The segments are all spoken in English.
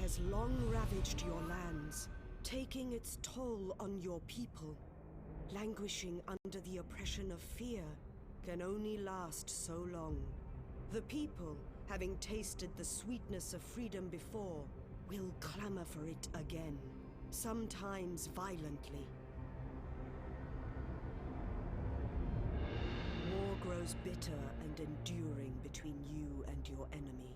has long ravaged your lands, taking its toll on your people. Languishing under the oppression of fear can only last so long. The people, having tasted the sweetness of freedom before, will clamor for it again, sometimes violently. War grows bitter and enduring between you and your enemy.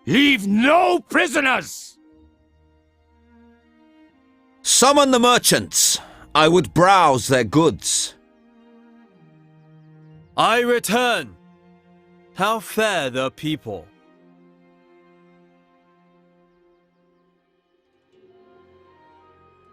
Leave no prisoners! Summon the merchants. I would browse their goods. I return. How fare the people?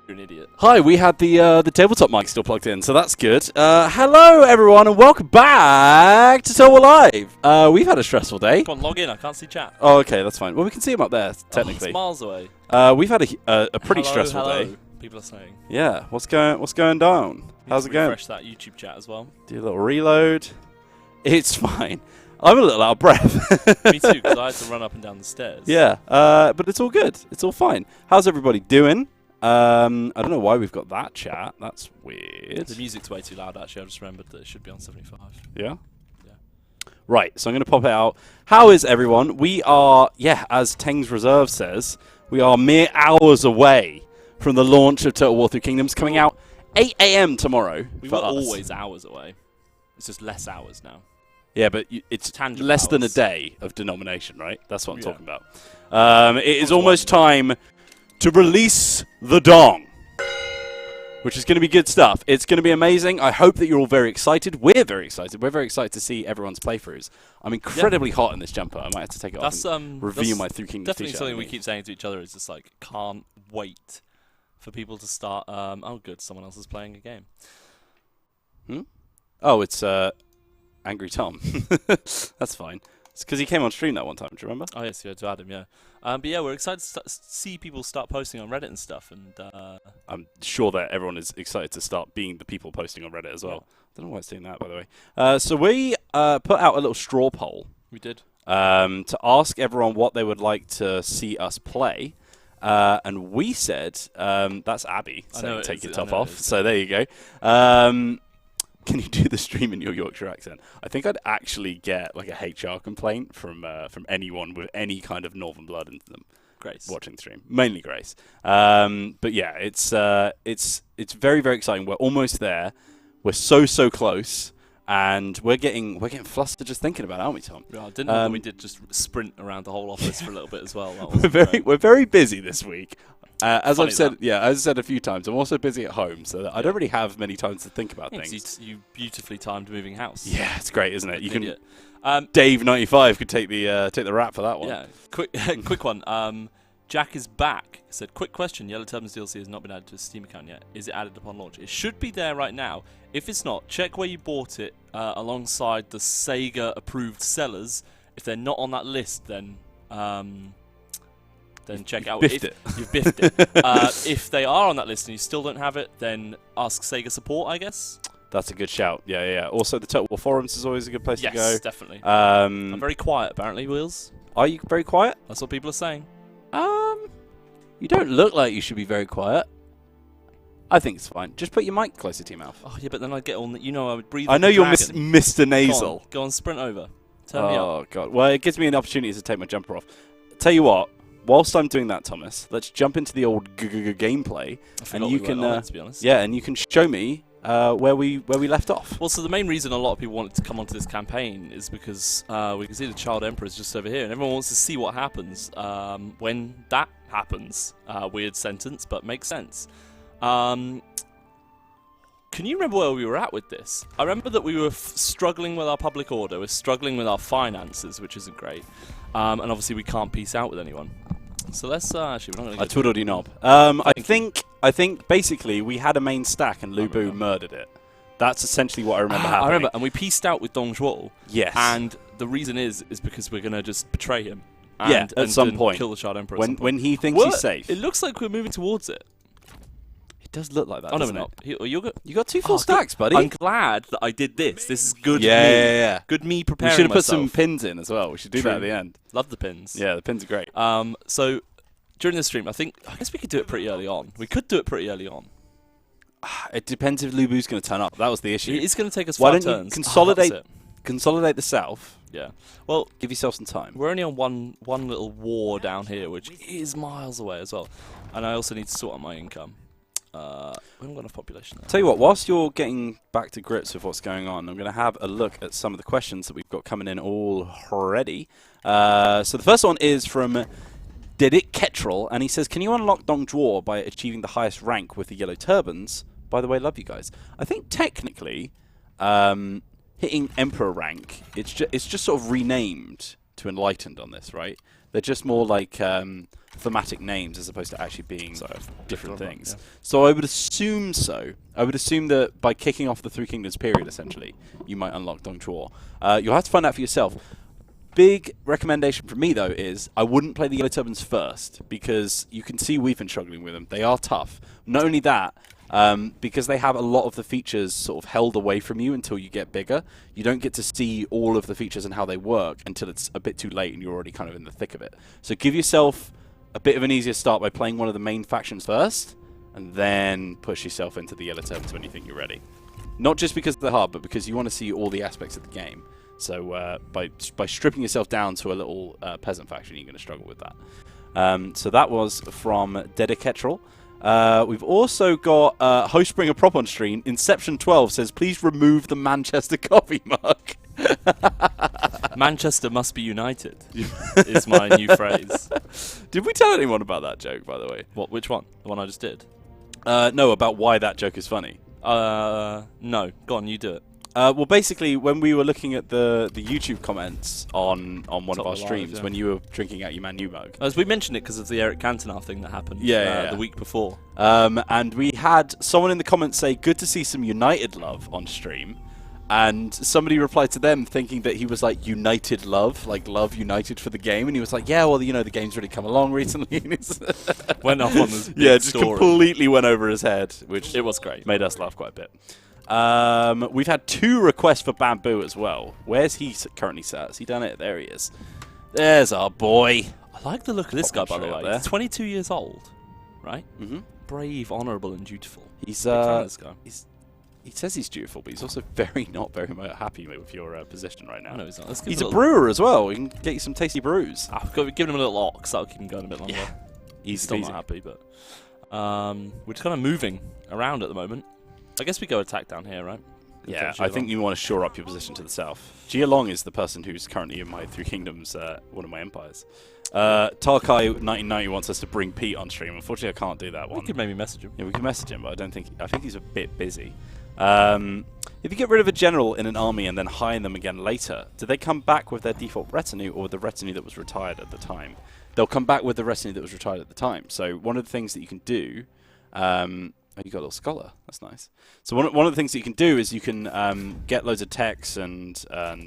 You're an idiot. Hi, we had the tabletop mic still plugged in, so that's good. Hello, everyone, and welcome back to Total Live. We've had a stressful day. Come on, log in. I can't see chat. Oh, okay, that's fine. Well, we can see him up there, technically. It's miles away. We've had a pretty stressful day. People are saying. Yeah, what's going down? How's it going? Refresh that YouTube chat as well. Do a little reload. It's fine. I'm a little out of breath. Me too, because I had to run up and down the stairs. Yeah, but it's all good. It's all fine. How's everybody doing? I don't know why we've got that chat. That's weird. The music's way too loud, actually. I just remembered that it should be on 75. Yeah? Yeah. Right, so I'm going to pop it out. How is everyone? We are, as Teng's Reserve says, we are mere hours away from the launch of Total War 3 Kingdoms, coming out 8 AM tomorrow. We for were us. always hours away. It's just less hours now. Yeah, but it's Tangible less than a hours. day of denomination, right? That's what I'm Yeah. talking about. It is almost time to release the Dong, which is going to be good stuff. It's going to be amazing. I hope that you're all very excited. We're very excited. We're very excited to see everyone's playthroughs. I'm incredibly hot in this jumper. I might have to take it off and review my Through Kingdoms Definitely t-shirt. something we keep saying to each other is just like, can't wait for people to start. Oh, good. Someone else is playing a game. Oh, it's Angry Tom. That's fine. It's because he came on stream that one time. Do you remember? Oh, yes, yeah, to Adam, yeah. But yeah, we're excited to see people start posting on Reddit and stuff. And I'm sure that everyone is excited to start being the people posting on Reddit as well. I don't know why it's doing that, by the way. So we put out a little straw poll. We did. To ask everyone what they would like to see us play. And we said, that's Abby saying take your top off. So there you go. Can you do the stream in your Yorkshire accent? I think I'd actually get like a HR complaint from anyone with any kind of northern blood into them. Grace watching the stream, mainly Grace. But yeah, it's very, very exciting. We're almost there. We're so close, and we're getting flustered just thinking about it, aren't we, Tom? Yeah, I didn't know that we did just sprint around the whole office for a little bit as well. That we're very busy this week. As I've said, that. as I said a few times, I'm also busy at home, so that I don't really have many times to think about things. You beautifully timed moving house. Yeah, it's great, isn't it? You idiot. can. Dave95 could take the rap for that one. Yeah, quick one. Jack is back. Said, quick question. Yellow Turbans DLC has not been added to a Steam account yet. Is it added upon launch? It should be there right now. If it's not, check where you bought it alongside the Sega approved sellers. If they're not on that list, then check it out. You've biffed it. If they are on that list and you still don't have it, then ask Sega support, I guess. That's a good shout. Yeah. Also, the Total War forums is always a good place to go. Yes, definitely. I'm very quiet, apparently, Wheels. Are you very quiet? That's what people are saying. You don't look like you should be very quiet. I think it's fine. Just put your mic closer to your mouth. Oh, yeah, but then I'd get all... I would breathe I know you're Mr. Nasal. Go on, sprint over. Turn me up. Oh, God. Well, it gives me an opportunity to take my jumper off. Tell you what. Whilst I'm doing that, Thomas, let's jump into the old gameplay, and you can, to be honest. yeah, and you can show me where we left off. Well, so the main reason a lot of people wanted to come onto this campaign is because we can see the Child Emperor is just over here, and everyone wants to see what happens when that happens. Weird sentence, but makes sense. Can you remember where we were at with this? I remember that we were struggling with our public order, we're struggling with our finances, which isn't great, and obviously we can't peace out with anyone. So let's actually, we're not going to. I twiddled your knob. I think basically we had a main stack and Lubu murdered it. That's essentially what I remember happening. I remember, and we pieced out with Dong Zhuo. Yes. And the reason is because we're going to just betray him. At some point. Kill the Child Emperor when he thinks he's safe. It looks like we're moving towards it. It does look like that, Oh, no, doesn't we're it? not. You got 2 full stacks, buddy. I'm glad that I did this. This is good me. Yeah. Good me We preparing should have put myself. some pins in as well. We should do that at the end. Love the pins. Yeah, the pins are great. So, during the stream, I guess we could do it pretty early on. We could do it pretty early on. It depends if Lu Bu's going to turn up. That was the issue. It's going to take us 5 Why turns. don't you consolidate the south? Yeah. Well, give yourself some time. We're only on one little war down here, which is miles away as well. And I also need to sort out my income. We haven't got enough population there. Tell you what, whilst you're getting back to grips with what's going on, I'm going to have a look at some of the questions that we've got coming in already. So the first one is from Dedit Ketrel, and he says, can you unlock Dong Zhuo by achieving the highest rank with the yellow turbans? By the way, love you guys. I think technically, hitting Emperor rank, it's just sort of renamed to Enlightened on this, right? They're just more like thematic names as opposed to actually being different things. Yeah. So I would assume so. I would assume that by kicking off the Three Kingdoms period, essentially, you might unlock Dong Zhuo. You'll have to find out for yourself. Big recommendation from me, though, is I wouldn't play the Yellow Turbans first, because you can see we've been struggling with them. They are tough. Not only that, because they have a lot of the features sort of held away from you until you get bigger, you don't get to see all of the features and how they work until it's a bit too late and you're already kind of in the thick of it. So give yourself a bit of an easier start by playing one of the main factions first, and then push yourself into the Yellow Turbans when you think you're ready. Not just because they're hard, but because you want to see all the aspects of the game. So by stripping yourself down to a little peasant faction, you're going to struggle with that. So that was from Dediketrel. We've also got Hostbringer Prop on stream. Inception 12 says, please remove the Manchester coffee mug. Manchester must be united is my new phrase. Did we tell anyone about that joke, by the way? What? Which one? The one I just did? No, about why that joke is funny. No. Go on, you do it. Well, basically, when we were looking at the YouTube comments on one of our streams, when you were drinking out your Man U mug. As we mentioned it because of the Eric Cantona thing that happened the week before. And we had someone in the comments say, good to see some United love on stream. And somebody replied to them thinking that he was like United love, like love united for the game. And he was like, yeah, well, you know, the game's really come along recently. Went off on this big just story. completely went over his head, which it was great. Made us laugh quite a bit. We've had 2 requests for Bamboo as well. Where's he currently sat? Has he done it? There he is. There's our boy. I like the look of this guy, by the way. He's 22 years old, right? Mm-hmm. Brave, honourable, and dutiful. He's this guy. He says he's dutiful, but he's also not very happy with your position right now. No, he's not. He's a brewer as well. He can get you some tasty brews. I've got to give him a little ox. That'll keep him going a bit longer. Yeah. He's still not happy, but we're just kind of moving around at the moment. I guess we go attack down here, right? Yeah, I think you want to shore up your position to the south. Jia Long is the person who's currently in my Three Kingdoms, one of my empires. Tarkai1990 wants us to bring Pete on stream. Unfortunately, I can't do that one. We could maybe message him. Yeah, we can message him, but I think he's a bit busy. If you get rid of a general in an army and then hire them again later, do they come back with their default retinue or the retinue that was retired at the time? They'll come back with the retinue that was retired at the time. So one of the things that you can do... Oh, you got a little scholar. That's nice. So one of the things that you can do is you can get loads of techs and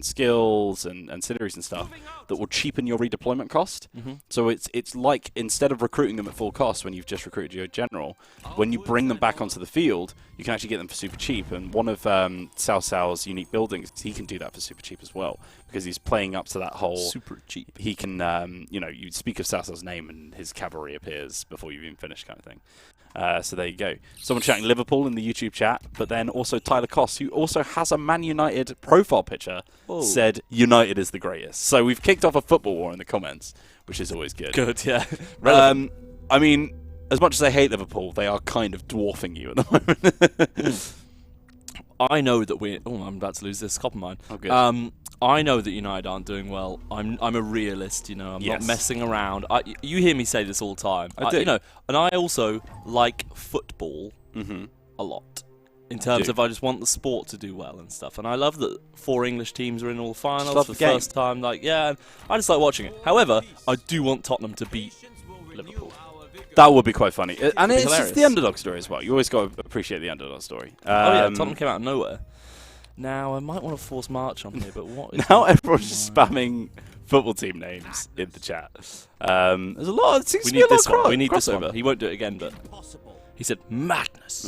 skills and ancillaries and stuff that will cheapen your redeployment cost. Mm-hmm. So it's like, instead of recruiting them at full cost when you've just recruited your general, when you bring them back onto the field, you can actually get them for super cheap. And one of Cao Cao's unique buildings, he can do that for super cheap as well, because he's playing up to that whole... Super cheap. He can, you speak of Cao Cao's name and his cavalry appears before you've even finished, kind of thing. So there you go. Someone shouting Liverpool in the YouTube chat, but then also Tyler Koss, who also has a Man United profile picture, said United is the greatest. So we've kicked off a football war in the comments, which is always good. Good, yeah. I mean, as much as I hate Liverpool, they are kind of dwarfing you at the moment. I know that we... Oh, I'm about to lose this copper mine. Oh, good. I know that United aren't doing well. I'm a realist, I'm not messing around. You hear me say this all the time. I do. And I also like football a lot. In terms of I just want the sport to do well and stuff. And I love that 4 English teams are in all the finals for the first time. I just like watching it. However, I do want Tottenham to beat Liverpool. That would be quite funny. And it's hilarious. just the underdog story as well. You always got to appreciate the underdog story. Oh yeah, Tottenham came out of nowhere. Now, I might want to force March on here, but what is... Now everyone's just spamming football team names in the chat. There's a lot. It seems We to be a need lot this of one. We need this crossover. one. He won't do it again, but... He said, madness.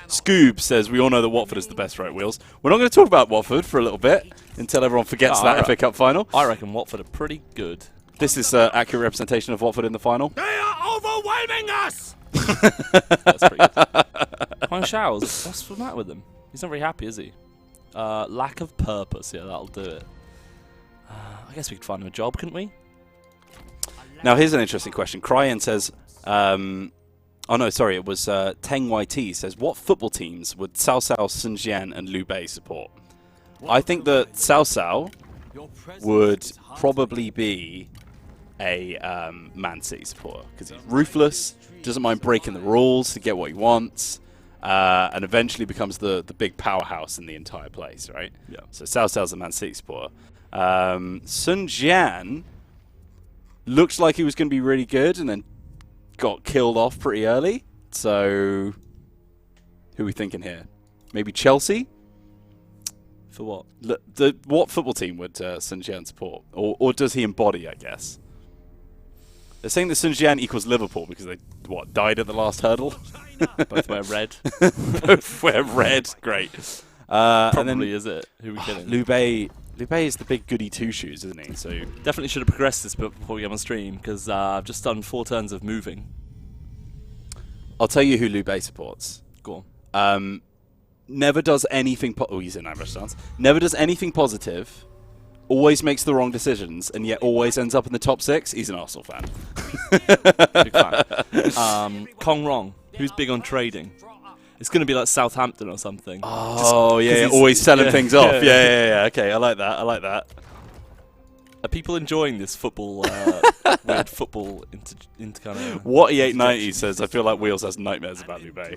Scoob says, we all know that Watford is the best, right, Wheels? We're not going to talk about Watford for a little bit until everyone forgets that FA Cup final. I reckon Watford are pretty good. This is an accurate representation of Watford in the final. They are overwhelming us! That's pretty good. Huang Xiao, what's the matter with him? He's not very happy, is he? Lack of purpose. Yeah, that'll do it. I guess we could find him a job, couldn't we? Now, here's an interesting question. Cryan says, oh no, sorry, it was Teng YT says, what football teams would Cao Cao, Sun Jian and Liu Bei support? I think that Cao Cao would probably be a Man City supporter because he's ruthless, doesn't mind breaking the rules to get what he wants, and eventually becomes the big powerhouse in the entire place, right? Yeah. So Cao Cao's a Man City supporter. Sun Jian looked like he was going to be really good and then got killed off pretty early. So who are we thinking here? Maybe Chelsea? For what? What football team would Sun Jian support? Or does he embody, I guess? They're saying that Sun Jian equals Liverpool because they, died at the last hurdle? Both wear red. Both wear red. Great. Probably, and then, is it? Who are we kidding? Liu Bei is the big goody two-shoes, isn't he? So Definitely should have progressed this bit before we get on stream, because I've just done 4 turns of moving. I'll tell you who Liu Bei supports. Go on. Never does anything... he's in average stance. Never does anything positive. Always makes the wrong decisions, and yet always ends up in the top 6. He's an Arsenal fan. Big fan. Kong Rong, who's big on trading. It's going to be like Southampton or something. Oh, yeah, always selling things off. Yeah. Okay, I like that. Are people enjoying this football, weird football into kind of... What E890 says, I feel like Wheels has nightmares about Liu Bei.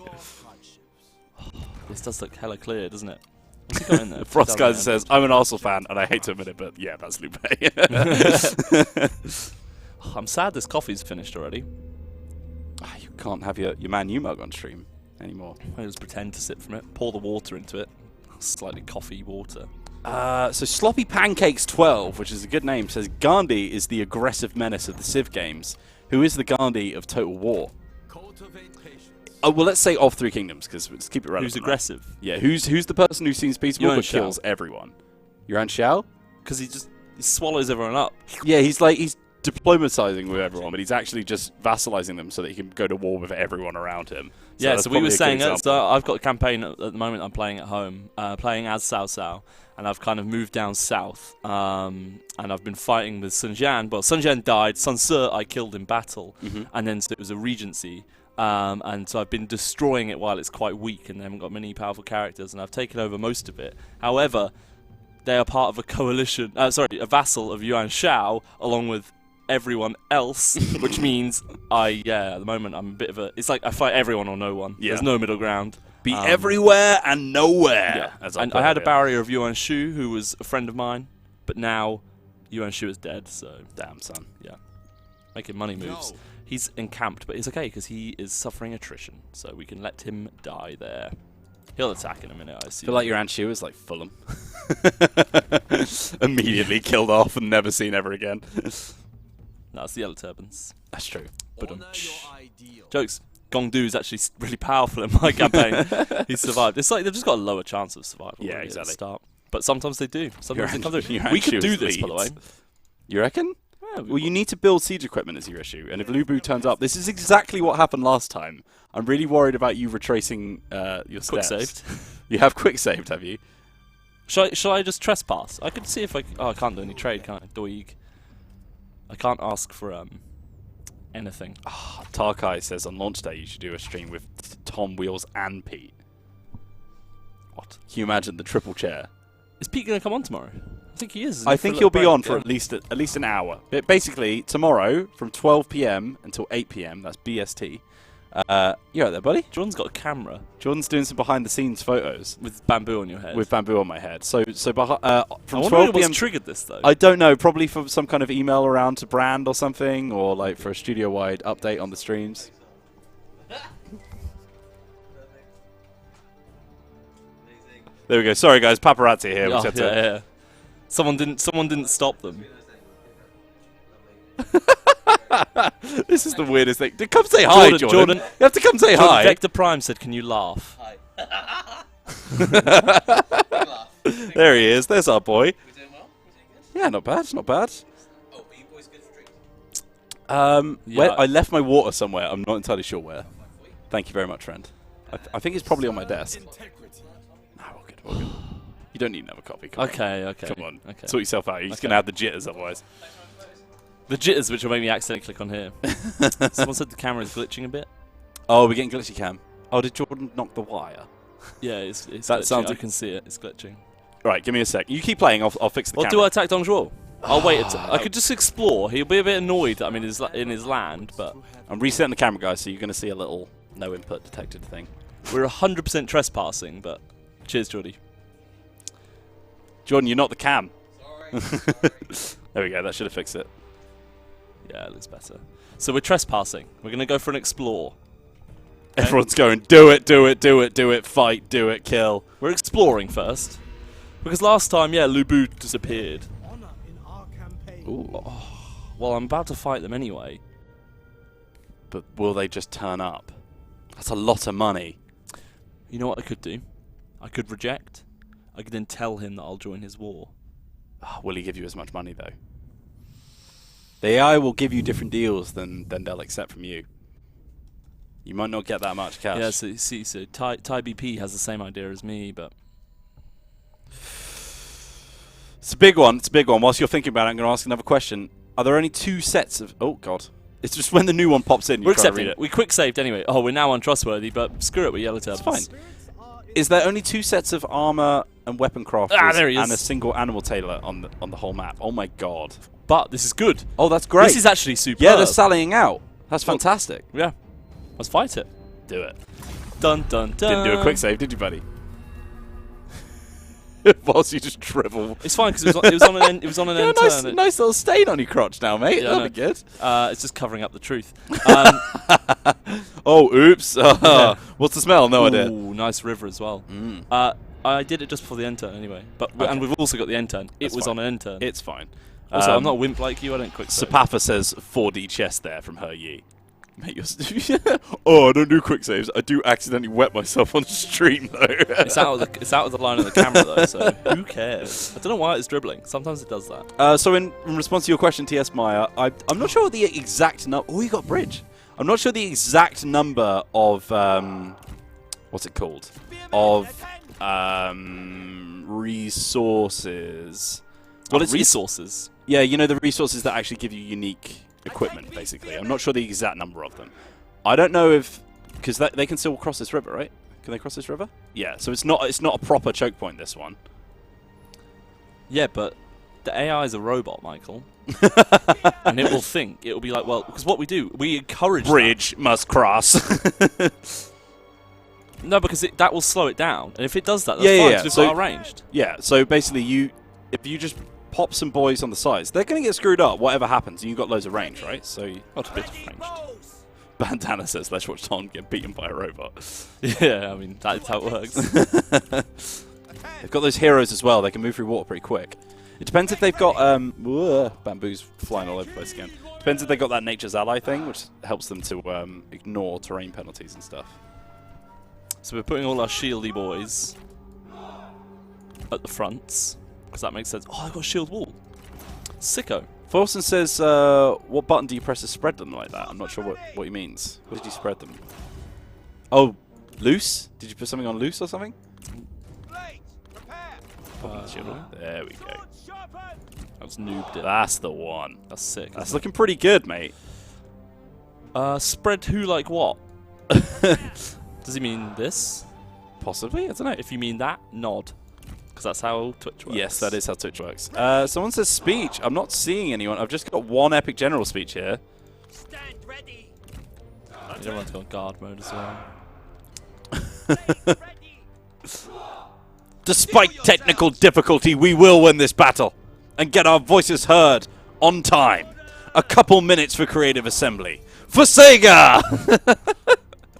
This does look hella clear, doesn't it? What's he got in there? Frost Guy says, I'm an Arsenal fan, and I hate to admit it, but yeah, that's Liu Bei. I'm sad this coffee's finished already. You can't have your Man U mug on stream anymore. I just pretend to sip from it, pour the water into it. Slightly coffee water. So Sloppy Pancakes 12, which is a good name, says Gandhi is the aggressive menace of the Civ games. Who is the Gandhi of Total War? Well, let's say of Three Kingdoms, because let's keep it relevant. Who's aggressive? Yeah, who's the person who seems peaceful but kills everyone? Yuan Shao? Because he swallows everyone up. Yeah, he's diplomatizing with everyone, but he's actually just vassalizing them so that he can go to war with everyone around him. So we were saying that. So I've got a campaign at the moment. I'm playing at home, playing as Cao Cao, and I've kind of moved down south. And I've been fighting with Sun Jian. Well, Sun Jian died. Sun Ce I killed in battle, and then so it was a regency. And so I've been destroying it while it's quite weak, and they haven't got many powerful characters, and I've taken over most of it. However, they are part of a coalition. A vassal of Yuan Shao, along with everyone else, which means at the moment I'm a bit of a... It's like I fight everyone or no one. Yeah. There's no middle ground. Be everywhere and nowhere. Yeah. And I had a barrier of Yuan Shu, who was a friend of mine, but now Yuan Shu is dead, so... Damn, son. Yeah. Making money moves. No. He's encamped, but it's okay, because he is suffering attrition, so we can let him die there. He'll attack in a minute, I assume. I feel like Yuan Shu is like Fulham. Immediately killed off and never seen ever again. That's the Yellow Turbans. That's true. But jokes. Gong Du is actually really powerful in my campaign. He survived. It's like they've just got a lower chance of survival. Yeah, exactly. At the start. But sometimes they do. Sometimes they come through. We could do this, by the way. You reckon? Yeah, well, you need to build siege equipment as your issue. And if Lu Bu turns up, this is exactly what happened last time. I'm really worried about you retracing your steps. Quick saved. You have quick saved, have you? Shall I just trespass? I could see if I... Oh, I can't do any trade, can't I? Doig. I can't ask for anything. Tarkai says on launch day you should do a stream with Tom, Wheels, and Pete. What? Can you imagine the triple chair? Is Pete going to come on tomorrow? I think he is. I think he'll be on for at least an hour. But basically, tomorrow from 12 PM until 8 PM, that's BST, You right there, buddy? Jordan's got a camera Jordan's doing some behind-the-scenes photos with bamboo on your head. with bamboo on my head. So from I 12 wonder p.m. what's triggered this though. I don't know. Probably for some kind of email around to brand or something, or like for a studio-wide update on the streams. There we go. Sorry, guys. Paparazzi here. We Oh, had yeah, to- yeah. Someone didn't stop them. This is the weirdest thing. Come say hi, Jordan. You have to come say hi. Vector Prime said, "Can you laugh?" There he is. There's our boy. Yeah, not bad. Not bad. Where, I left my water somewhere. I'm not entirely sure where. Thank you very much, friend. I think it's probably on my desk. No, all good. All good. You don't need another copy. Come on. Okay. Come on. Okay. Sort yourself out. You're just going to have the jitters otherwise. The jitters, which will make me accidentally click on here. Someone said the camera is glitching a bit. Oh, we're getting glitchy cam. Oh, did Jordan knock the wire? Yeah, it's That glitching. sounds I like- can see it. It's glitching. Right, give me a sec. You keep playing. I'll fix the Well, camera. do I attack Dong Zhuo? I'll wait. I could just explore. He'll be a bit annoyed that I'm in his land, but I'm resetting the camera, guys, so you're going to see a little no input detected thing. we're 100% trespassing. But cheers, Geordie. Jordan, you're not the cam. There we go. That should have fixed it. Yeah, it looks better. So we're trespassing. We're gonna go for an explore. Everyone's going, do it, do it, do it, do it, fight, do it, kill. We're exploring first, because last time, yeah, Lu Bu disappeared. Ooh. Well, I'm about to fight them anyway. But will they just turn up? That's a lot of money. You know what I could do? I could reject. I could then tell him that I'll join his war. Oh, will he give you as much money, though? The AI will give you different deals than they'll accept from you. You might not get that much cash. Yeah, so Thai BP has the same idea as me, but It's a big one. It's a big one. Whilst you're thinking about it, I'm going to ask another question. Are there only 2 sets of... Oh, God. It's just when the new one pops in, we're you can't accepting read it. it. We quick saved anyway. Oh, we're now untrustworthy, but screw it, we're yellow turbans. It's fine. Is there only 2 sets of armor and weapon crafters there he is. and a single animal tailor on the whole map? Oh, my God. But this is good. Oh, that's great. This is actually superb. Yeah, they're sallying out. That's fantastic. Yeah. Let's fight it. Do it. Dun dun dun. Didn't do a quick save, did you, buddy? Whilst you just drivel. It's fine because it was on an end. It was on an end turn. Nice little stain on your crotch now, mate. Yeah, That'll be good. It's just covering up the truth. Oh, oops. What's the smell? No idea. Ooh, nice river as well. I did it just before the end turn anyway. But and we've also got the end turn. That's it was fine. on an end turn. It's fine. Also, I'm not a wimp like you. I don't quick save. Sapapa says 4D chess there from her Yi. Mate, you're oh, I don't do quick saves. I do accidentally wet myself on stream though. It's out of the line of the camera though, so who cares? I don't know why it's dribbling. Sometimes it does that. So in response to your question, T.S. Meyer, I'm not sure the exact number. Oh, you got bridge. I'm not sure the exact number of what's it called? Of resources. Well, it's resources. Yeah, you know the resources that actually give you unique equipment, basically. I'm not sure the exact number of them. I don't know if... Because they can still cross this river, right? Can they cross this river? Yeah, so it's not a proper choke point, this one. Yeah, but the AI is a robot, Michael. And it will think. It will be like, well, because what we do, we encourage Bridge must cross. No, because that will slow it down. And if it does that, that's fine, 'cause we've got arranged. Yeah, so basically if you just pop some boys on the sides, they're going to get screwed up, whatever happens. You've got loads of range, right? So Not a bit of ranged. Bandana says, let's watch Tom get beaten by a robot. Yeah, I mean, that's how it works. They've got those heroes as well. They can move through water pretty quick. It depends if they've got... bamboo's flying all over the place again. Depends if they've got that Nature's Ally thing, which helps them to ignore terrain penalties and stuff. So we're putting all our shieldy boys at the fronts, because that makes sense. Oh, I've got a shield wall. Sicko. Thorson says, what button do you press to spread them like that? I'm not sure what he means. What did you spread them? Oh, loose? Did you put something on loose or something? There we go. That's noobed it. That's the one. That's sick. That's looking pretty good, mate. Spread who like what? Does he mean this? Possibly, I don't know. If you mean that, nod. Because that's how Twitch works. Yes, that is how Twitch works. Someone says speech. I'm not seeing anyone. I've just got one epic general speech here. Stand ready. You don't want to go on guard mode as well. Despite technical difficulty, we will win this battle and get our voices heard on time. A couple minutes for creative assembly. For Sega!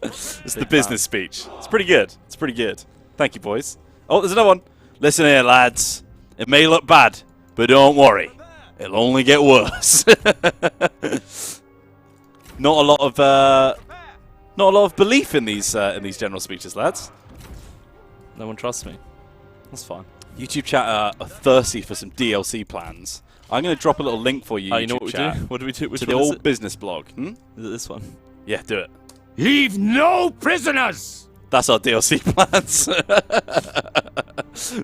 It's the business speech. It's pretty good. It's pretty good. Thank you, boys. Oh, there's another one. Listen here, lads. It may look bad, but don't worry. It'll only get worse. Not a lot of belief in these general speeches, lads. No one trusts me. That's fine. YouTube chat are thirsty for some DLC plans. I'm going to drop a little link for you. Oh, you know what we chat, do? What do we do? Which to one the is old it? business blog. Hmm? Is it this one? Yeah, do it. Leave no prisoners! That's our DLC plans.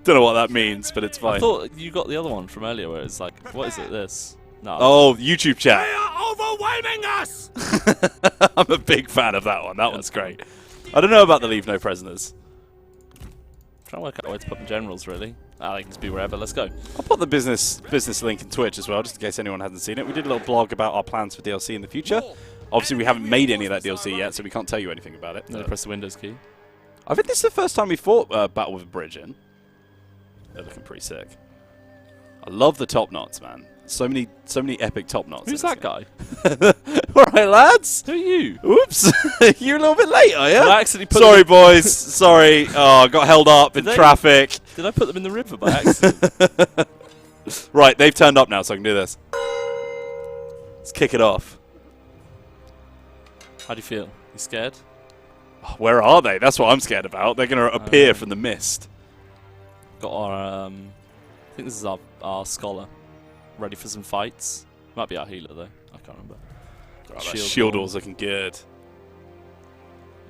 Don't know what that means, but it's fine. I thought you got the other one from earlier where it's like, what is it, this? No. Oh, YouTube They chat. are overwhelming us! I'm a big fan of that one. That one's great. I don't know about the leave no prisoners. Trying to work out where to put my generals, really. Ah, they can just be wherever. Let's go. I'll put the business link in Twitch as well, just in case anyone hasn't seen it. We did a little blog about our plans for DLC in the future. Obviously, we haven't made any of that DLC yet, so we can't tell you anything about it. No, press the Windows key. I think this is the first time we fought Battle with a Bridge in. They're looking pretty sick. I love the top knots, man. So many epic top knots. Who's that guy? All right, lads. Who are you? Oops, you're a little bit late, are you? I accidentally put Sorry, them boys. Sorry. Oh, I got held up in traffic. Did I put them in the river by accident? Right, they've turned up now, so I can do this. Let's kick it off. How do you feel? You scared? Oh, where are they? That's what I'm scared about. They're going to appear from the mist. Got our, I think this is our scholar. Ready for some fights. Might be our healer, though. I can't remember. Oh, shield wall's looking good.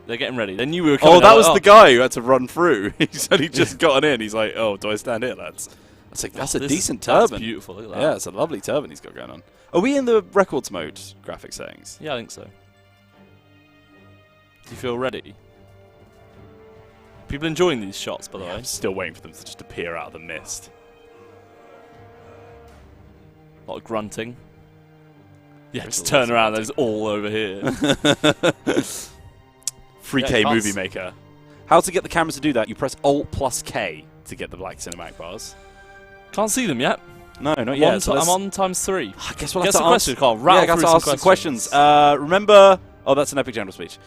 They're getting ready. They knew we were coming. Oh, that was the guy who had to run through. He said he just got in. He's like, oh, do I stand here, lads? It's like, that's a decent turban. That's beautiful. Look at that. Yeah, it's a lovely turban he's got going on. Are we in the records mode graphic settings? Yeah, I think so. Do you feel ready? People enjoying these shots, by the way. I'm still waiting for them to just appear out of the mist. A lot of grunting. Yeah, just turn around. There's all over here. 3K Movie Maker. How to get the cameras to do that? You press Alt plus K to get the black cinematic bars. Can't see them yet. No, not yet. So I'm on ③. I guess we'll have to some questions, Carl. Yeah, I got to ask some questions. Remember... Oh, that's an epic general speech.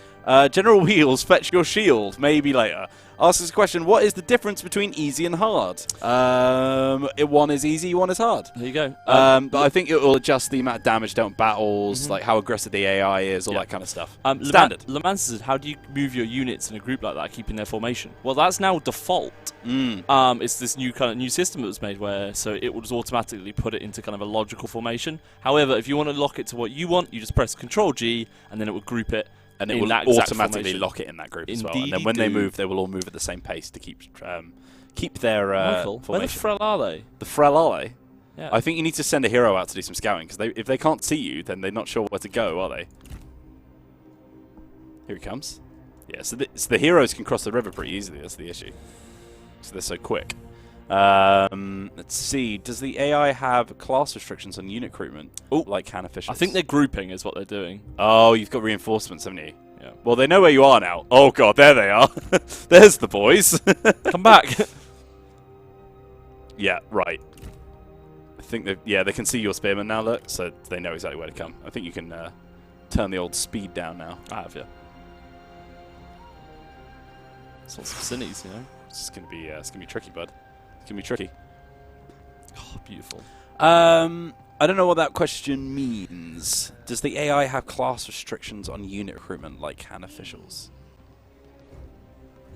General Wheels, fetch your shield. Maybe later. Ask us a question. What is the difference between easy and hard? One is easy, one is hard. There you go. But I think it will adjust the amount of damage dealt in battles, like how aggressive the AI is, all that kind of stuff. Standard. Le Mans says, how do you move your units in a group like that, keeping their formation? Well, that's now default. It's this new system that was made where it will just automatically put it into kind of a logical formation. However, if you want to lock it to what you want, you just press Control G, and then it will group it. And it will automatically lock it in that group as well. And then when they move, they will all move at the same pace to keep their Michael, formation. where the Frel are they? The Frel are they? Yeah. I think you need to send a hero out to do some scouting, because if they can't see you, then they're not sure where to go, are they? Here he comes. Yeah, so the heroes can cross the river pretty easily, that's the issue. So they're so quick. Let's see. Does the AI have class restrictions on unit recruitment? Oh, like can officials? I think they're grouping is what they're doing. Oh, you've got reinforcements, haven't you? Yeah. Well, they know where you are now. Oh god, there they are. There's the boys. Come back. Yeah, right. I think they can see your spearmen now, look, so they know exactly where to come. I think you can turn the old speed down now. I have, yeah. It's lots of cinnies, you know. It's gonna be tricky, bud. It's gonna be tricky. Oh, beautiful. I don't know what that question means. Does the AI have class restrictions on unit recruitment like can officials?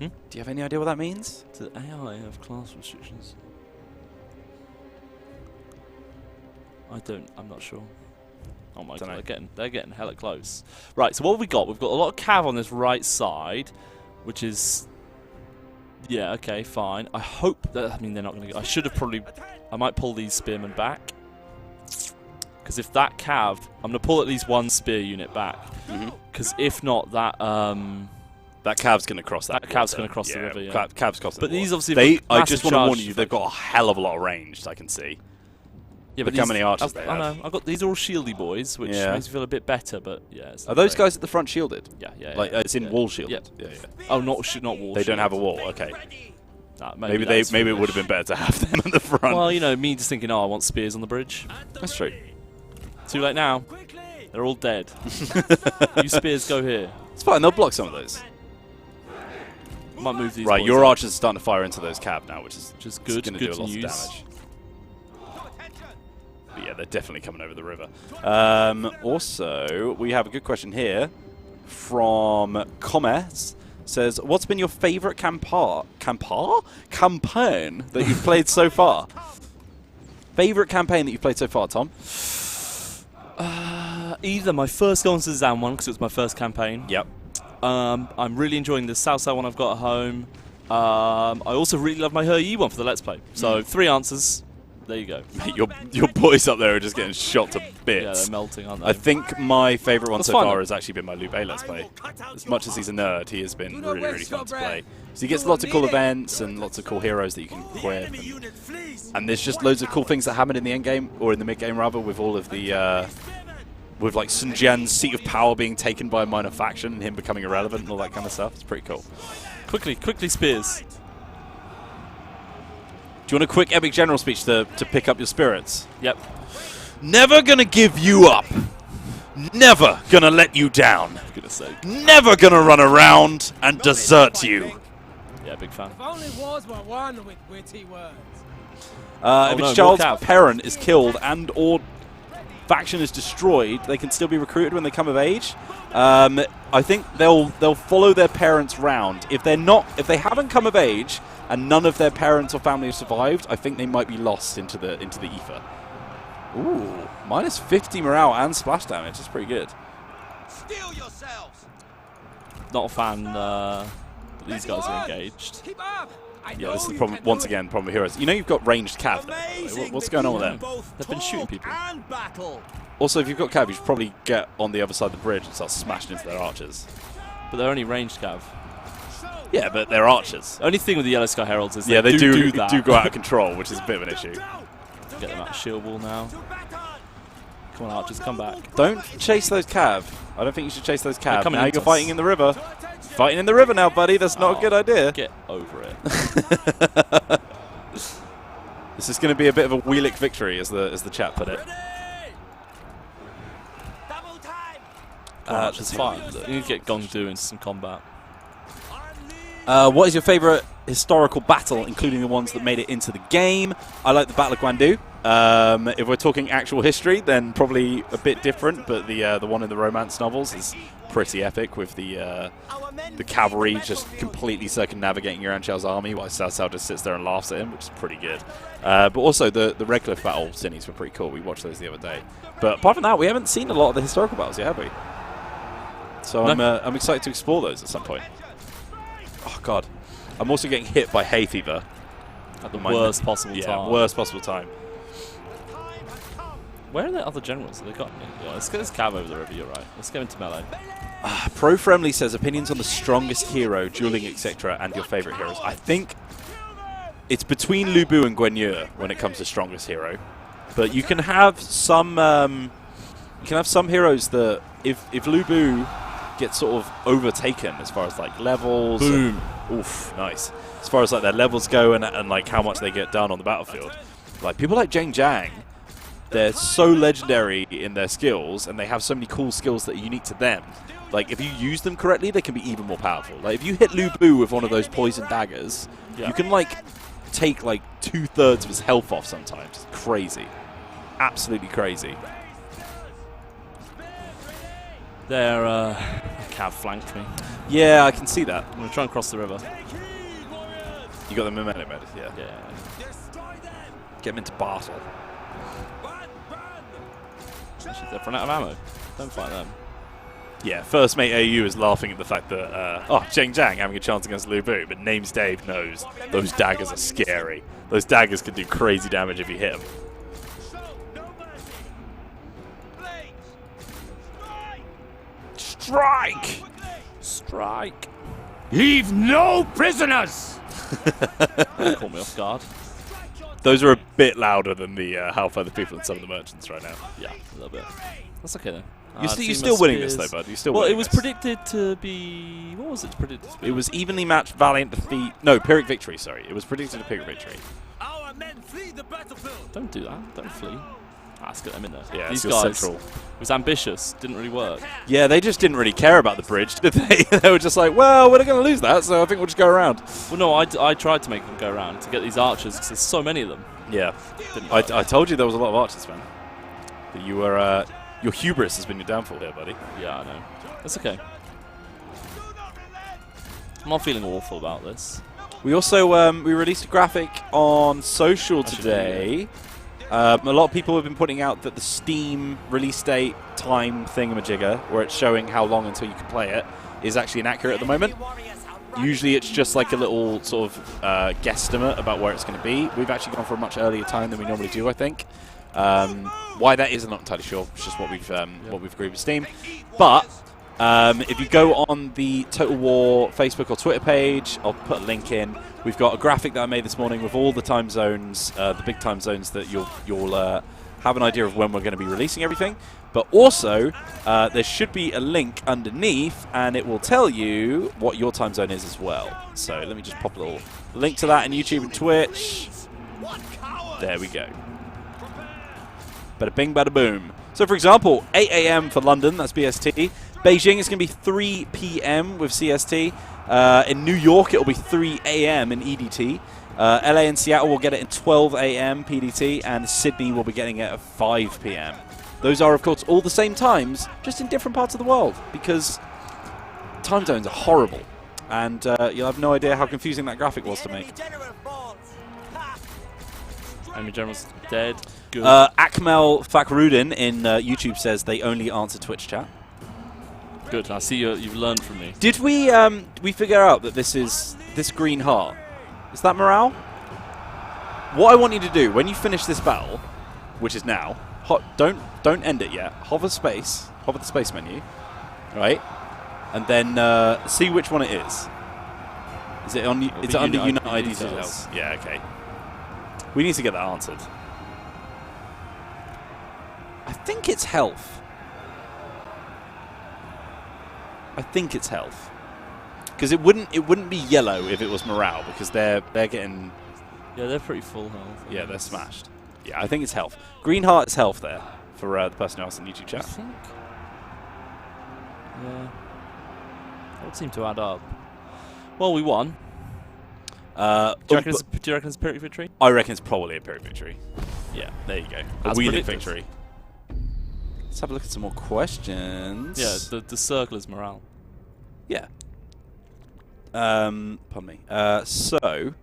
Do you have any idea what that means? Does the AI have class restrictions? I'm not sure. Oh my god, they're getting hella close. Right, so what have we got? We've got a lot of cav on this right side, which is... Yeah, okay, fine. I hope that... I mean, they're not going to... I should have probably... I might pull these spearmen back. Because if that cav... I'm going to pull at least one spear unit back. Because if not, that... That cav's going to cross that. That cav's going to cross the river, yeah. Cav's crossing But the these water. obviously... I just want to warn you, they've got a hell of a lot of range, I can see. Yeah, but look how many archers they have. I know. I got these are all shieldy boys, which makes me feel a bit better. But yeah, are those guys at the front shielded? Yeah. Like it's in wall shielded. Yeah. Yeah. Oh, not wall. They don't have a wall. Okay. Nah, Maybe it would have been better to have them at the front. Well, you know, me just thinking, I want spears on the bridge. That's true. Too late now. They're all dead. You spears go here. It's fine. They'll block some of those. Might move these. Right, boys your up. archers are starting to fire into those cab now, which is good. Going to Good do a lot news. of damage. But yeah, they're definitely coming over the river. Also, we have a good question here from Commerce. Says, what's been your favourite campaign that you've played so far? Favourite campaign that you've played so far, Tom? Either my first Gone to Zan one, because it was my first campaign. Yep. I'm really enjoying the Southside one I've got at home. I also really love my Her Yi one for the Let's Play. So 3 answers. There you go. Your boys up there are just getting shot to bits. Yeah, they're melting, aren't they? I think my favourite one That's so fine, far though. has actually been my Liu Bei Let's Play. As much as he's a nerd, he has been really, really fun to play. So he gets lots of cool events and lots of cool heroes that you can equip. And there's just loads of cool things that happen in the end game, or in the mid game rather, with all of the... with like Sun Jian's seat of power being taken by a minor faction and him becoming irrelevant and all that kind of stuff. It's pretty cool. Quickly, spears. Do you want a quick epic general speech to pick up your spirits? Yep. Never gonna give you up. Never gonna let you down. For goodness sake. Never gonna run around and desert you. Yeah, big fan. If only wars were won with witty words. If no, its child's more cav. parent is killed and or faction is destroyed, they can still be recruited when they come of age. I think they'll follow their parents round. If they haven't come of age and none of their parents or family have survived, I think they might be lost into the ether. Ooh, minus 50 morale and splash damage. That's pretty good. Steel yourselves! Not a fan that these guys are engaged. Keep up. Yeah, this is the problem. Once again, problem with heroes. You know you've got ranged cav. What's going on with them? They've been shooting people. Also, if you've got cav, you should probably get on the other side of the bridge and start smashing into their archers. But they're only ranged cav. Yeah, but they're archers. Only thing with the Yellow Sky Heralds is They do that. go out of control, which is a bit of an issue. Get them out of shield wall now. Come on, archers, come back. Don't chase those cav. I don't think you should chase those cav. coming Now into you're us. fighting in the river. Fighting in the river now, buddy. That's not a good idea. Get over it. This is going to be a bit of a Wheelick victory, as the chat put it. Archers, fine. You need to get Gong Du into some combat. What is your favourite historical battle, including the ones that made it into the game? I like the Battle of Gong Du. If we're talking actual history, then probably a bit different, but the one in the romance novels is pretty epic, with the cavalry just completely circumnavigating Yuan Shao's army while Cao Cao just sits there and laughs at him, which is pretty good. But also the Redcliffe battle cities were pretty cool. We watched those the other day. But apart from that, we haven't seen a lot of the historical battles yet, have we? So No. I'm excited to explore those at some point. Oh god, I'm also getting hit by hay fever At the worst possible time. Yeah, worst possible time. Where are the other generals? Have they got me? Yeah, let's get this cav over the river, you're right. Let's go into melee. Pro Friendly says opinions on the strongest hero, dueling, etc., and your favourite heroes. I think it's between Lu Bu and Guan Yu when it comes to strongest hero, but you can have some heroes that if Lu Bu gets sort of overtaken as far as like levels. Boom. Oof, nice. As far as like their levels go and like how much they get done on the battlefield. Like people like Zhang Jiang, they're so legendary in their skills and they have so many cool skills that are unique to them. Like if you use them correctly, they can be even more powerful. Like if you hit Lu Bu with one of those poison daggers, you can like take like 2/3 of his health off sometimes. It's crazy. Absolutely crazy. Their cav flanked me. Yeah, I can see that. I'm going to try and cross the river. You got the momentum, Ed. Yeah. Yeah. Get him into battle. Actually, they've run out of ammo. Don't fight them. Yeah, First Mate AU is laughing at the fact that, Zheng Jiang having a chance against Lu Bu, but Names Dave knows those daggers are scary. Those daggers can do crazy damage if you hit them. Strike! Strike! Leave no prisoners! Caught me off guard. Those are a bit louder than the how far the people in some of the merchants right now. Yeah, a little bit. That's okay though. You're still winning this though, bud. You're still winning. Well, it was predicted to be. What was it predicted to be? It was evenly matched Valiant defeat. No, Pyrrhic victory. Sorry, it was predicted a Pyrrhic victory. Our men flee the battlefield. Don't do that. Don't flee. Let's get them in there. Yeah, these it's guys. central. It was ambitious. Didn't really work. Yeah, they just didn't really care about the bridge, did they? They were just like, well, we're going to lose that, so I think we'll just go around. Well, no, I tried to make them go around to get these archers because there's so many of them. Yeah, I told you there was a lot of archers, man. But you were your hubris has been your downfall here, buddy. Yeah, I know. That's okay. I'm not feeling awful about this. We also we released a graphic on social today. A lot of people have been putting out that the Steam release date time thingamajigger, where it's showing how long until you can play it, is actually inaccurate at the moment. Usually it's just like a little sort of guesstimate about where it's going to be. We've actually gone for a much earlier time than we normally do, I think. Why that is, I'm not entirely sure. It's just what we've agreed with Steam. But if you go on the Total War Facebook or Twitter page, I'll put a link in. We've got a graphic that I made this morning with all the time zones, the big time zones that you'll have an idea of when we're going to be releasing everything. But also, there should be a link underneath, and it will tell you what your time zone is as well. So let me just pop a little link to that in YouTube and Twitch. There we go. Bada bing, bada boom. So, for example, 8 a.m. for London, that's BST. Beijing is going to be 3 p.m. with CST. In New York, it will be 3 a.m. in EDT. LA and Seattle will get it in 12 a.m. PDT, and Sydney will be getting it at 5 p.m. Those are, of course, all the same times, just in different parts of the world, because time zones are horrible. And you'll have no idea how confusing that graphic was to make. Enemy general's dead. Good. Akmel Fakhrudin in YouTube says they only answer Twitch chat. Good. I see you've learned from me. Did we figure out that this green heart? Is that morale? What I want you to do when you finish this battle, which is now, don't end it yet. Hover the space menu, right? And then see which one it is. Is it on? Is it under Unite ID details? Yeah. Okay. We need to get that answered. I think it's health. Because it wouldn't be yellow if it was morale, because they're getting. Yeah, they're pretty full health. Yeah, they're smashed. Yeah, I think it's health. Green heart is health there for the person who asked in YouTube chat. I think. Yeah. That would seem to add up. Well, we won. Do you reckon it's a Pyrrhic victory? I reckon it's probably a Pyrrhic victory. Yeah, there you go. A wheeling victory. Let's have a look at some more questions. Yeah, the circle is morale. Yeah. Pardon me. Ryan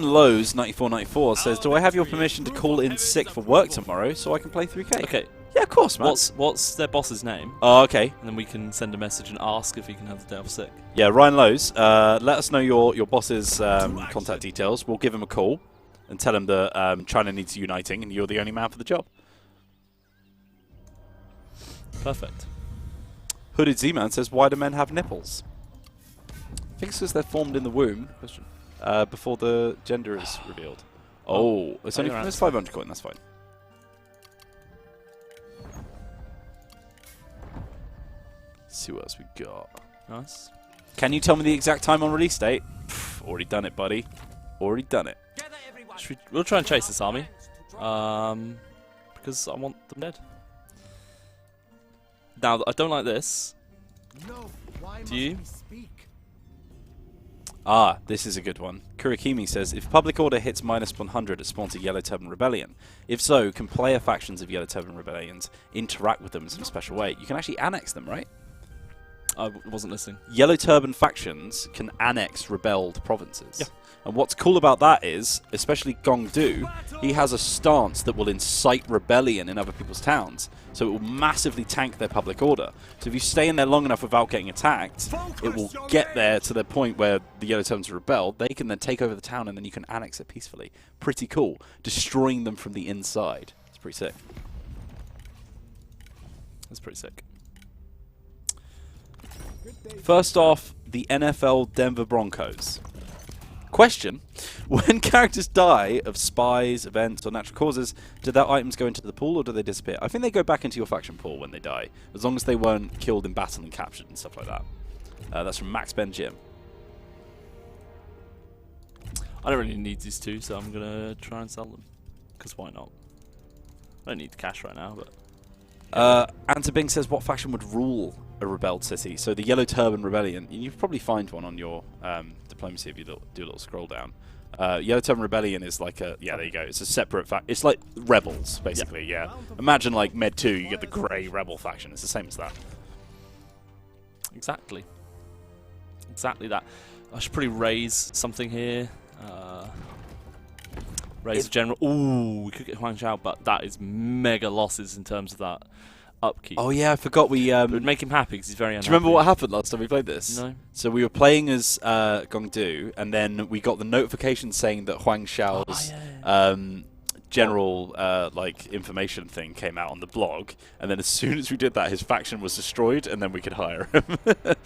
Lowe's 9494 says, "Do I have your permission to call in sick for work tomorrow so I can play 3K?" Okay. Yeah, of course, man. What's their boss's name? Oh, okay. And then we can send a message and ask if he can have the day off sick. Yeah, Ryan Lowe's. Let us know your boss's contact details. We'll give him a call and tell him that China needs uniting and you're the only man for the job. Perfect. Hooded Z-Man says, "Why do men have nipples?" I think it's because they're formed in the womb before the gender is revealed. Oh, it's only 500 coin. That's fine. Let's see what else we got. Nice. Can you tell me the exact time on release date? Pff, already done it, buddy. Already done it. We'll try and chase this army. Because I want them dead. Now, I don't like this. Do you? Ah, this is a good one. Kurakimi says, "If public order hits -100, it spawns a Yellow Turban Rebellion. If so, can player factions of Yellow Turban Rebellions interact with them in some special way? You can actually annex them, right?" I wasn't listening. Yellow Turban factions can annex rebelled provinces. Yeah. And what's cool about that is, especially Gong Du, he has a stance that will incite rebellion in other people's towns. So it will massively tank their public order. So if you stay in there long enough without getting attacked, it will get there to the point where the Yellow Turbans are rebelled. They can then take over the town and then you can annex it peacefully. Pretty cool. Destroying them from the inside. It's pretty sick. That's pretty sick. First off, the NFL Denver Broncos. Question: when characters die of spies, events, or natural causes, do their items go into the pool or do they disappear? I think they go back into your faction pool when they die, as long as they weren't killed in battle and captured and stuff like that. That's from Max Ben Jim. I don't really need these two, so I'm gonna try and sell them. Because why not? I don't need the cash right now, but... Antabing says, what faction would rule a rebelled city? So the Yellow Turban Rebellion. You probably find one on your diplomacy if you do a little scroll down. Yellow Turban Rebellion is like a... Yeah, there you go. It's a separate faction. It's like rebels, basically, yeah. Imagine like Med 2, you get the grey rebel faction. It's the same as that. Exactly. Exactly that. I should probably raise something here. Raise the general. Ooh, we could get Huang Xiao, but that is mega losses in terms of that upkeep. Oh yeah, I forgot we... it would make him happy because he's very unhappy. Do you remember what happened last time we played this? No. So we were playing as Gong Du, and then we got the notification saying that Huang Xiao's general like information thing came out on the blog, and then as soon as we did that, his faction was destroyed, and then we could hire him.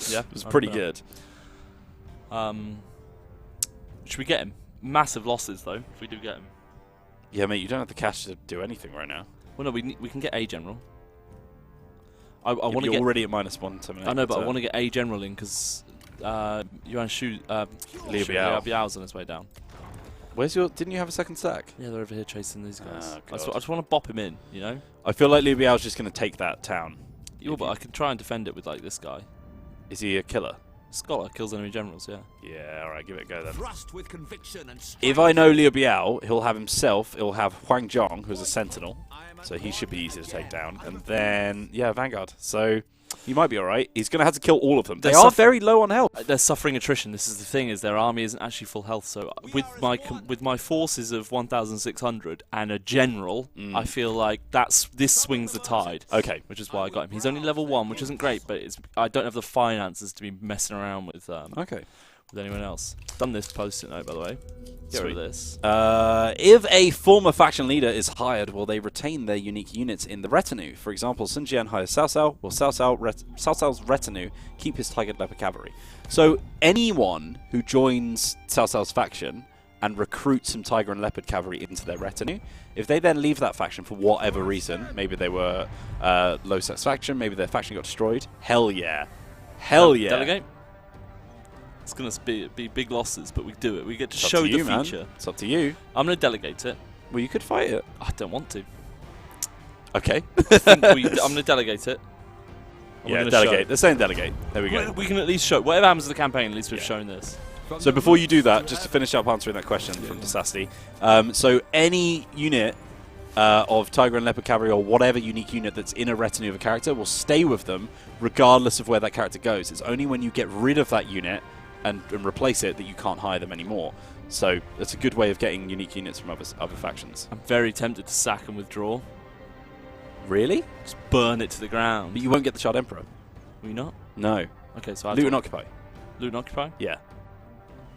Yeah, it was pretty good. Should we get him? Massive losses though, if we do get him. Yeah, mate, you don't have the cash to do anything right now. Well, no, we can get a general. I want to get already at -1 terminate. I know, but I want to get a general in because Yuan Shu, Liu Biao. Biao's on his way down. Where's your? Didn't you have a second stack? Yeah, they're over here chasing these guys. Oh, I just want to bop him in, you know. I feel like Liu Biao's just going to take that town. Yeah, but I can try and defend it with like this guy. Is he a killer? Scholar kills enemy generals, yeah. Yeah, alright, give it a go then. Thrust with conviction and If I know Liu Biao, he'll have himself, he'll have Huang Zhong, who's a sentinel, so he should be easy to take down. And then, yeah, Vanguard. So, he might be alright. He's going to have to kill all of them. They are very low on health. They're suffering attrition. This is the thing, is their army isn't actually full health. So with my forces of 1,600 and a general, I feel like this swings the tide. Okay. Which is why I got him. He's only level 1, which isn't great, but I don't have the finances to be messing around with with anyone else. Done this post-it note, by the way. Get rid of this. If a former faction leader is hired, will they retain their unique units in the retinue? For example, Sun Jian hires Cao Cao. Will Cao Cao's retinue keep his Tiger Leopard cavalry? So anyone who joins Cao Cao's faction and recruits some Tiger and Leopard cavalry into their retinue, if they then leave that faction for whatever reason, maybe they were low satisfaction, maybe their faction got destroyed, hell yeah. Hell yeah. Delegate? It's going to be big losses, but we do it. We get to show the feature. Man. It's up to you. I'm going to delegate it. Well, you could fight it. I don't want to. Okay. I'm going to delegate it. Yeah, delegate. They're saying delegate. There we go. We can at least show. Whatever happens to the campaign, at least we've shown this. So before you do that, just to finish up answering that question from Desasti, so any unit of Tiger and Leopard cavalry or whatever unique unit that's in a retinue of a character will stay with them regardless of where that character goes. It's only when you get rid of that unit and replace it that you can't hire them anymore. So that's a good way of getting unique units from other factions. I'm very tempted to sack and withdraw. Really? Just burn it to the ground. But you won't get the Child Emperor. Will you not? No. Okay, so Loot and Occupy. Loot and Occupy? Yeah.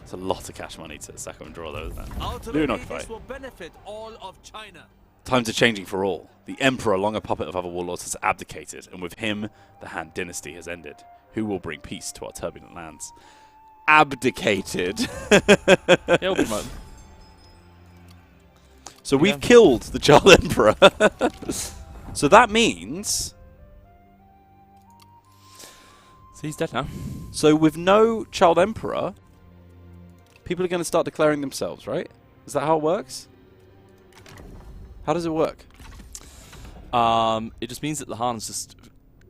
It's a lot of cash money to sack and draw, though, isn't it? Ultimately, Loot and Occupy. this will benefit all of China. Times are changing for all. The Emperor, long a puppet of other warlords, has abdicated, and with him, the Han dynasty has ended. Who will bring peace to our turbulent lands? Abdicated. He'll promote. So we've killed the Child Emperor. So that means... So he's dead now. So with no Child Emperor, people are going to start declaring themselves, right? Is that how it works? How does it work? It just means that the Han's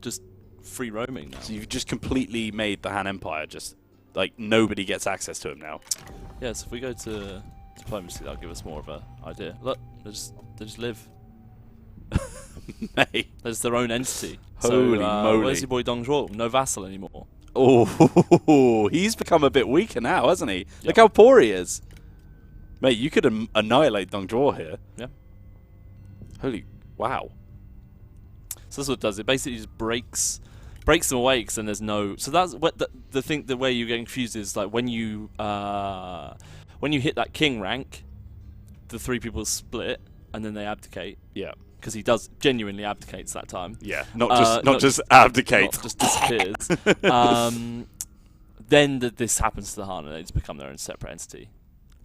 just free roaming now. So you've just completely made the Han Empire just... Like, nobody gets access to him now. Yeah, so if we go to diplomacy, that'll give us more of an idea. Look, they just live. Mate. There's their own entity. Holy moly. Where's your boy Dong Zhuo? No vassal anymore. Oh, he's become a bit weaker now, hasn't he? Yep. Look how poor he is. Mate, you could annihilate Dong Zhuo here. Yeah. Holy, wow. So that's what it does. It basically just breaks them away because then there's no... So that's what the thing, the way you're getting confused is like when you hit that king rank, the three people split and then they abdicate. Yeah. Because he does genuinely abdicates that time. Yeah, not just abdicate. Not just disappears. Then this happens to the Han and they just become their own separate entity.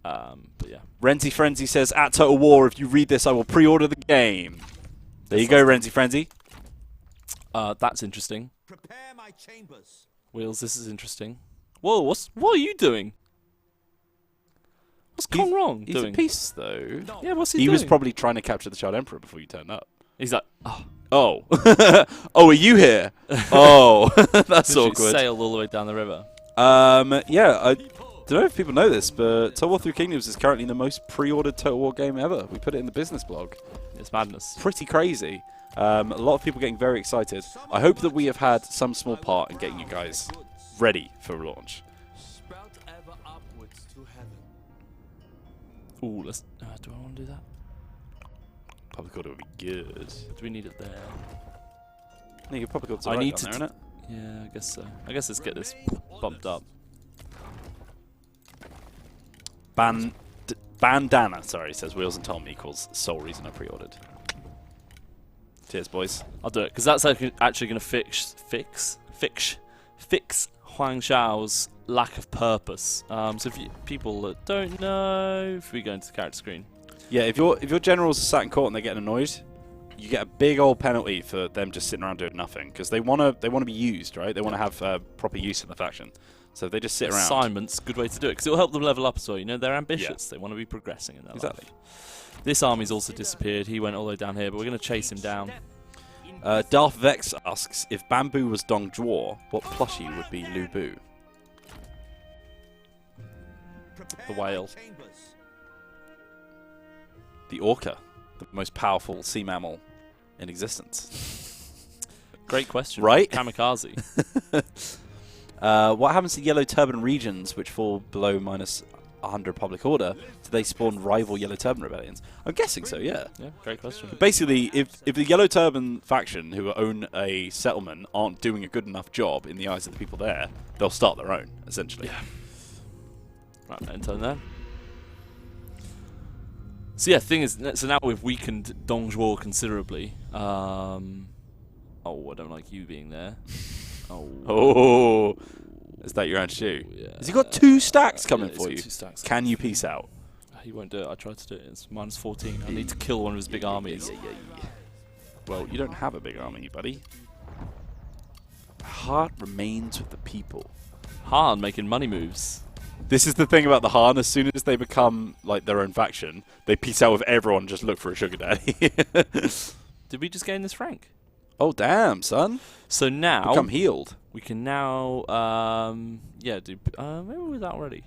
But yeah. Renzi Frenzy says, at Total War, if you read this, I will pre-order the game. There you go, Renzi Frenzy. That's interesting. Prepare my chambers. Wheels, this is interesting. Whoa, what are you doing? What's gone wrong He's doing? at peace, though. Yeah, what's he doing? He was probably trying to capture the Child Emperor before you turned up. He's like, oh. Oh. Oh, are you here? Oh, that's Literally awkward. sailed all the way down the river. Yeah, I don't know if people know this, but Total War 3 Kingdoms is currently the most pre-ordered Total War game ever. We put it in the business blog. It's madness. Pretty crazy. A lot of people getting very excited. I hope that we have had some small part in getting you guys ready for launch. Sprout ever upwards to heaven. Ooh, let's. Do I want to do that? Public order would be good. Do we need it there? No, your public order's I right need down to. there, isn't it? Yeah, I guess so. I guess let's get this bumped up. Bandana, sorry, says Wheels and Tom equals sole reason I pre-ordered. Cheers, boys. I'll do it because that's actually going to fix Huang Xiao's lack of purpose. So if people that don't know, if we go into the character screen, Yeah, if your generals are sat in court and they're getting annoyed, you get a big old penalty for them just sitting around doing nothing because they want to be used, right? They want to have proper use in the faction. So if they just sit around. assignments, good way to do it because it will help them level up as well. You know, they're ambitious; they want to be progressing in their life. This army's also disappeared. He went all the way down here, but we're going to chase him down. Darth Vex asks, if Bamboo was Dong Zhuo, what plushie would be Lu Bu? The whale. The orca, the most powerful sea mammal in existence. Great question. Right? Kamikaze. What happens to yellow turban regions which fall below minus 100 public order? Do they spawn rival yellow turban rebellions? I'm guessing so, yeah. Yeah, great question. Basically, if the yellow turban faction who own a settlement aren't doing a good enough job in the eyes of the people there, they'll start their own, essentially. Yeah. Right, enter there. So yeah, thing is, so now we've weakened Dong Zhuo considerably. Oh, I don't like you being there. Oh, is that your own shoe? Yeah. Has he got 2 stacks coming yeah, for he's you? got 2 stacks. Can you peace out? He won't do it. I tried to do it. It's minus 14. I need to kill one of his big armies. Well, you don't have a big army, buddy. Heart remains with the people. Han making money moves. This is the thing about the Han. As soon as they become like their own faction, they peace out with everyone. Just look for a sugar daddy. Did we just gain this rank? Oh damn, son! So now Become healed. we can now, yeah, do. Maybe we're that already.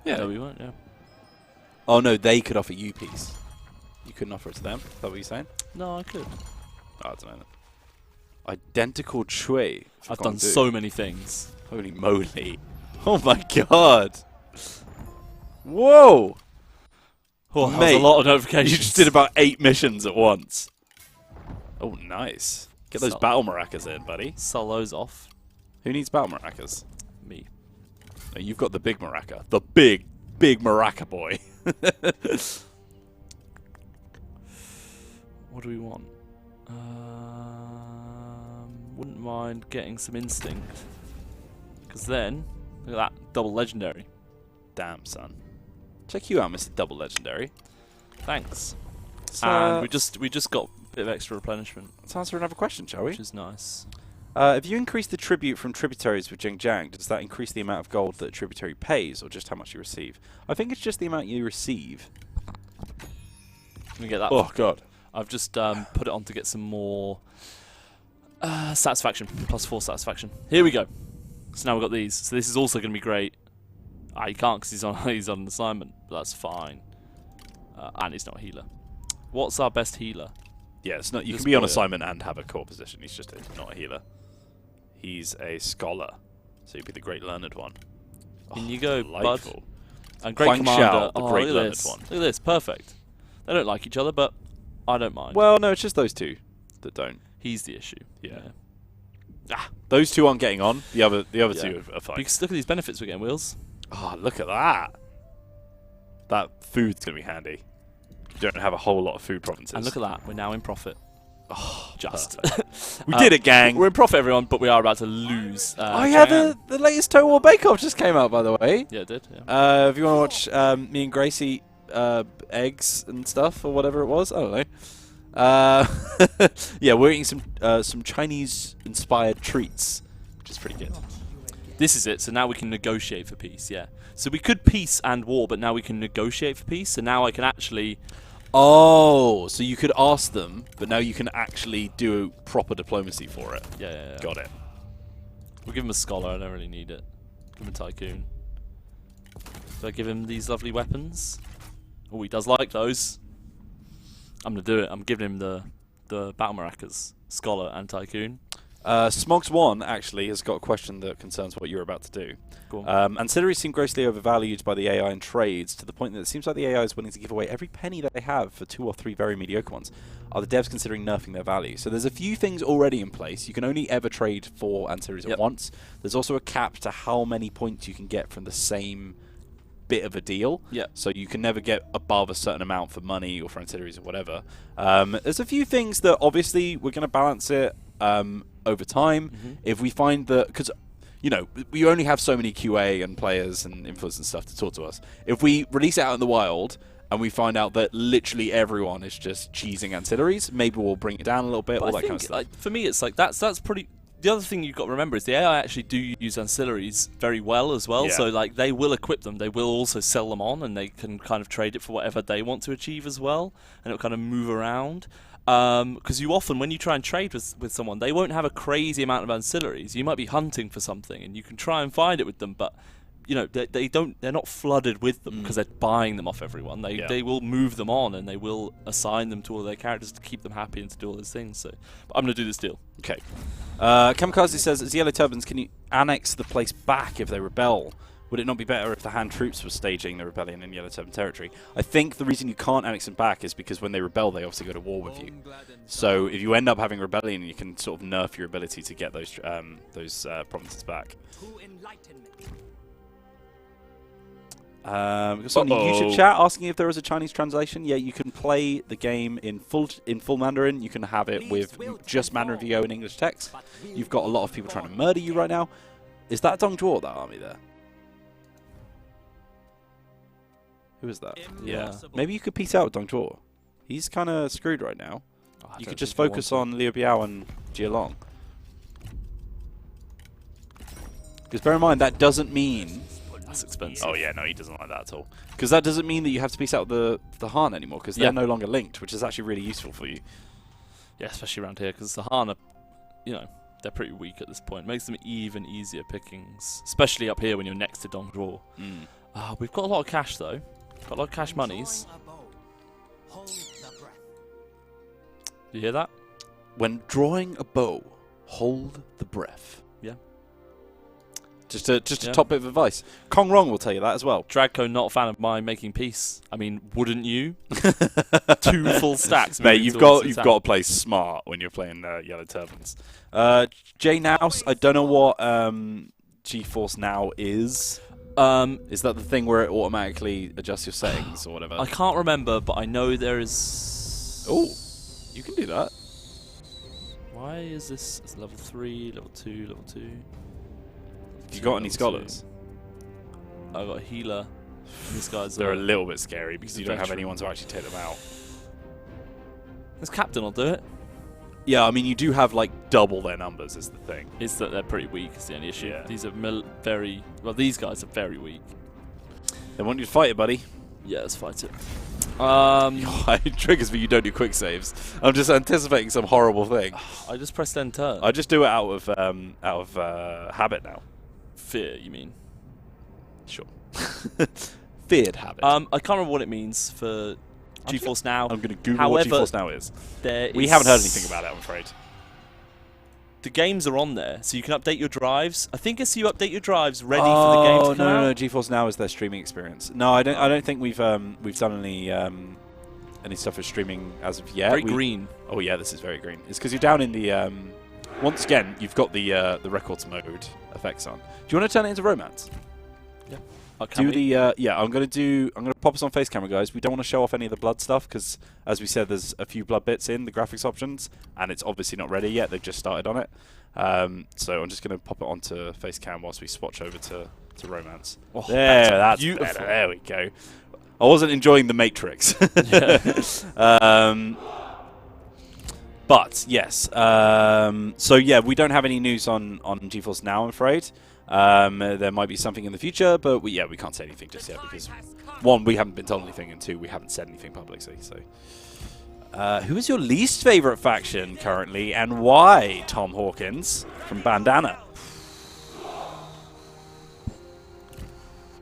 Yeah. No, we weren't. Yeah. Oh no, they could offer you peace. You couldn't offer it to them. Is that what you're saying? No, I could. Oh, I don't know. Identical Chui. I've done so many things. Holy moly! Oh my god! Whoa! Oh, that was Mate, a lot of notifications. You just did about 8 missions at once. Oh, nice. Get those So- battle maracas in, buddy. Sell those off. Who needs battle maracas? Me. No, you've got the big maraca. The big maraca boy. What do we want? Wouldn't mind getting some instinct. Because then, look at that, double legendary. Damn, son. Check you out, Mr. Double Legendary. Thanks. So, And we just got a bit of extra replenishment, let's answer another question, shall we? which is nice. If you increase the tribute from tributaries with Xinjiang, does that increase the amount of gold that a tributary pays, or just how much you receive? I think it's just the amount you receive. Let me get that. Oh, God. I've just put it on to get some more satisfaction. +4 satisfaction. Here we go. So now we've got these. So this is also going to be great. You can't because he's on an assignment, but that's fine. And he's not a healer. What's our best healer? Yeah, it's not. You This can be on boy, assignment and have a core position. He's just not a healer. He's a scholar, so he'd be the great learned one. In you go, delightful. bud. And great Huang commander. Xiao, the great look at learned this. one. Look at this. Perfect. They don't like each other, but I don't mind. Well, no, it's just those two that don't. He's the issue. Yeah. Those two aren't getting on. The other two are fine. Because look at these benefits we're getting, Wheels. Oh, look at that. That food's going to be handy. You don't have a whole lot of food provinces. And look at that. We're now in profit. Just. We did it, gang. We're in profit, everyone, but we are about to lose. Oh yeah, the latest Total War Bake Off just came out, by the way. Yeah, it did. Yeah. If you want to watch me and Grace eat eggs and stuff or whatever it was, I don't know. Yeah, we're eating some Chinese-inspired treats, which is pretty good. This is it. So now we can negotiate for peace. Yeah. So we could peace and war, but now we can negotiate for peace. So now I can actually. Oh, so you could ask them, but now you can actually do proper diplomacy for it. Yeah. Got it. We'll give him a scholar. I don't really need it. Give him a tycoon. Do I give him these lovely weapons? Oh, he does like those. I'm gonna do it. I'm giving him the battle maracas, scholar and tycoon. Smogs1 actually has got a question that concerns what you're about to do. Go on. Ancillaries seem grossly overvalued by the AI in trades to the point that it seems like the AI is willing to give away every penny that they have for 2 or 3 very mediocre ones. Are the devs considering nerfing their value? So there's a few things already in place. You can only ever trade 4 ancillaries at once. There's also a cap to how many points you can get from the same bit of a deal. So you can never get above a certain amount for money or for ancillaries or whatever. There's a few things that obviously we're going to balance it over time. If we find that, because you know, we only have so many QA and players and influencers and stuff to talk to us. If we release it out in the wild and we find out that literally everyone is just cheesing ancillaries, maybe we'll bring it down a little bit, all that kind of stuff. Like, for me, it's like that's pretty. The other thing you've got to remember is the AI actually do use ancillaries very well as well. So like they will equip them, they will also sell them on, and they can kind of trade it for whatever they want to achieve as well, and it'll kind of move around. Because you often, when you try and trade with someone, they won't have a crazy amount of ancillaries. You might be hunting for something, and you can try and find it with them, but you know they're not flooded with them because they're buying them off everyone. They will move them on, and they will assign them to all their characters to keep them happy and to do all those things. So, but I'm gonna do this deal. Okay. Kamikaze says, as Yellow Turbans, can you annex the place back if they rebel? Would it not be better if the Han troops were staging the rebellion in Yellow Turban territory? I think the reason you can't annex them back is because when they rebel, they obviously go to war with you. So if you end up having rebellion, you can sort of nerf your ability to get those provinces back. We've got someone in YouTube chat asking if there is a Chinese translation. Yeah, you can play the game in full Mandarin. You can have it with just Mandarin VO and English text. You've got a lot of people trying to murder you right now. Is that Dong Du Let, that army there? Who is that? Yeah. Maybe you could peace out with Dong Du Let. He's kind of screwed right now. You could just focus on Liu Biao and Jia Long. Because bear in mind, that doesn't mean... That's expensive. Oh yeah, no, he doesn't like that at all. Because that doesn't mean that you have to peace out the Han anymore, because they're no longer linked, which is actually really useful for you. Yeah, especially around here, because the Han are, you know, they're pretty weak at this point. It makes them even easier pickings, especially up here when you're next to Dong Du Let. We've got a lot of cash though. Got a lot of cash monies. You hear that? When drawing a bow, hold the breath. Yeah. Just a top bit of advice. Kong Rong will tell you that as well. Dragco, not a fan of mine making peace. I mean, wouldn't you? 2 full stacks. Mate, you've got to play smart when you're playing Yellow Turbans. J Nouse, I don't know what GeForce Now is. Is that the thing where it automatically adjusts your settings or whatever? I can't remember, but I know there is... Oh, you can do that. Why is this it's level 3, level 2, level 2? You got any scholars? I've got a healer. These guys They're a little bit scary because you don't have anyone to actually take them out. This captain will do it. Yeah, I mean, you do have, like, double their numbers is the thing. It's that they're pretty weak is the only issue. Yeah. These are these guys are very weak. They want you to fight it, buddy. Yeah, let's fight it. It triggers me you don't do quick saves. I'm just anticipating some horrible thing. I just pressed end turn. I just do it out of habit now. Fear, you mean? Sure. Feared habit. I can't remember what it means for GeForce Now. I'm going to Google what GeForce Now is. We haven't heard anything about it, I'm afraid. The games are on there, so you can update your drives. I think as you update your drives, ready for the game to come out. No, GeForce Now is their streaming experience. No, I don't think we've done any stuff with streaming as of yet. Very green. Oh yeah, this is very green. It's because you're down in the. Once again, you've got the records mode effects on. Do you want to turn it into romance? Do the yeah. I'm gonna pop us on face camera, guys. We don't want to show off any of the blood stuff because, as we said, there's a few blood bits in the graphics options, and it's obviously not ready yet. They've just started on it. So I'm just gonna pop it onto face cam whilst we swatch over to romance. Oh, that's beautiful. better. There we go. I wasn't enjoying the Matrix. But yes. So yeah, we don't have any news on GeForce Now, I'm afraid. There might be something in the future, but we can't say anything just yet because, one, we haven't been told anything, and two, we haven't said anything publicly. So, who is your least favorite faction currently, and why? Tom Hawkins from Bandana.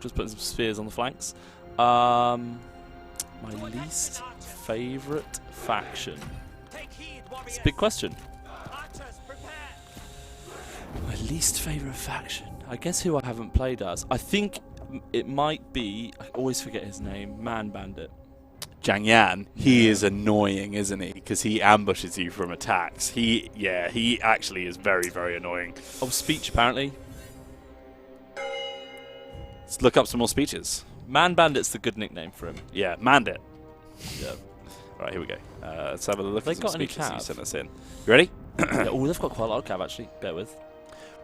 Just putting some spears on the flanks. My least favorite faction. It's a big question. My least favorite faction. I guess who I haven't played as. I think it might be. I always forget his name. Man Bandit. Zhang Yan. He is annoying, isn't he? Because he ambushes you from attacks. He actually is very, very annoying. Of speech, apparently. Let's look up some more speeches. Man Bandit's the good nickname for him. Yeah, Mandit. Yeah. Right, here we go. Let's have a look at some got any speeches you cav? sent us in. You ready? Yeah, oh, they've got quite a lot of cav, actually. Bear with.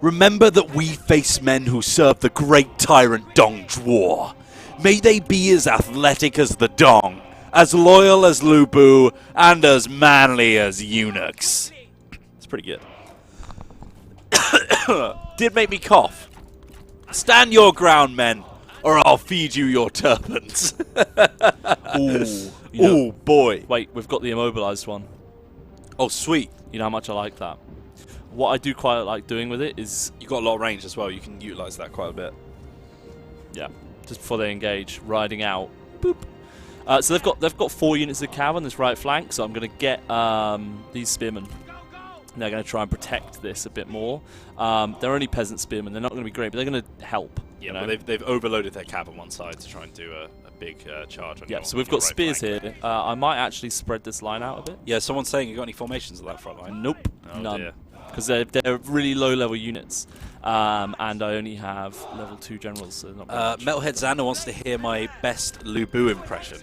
Remember that we face men who serve the great tyrant Dong Zhuo. May they be as athletic as the Dong, as loyal as Lu Bu, and as manly as eunuchs. It's pretty good. Did make me cough. Stand your ground, men, or I'll feed you your turbans. Ooh. Oh, boy. Wait, we've got the immobilized one. Oh, sweet. You know how much I like that. What I do quite like doing with it is... You got a lot of range as well. You can utilize that quite a bit. Yeah, just before they engage, riding out. Boop. So they've got 4 units of cav on this right flank, so I'm going to get these spearmen. And they're going to try and protect this a bit more. They're only peasant spearmen. They're not going to be great, but they're going to help. Yeah, you know? but they've overloaded their cav on one side to try and do a big charge on Yeah, your, so we've your got right spears flank. here. I might actually spread this line out a bit. Yeah, someone's saying you got any formations at that front line? Nope, Oh, none. dear. Because they're really low-level units. And I only have level 2 generals, so not very much. Metalhead Xander wants to hear my best Lu Bu impression.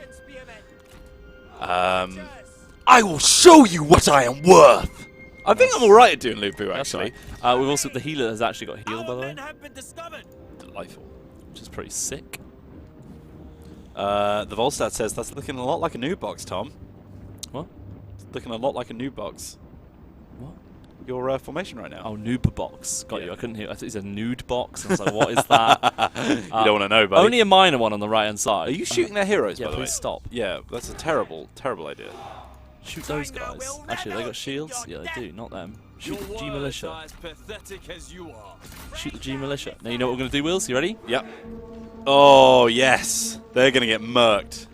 I will show you what I am worth. I think I'm alright at doing Lu Bu, That's actually. right. We've also... The healer has actually got heal, by the way. Delightful. Which is pretty sick. The Volstad says that's looking a lot like a nude box, Tom. What? It's looking a lot like a nude box. What? Your formation right now. Oh, noob box. Got you. I couldn't hear. I thought it said nude box. I was like, what is that? You don't want to know, buddy. Only a minor one on the right-hand side. Are you shooting their heroes, Yeah, by the way? please stop. Yeah, that's a terrible, terrible idea. Shoot those guys. Actually, they got shields? Yeah, they do. Not them. Shoot the G Militia. Shoot the G Militia. Now you know what we're going to do, Wills? You ready? Yep. Oh, yes. They're going to get murked.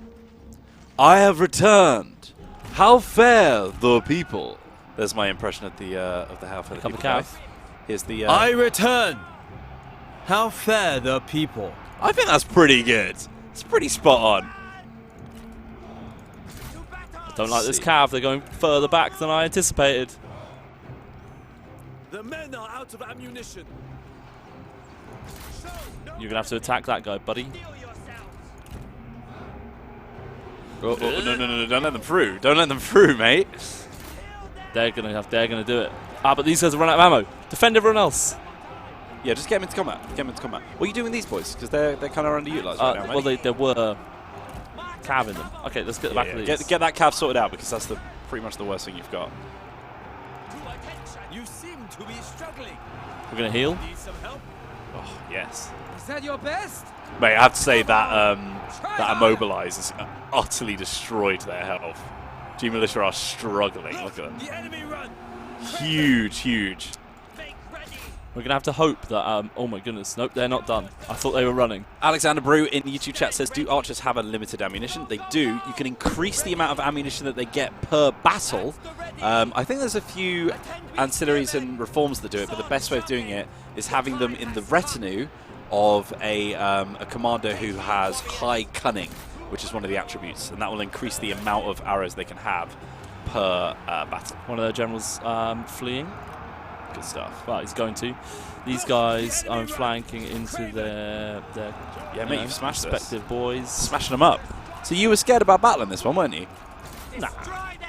I have returned. How fare the people? There's my impression of the how fare the Couple people. cav. Guy. Here's the... I return. How fare the people? I think that's pretty good. It's pretty spot on. Don't like this cav. They're going further back than I anticipated. The men are out of ammunition. You're going to have to attack that guy, buddy. Oh, no, don't let them through. Don't let them through, mate. They're going to do it. But these guys have run out of ammo. Defend everyone else. Yeah, just get them into combat. Get them into combat. What are you doing with these boys? Because they're kind of underutilized right now, Well, mate. there were cav in them. Okay, let's get the back of these. Get that cav sorted out because that's pretty much the worst thing you've got. You seem to be struggling. We're going to heal. Need some help? Oh, yes. Is that your best? Mate, I have to say that that immobilize has utterly destroyed their health. G Militia are struggling. Look at them. The enemy run. Huge, huge. Make ready. We're going to have to hope that... oh my goodness. Nope, they're not done. I thought they were running. Alexander Brew in YouTube chat says, do archers have unlimited ammunition? They do. You can increase the amount of ammunition that they get per battle. I think there's a few ancillaries and reforms that do it, but the best way of doing it is having them in the retinue of a commander who has high cunning, which is one of the attributes, and that will increase the amount of arrows they can have per battle. One of their generals fleeing. Good stuff. Well, he's going to. These guys are flanking into their Yeah, mate, you've smashed this. respective boys. Smashing them up. So you were scared about battling this one, weren't you? Nah.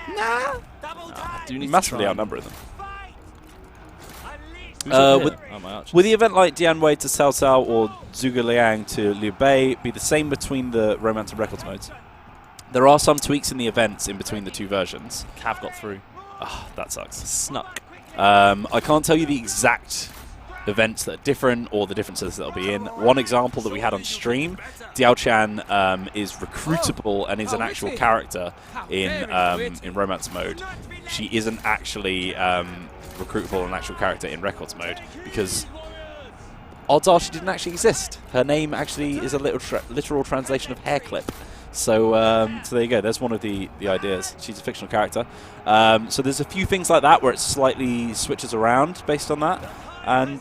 I do need Massively to try outnumbering them. Who's over with- here? Oh, my archers. Will the event like Dianwei to Cao Cao or Zhuge Liang to Liu Bei be the same between the Romance and Records modes? There are some tweaks in the events in between the two versions. Cav got through. Ah, that sucks. Snuck. I can't tell you the exact events that are different or the differences that will be in. One example that we had on stream, Diao Chan is recruitable and is an actual character in Romance mode. She isn't actually recruitable and actual character in Records mode because odds are she didn't actually exist. Her name actually is a literal translation of hair clip. So there you go. There's one of the ideas. She's a fictional character. So there's a few things like that where it slightly switches around based on that. And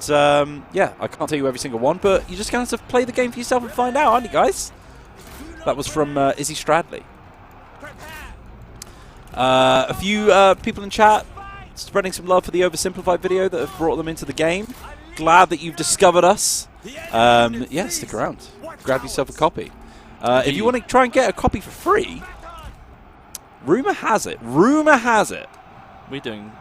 yeah, I can't tell you every single one, but you're just going to have to play the game for yourself and find out, aren't you guys? That was from Izzy Stradley. A few people in chat spreading some love for the oversimplified video that have brought them into the game. Glad that you've discovered us. Yeah, stick around. Grab yourself a copy. If you want to try and get a copy for free, rumour has it. We're doing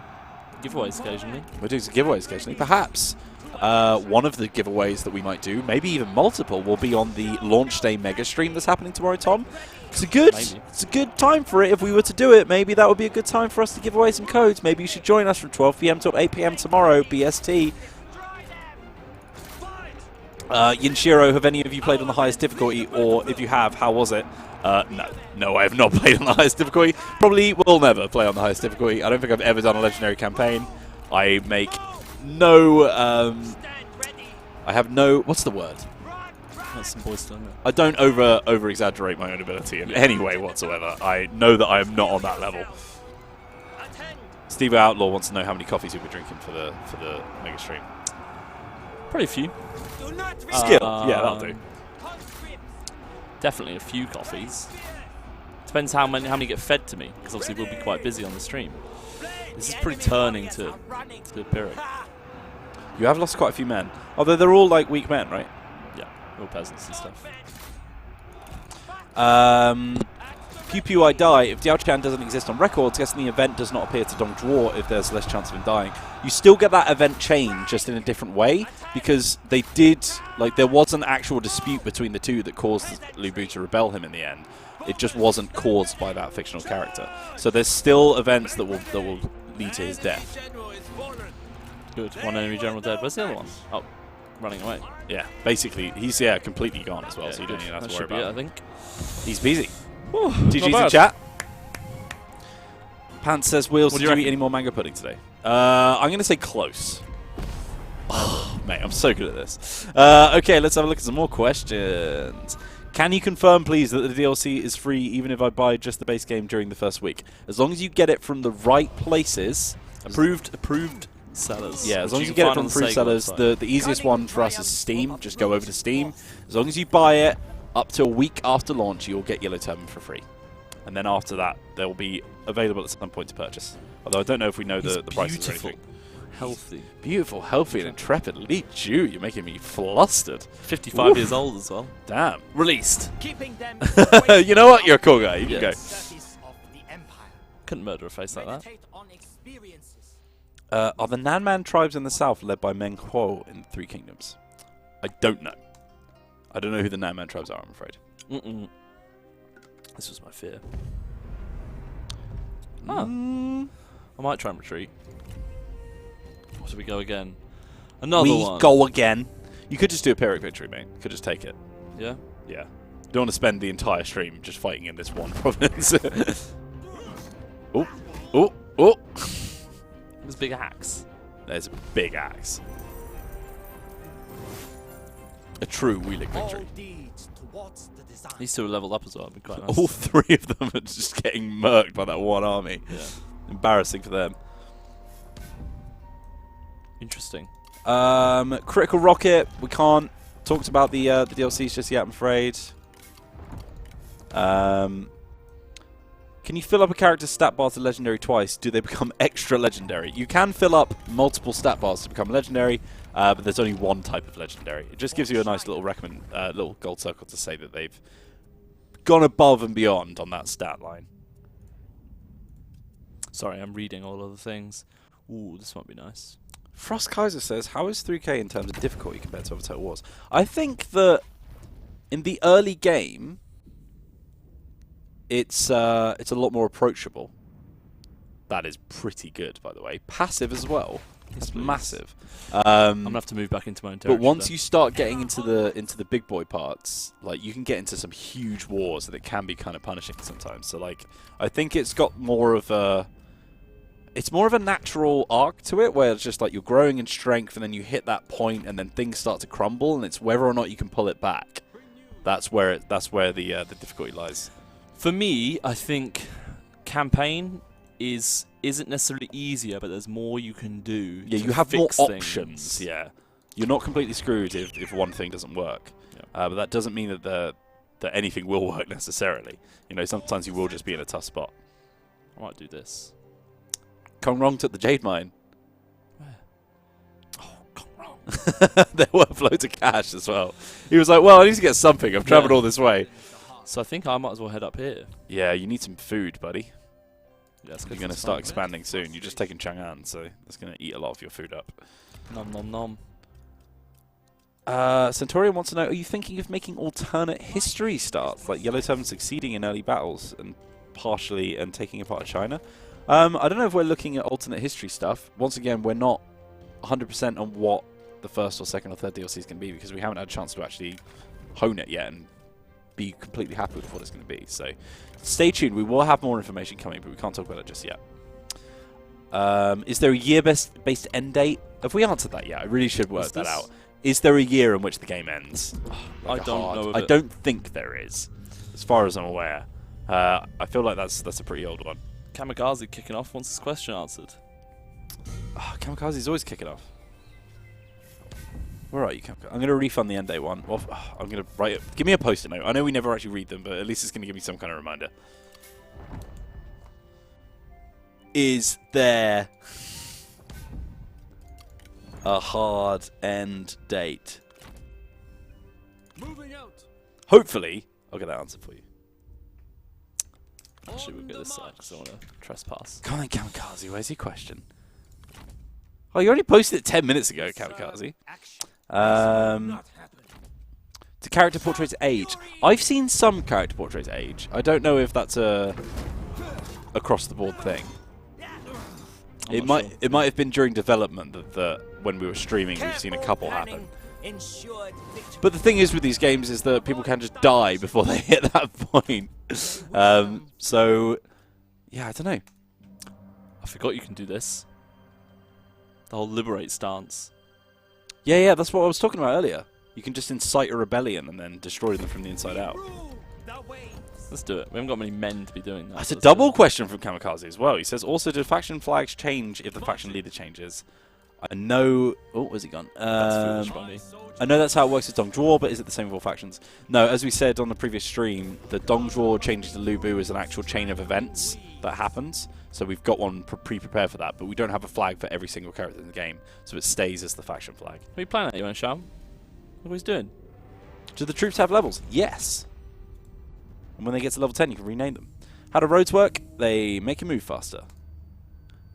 giveaways occasionally. We're doing some giveaways occasionally. Perhaps one of the giveaways that we might do, maybe even multiple, will be on the launch day mega stream that's happening tomorrow, Tom. It's a good time for it. If we were to do it, maybe that would be a good time for us to give away some codes. Maybe you should join us from 12 PM till 8 PM tomorrow, BST. Yinshiro, have any of you played on the highest difficulty? Or if you have, how was it? No, I have not played on the highest difficulty. Probably will never play on the highest difficulty. I don't think I've ever done a legendary campaign. I make no... I have no... What's the word? That's some boys done it. I don't over-exaggerate my own ability in any way whatsoever. I know that I am not on that level. Steve Outlaw wants to know how many coffees you'll be drinking for the mega stream. Probably a few. Skill. Yeah, that'll do. Definitely a few coffees. Depends how many get fed to me, because obviously we'll be quite busy on the stream. This is pretty turning to Pyrrhic. You have lost quite a few men. Although they're all like weak men, right? Yeah, all peasants and stuff. Pew Pew I Die. If Diao Chan doesn't exist on records, guessing the event does not appear to Dong Zhuo if there's less chance of him dying. You still get that event chain, just in a different way, because they did, like, there was an actual dispute between the two that caused Lu Bu to rebel him in the end. It just wasn't caused by that fictional character. So there's still events that will lead to his death. Good. One enemy general dead. Where's the other one? Oh, running away. Yeah, basically, he's completely gone as well, Yeah, so you don't even have that to worry should be about it, him. I think. He's busy. Whew, GG's not in bad. chat. Pants says, Wheels, What did do you you eat reckon? any more mango pudding today? I'm going to say close. Oh, mate, I'm so good at this. Okay, let's have a look at some more questions. Can you confirm, please, that the DLC is free even if I buy just the base game during the first week? As long as you get it from the right places. Approved sellers. Yeah, as long which as you can get it find from on the free Sega sellers, website. the easiest one for us is Steam. Just go over to Steam. As long as you buy it up to a week after launch, you'll get Yellow Turban for free. And then after that, they will be available at some point to purchase. Although I don't know if we know the prices or beautiful. anything. Healthy. Beautiful, healthy, and intrepid. Lee Ju, you're making me flustered. 55 Oof. years old as well. Damn. Released. Keeping them You know what? You're a cool guy. You can go. Couldn't murder a face like that. Are the Nanman tribes in the south led by Meng Huo in the Three Kingdoms? I don't know. I don't know who the Nanman tribes are, I'm afraid. This was my fear. I might try and retreat. Or should we go again? Another one. Go again. You could just do a Pyrrhic victory, mate. You could just take it. Yeah? Yeah. You don't want to spend the entire stream just fighting in this one province. Oh. Oh. Oh. This big axe. There's a big axe. A true Wheeling victory. These two are leveled up as well. It'd be quite nice. All three of them are just getting murked by that one army. Yeah. Embarrassing for them. Interesting. Critical Rocket. We can't talk about the DLCs just yet, I'm afraid. Can you fill up a character's stat bar to legendary twice? Do they become extra legendary? You can fill up multiple stat bars to become legendary, but there's only one type of legendary. It just gives you a nice little little gold circle to say that they've gone above and beyond on that stat line. Sorry, I'm reading all of the things. Ooh, this might be nice. Frost Kaiser says, how is 3K in terms of difficulty compared to other Total Wars? I think that in the early game, it's a lot more approachable. That is pretty good, by the way. Passive as well. It's massive. I'm gonna have to move back into my own territory. But once you start getting into the big boy parts, like you can get into some huge wars, and it can be kind of punishing sometimes. So like, I think it's got more of a natural arc to it, where it's just like you're growing in strength, and then you hit that point, and then things start to crumble, and it's whether or not you can pull it back. That's where the difficulty lies. For me, I think campaign isn't necessarily easier, but there's more you can do. Yeah, you have more options. Yeah, you're not completely screwed if one thing doesn't work. Yeah. But that doesn't mean that anything will work necessarily. You know, sometimes you will just be in a tough spot. I might do this. Kong Rong took the Jade Mine. Where? Oh, Kong Rong. There were loads of cash as well. He was like, well, I need to get something. I've travelled all this way. So I think I might as well head up here. Yeah, you need some food, buddy. Yeah, you're going to start expanding soon. You're just taking Chang'an, so that's going to eat a lot of your food up. Nom nom nom. Centurion wants to know, are you thinking of making alternate history starts, like Yellow Turban succeeding in early battles and partially and taking apart China? I don't know if we're looking at alternate history stuff. Once again, we're not 100% on what the first or second or third DLC is going to be, because we haven't had a chance to actually hone it yet and be completely happy with what it's going to be. So stay tuned. We will have more information coming, but we can't talk about it just yet. Is there a year-based end date? Have we answered that yet? I really should work that out. Is there a year in which the game ends? Like I don't know. I don't think there is, as far as I'm aware. I feel like that's a pretty old one. Kamikaze kicking off once this question answered. Oh, Kamikaze's always kicking off. Where are you, Kamikaze? I'm going to refund the end date one. Well, I'm going to write it. Give me a post-it note. I know we never actually read them, but at least it's going to give me some kind of reminder. Is there a hard end date? Moving out. Hopefully, I'll get that answer for you. Actually, we'll get this side because I want to trespass. Come on, Kamikaze. Where's your question? Oh, you only posted it 10 minutes ago, Kamikaze. Do character portraits age? I've seen some character portraits age. I don't know if that's a across-the-board thing. It might have been during development that when we were streaming, we've seen a couple happen. But the thing is with these games is that people can just die before they hit that point. So, yeah, I don't know. I forgot you can do this. The whole liberate stance. Yeah, that's what I was talking about earlier. You can just incite a rebellion and then destroy them from the inside out. Let's do it. We haven't got many men to be doing that. That's a double question from Kamikaze as well. He says, also, do faction flags change if the faction leader changes? I know... Oh, where's he gone? That's foolish, buddy. I know that's how it works with Dong Du, but is it the same with all factions? No, as we said on the previous stream, the Dong Du changing to Lu Bu is an actual chain of events that happens. So we've got one pre-prepared for that, but we don't have a flag for every single character in the game, so it stays as the faction flag. Are you playing that, you want to shout? What are you doing? Do the troops have levels? Yes. And when they get to level 10, you can rename them. How do roads work? They make you move faster.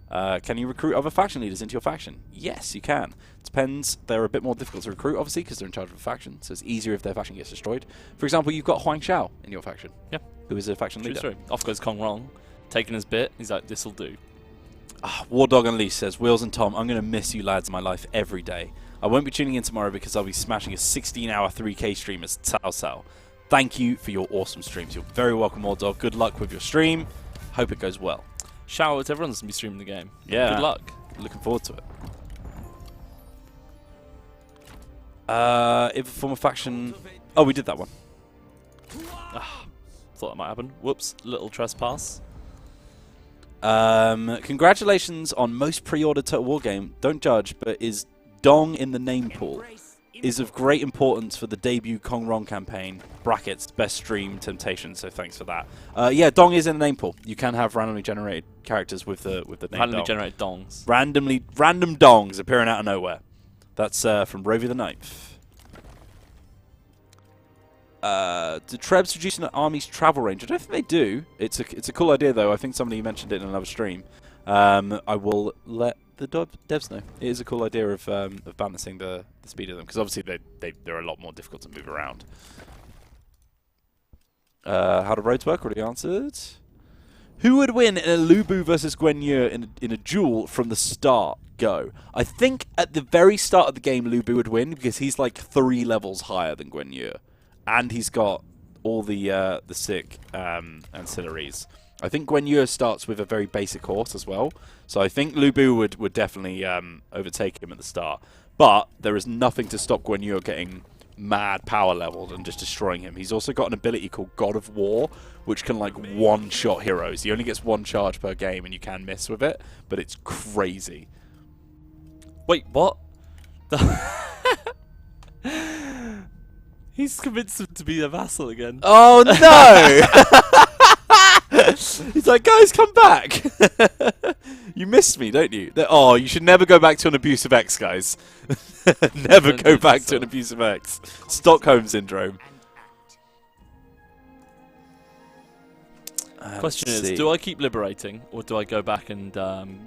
Can you recruit other faction leaders into your faction? Yes, you can. Depends. They're a bit more difficult to recruit, obviously, because they're in charge of a faction, so it's easier if their faction gets destroyed. For example, you've got Huang Xiao in your faction. Yeah. Who is a faction leader. True. Off goes Kong Rong, taking his bit. He's like, this'll do. War Dog Unleashed says, Wheels and Tom, I'm going to miss you lads in my life every day. I won't be tuning in tomorrow because I'll be smashing a 16-hour 3K stream as Cao Cao. Thank you for your awesome streams. You're very welcome, War Dog. Good luck with your stream. Hope it goes well. Shout out to everyone that's going to be streaming the game. Yeah. Good luck. Looking forward to it. If a former faction... Oh, we did that one. Thought that might happen. Whoops. Little trespass. Congratulations on most pre-ordered Total War game. Don't judge, but is Dong in the name pool? is of great importance for the debut Kong Rong campaign. Brackets, best stream temptation, so thanks for that. Yeah, Dong is in the name pool. You can have randomly generated characters with the name Randomly Dong. generated dongs. Random dongs appearing out of nowhere. That's from Rovi the Ninth. Do Trebs reduce an army's travel range? I don't think they do. It's a cool idea though. I think somebody mentioned it in another stream. I will let the devs know. It is a cool idea of balancing the speed of them, because obviously they're a lot more difficult to move around. How do roads work? Already answered. Who would win in a Lu Bu versus Guan Yu in a duel from the start? Go. I think at the very start of the game, Lu Bu would win because he's like 3 levels higher than Guan Yu, and he's got all the sick ancillaries. I think Guan Yu starts with a very basic horse as well, so I think Lu Bu would definitely overtake him at the start. But there is nothing to stop Guan Yu getting mad power leveled and just destroying him. He's also got an ability called God of War, which can like one-shot heroes. He only gets 1 charge per game, and you can miss with it, but it's crazy. Wait, what? He's convinced him to be a vassal again. Oh no! He's like, guys, come back. You missed me, don't you? Oh, you should never go back to an abusive ex, guys. Never go back to an abusive ex. Stockholm Syndrome. Question is, do I keep liberating, or do I go back and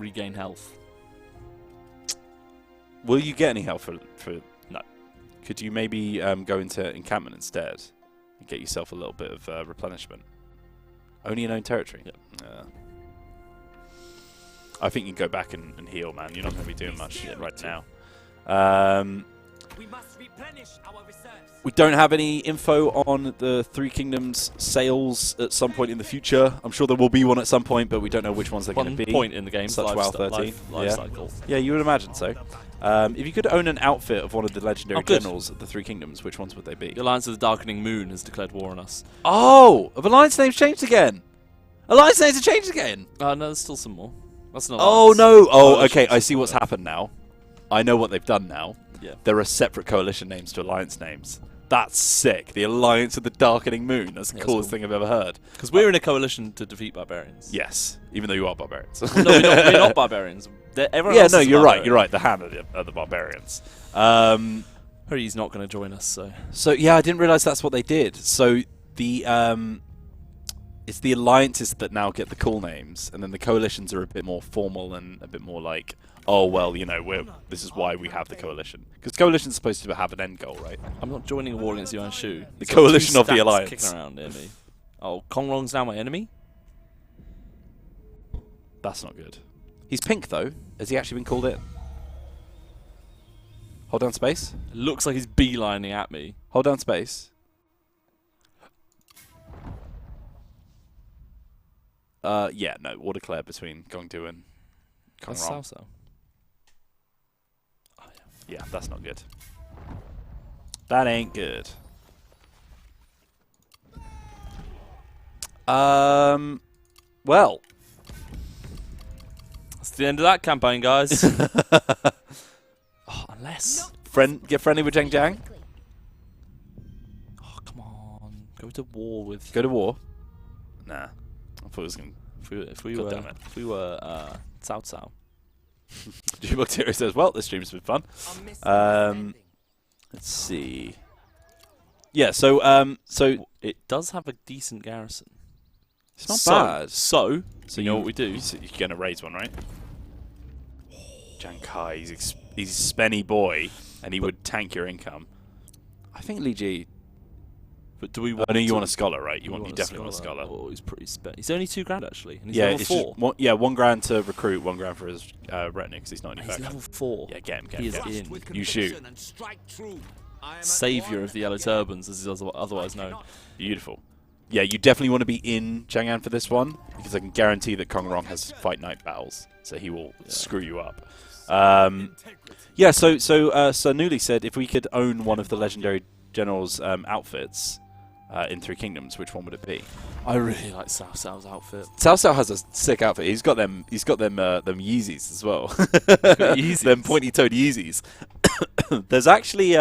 regain health? Will you get any health for No. Could you maybe go into encampment instead and get yourself a little bit of replenishment? Only in own territory? Yep. I think you can go back and heal, man. You're not going to be doing much right now. We must replenish our reserves. We don't have any info on the Three Kingdoms sales at some point in the future. I'm sure there will be one at some point, but we don't know which ones they're going to be. One point in the game, such WoW 13. Life cycle. Yeah, you would imagine so. If you could own an outfit of one of the legendary generals of the Three Kingdoms, which ones would they be? The Alliance of the Darkening Moon has declared war on us. Oh! Have Alliance names changed again? Alliance names have changed again! No, there's still some more. That's not. Oh, no! Oh, okay, I see what's happened now. I know what they've done now. Yeah. There are separate coalition names to Alliance names. That's sick. The Alliance of the Darkening Moon. That's the coolest thing I've ever heard. Because we're in a coalition to defeat barbarians. Yes, even though you are barbarians. Well, no, we're not barbarians. Everyone else is you're barbarian. right. You're right. The hand are the barbarians. He's not going to join us, so. So yeah, I didn't realize that's what they did. So the it's the alliances that now get the cool names, and then the coalitions are a bit more formal and a bit more like, oh well, you know, this is why we have the coalition, because coalition's supposed to have an end goal, right? I'm not joining a war against Yuan Shu. The coalition of the alliance. Kicking around near me. Oh, Kong Rong's now my enemy. That's not good. He's pink though. Has he actually been called in? Hold down space. It looks like he's beelining at me. Hold down space. Yeah, no, war declared between Gong Du and Kong That's Rong. Sao. Oh, yeah, that's not good. That ain't good. Well. That's the end of that campaign, guys. Unless... Get friendly with Zhang Jiang? Oh, come on. Go to war with... Go to war? Nah. I thought it was going to... If we were Cao Cao. G-Bacteria says, well, this stream's been fun. Let's see. Yeah, so it does have a decent garrison. It's not bad. So you know what we do? You're going to raise one, right? Zhang Kai, he's a spenny boy, and he would tank your income. I think Li Ji... But do we I know you want a scholar, right? You definitely want a scholar. Oh, he's pretty spent. He's only $2,000 actually. And he's yeah, level 4. $1,000 to recruit, $1,000 for his retinue because he's not any He's level 4. Yeah, get him. He is in. You shoot. Saviour of the Yellow Turbans, as he's otherwise known. Beautiful. Yeah, you definitely want to be in Chang'an for this one because I can guarantee that Kong Rong has fight night battles, so he will screw you up. Yeah, so Nuli said if we could own one of the legendary general's outfits in Three Kingdoms, which one would it be? I really like Cao Cao's outfit. Cao Cao has a sick outfit. He's got them Yeezys as well. Yeezys. Them pointy-toed Yeezys. there's actually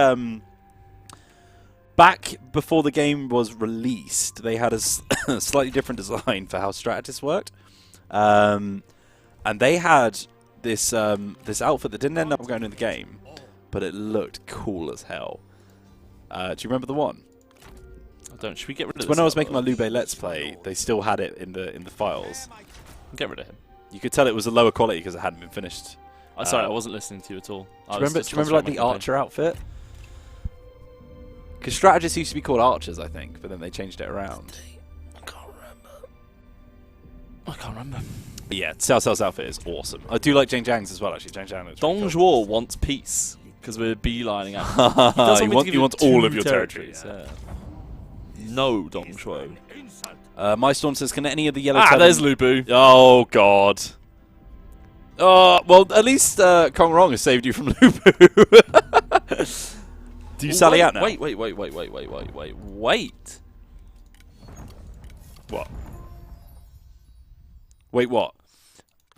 back before the game was released, they had a slightly different design for how strategists worked, and they had this this outfit that didn't end up going in the game, but it looked cool as hell. Do you remember the one? I don't. Should we get rid of this? When I was making my Lube Let's Play, they still had it in the files. Get rid of him. You could tell it was a lower quality because it hadn't been finished. Sorry, I wasn't listening to you at all. Do you remember like the archer outfit? Because strategists used to be called archers, I think, but then they changed it around. I can't remember. But yeah, Cao Cao's outfit is awesome. I do like Jing Zhang's as well, actually. Jing Zhang looks Dong cool. Zhuo wants peace because we're beelining out. He wants all of your territories. Yeah. No, Dong Zhuo. My Storm says, can any of the yellow turban... there's Lu Bu. Oh, God. Oh, well, at least Kong Rong has saved you from Lu Bu. Do you sally out now? Wait. Wait. What? Wait, what?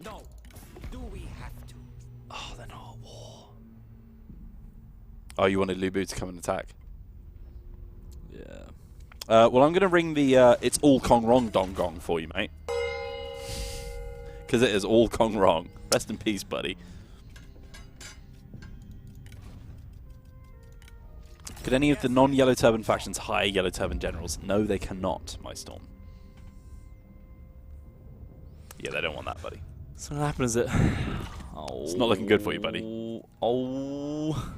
No. Do we have to? Oh, they're not at war. Oh, you wanted Lu Bu to come and attack? Yeah. Well, I'm going to ring the It's All Kong Rong Dong Gong for you, mate. Because it is all Kong Rong. Rest in peace, buddy. Could any of the non-Yellow Turban factions hire Yellow Turban generals? No, they cannot, my Storm. Yeah, they don't want that, buddy. So what happened is it? Oh. It's not looking good for you, buddy. Oh.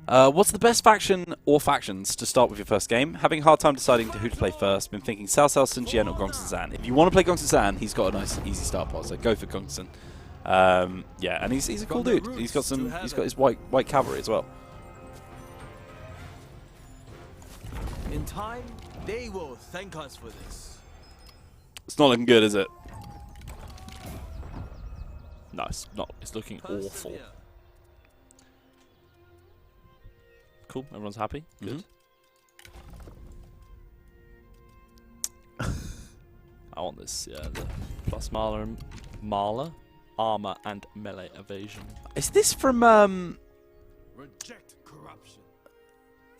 What's the best faction or factions to start with your first game? Having a hard time deciding who to play first. Been thinking Cao Cao, Sun Jian, or Gongsun Zan. If you want to play Gongsun Zan, he's got a nice, easy start pot, so go for Gongsun. Yeah, and he's a cool dude. He's got his white cavalry as well. In time, they will thank us for this. It's not looking good, is it? No, it's not. It's looking awful. Cool. Everyone's happy. Good. I want this. Yeah, the plus Marla, armor and melee evasion. Is this from Reject corruption.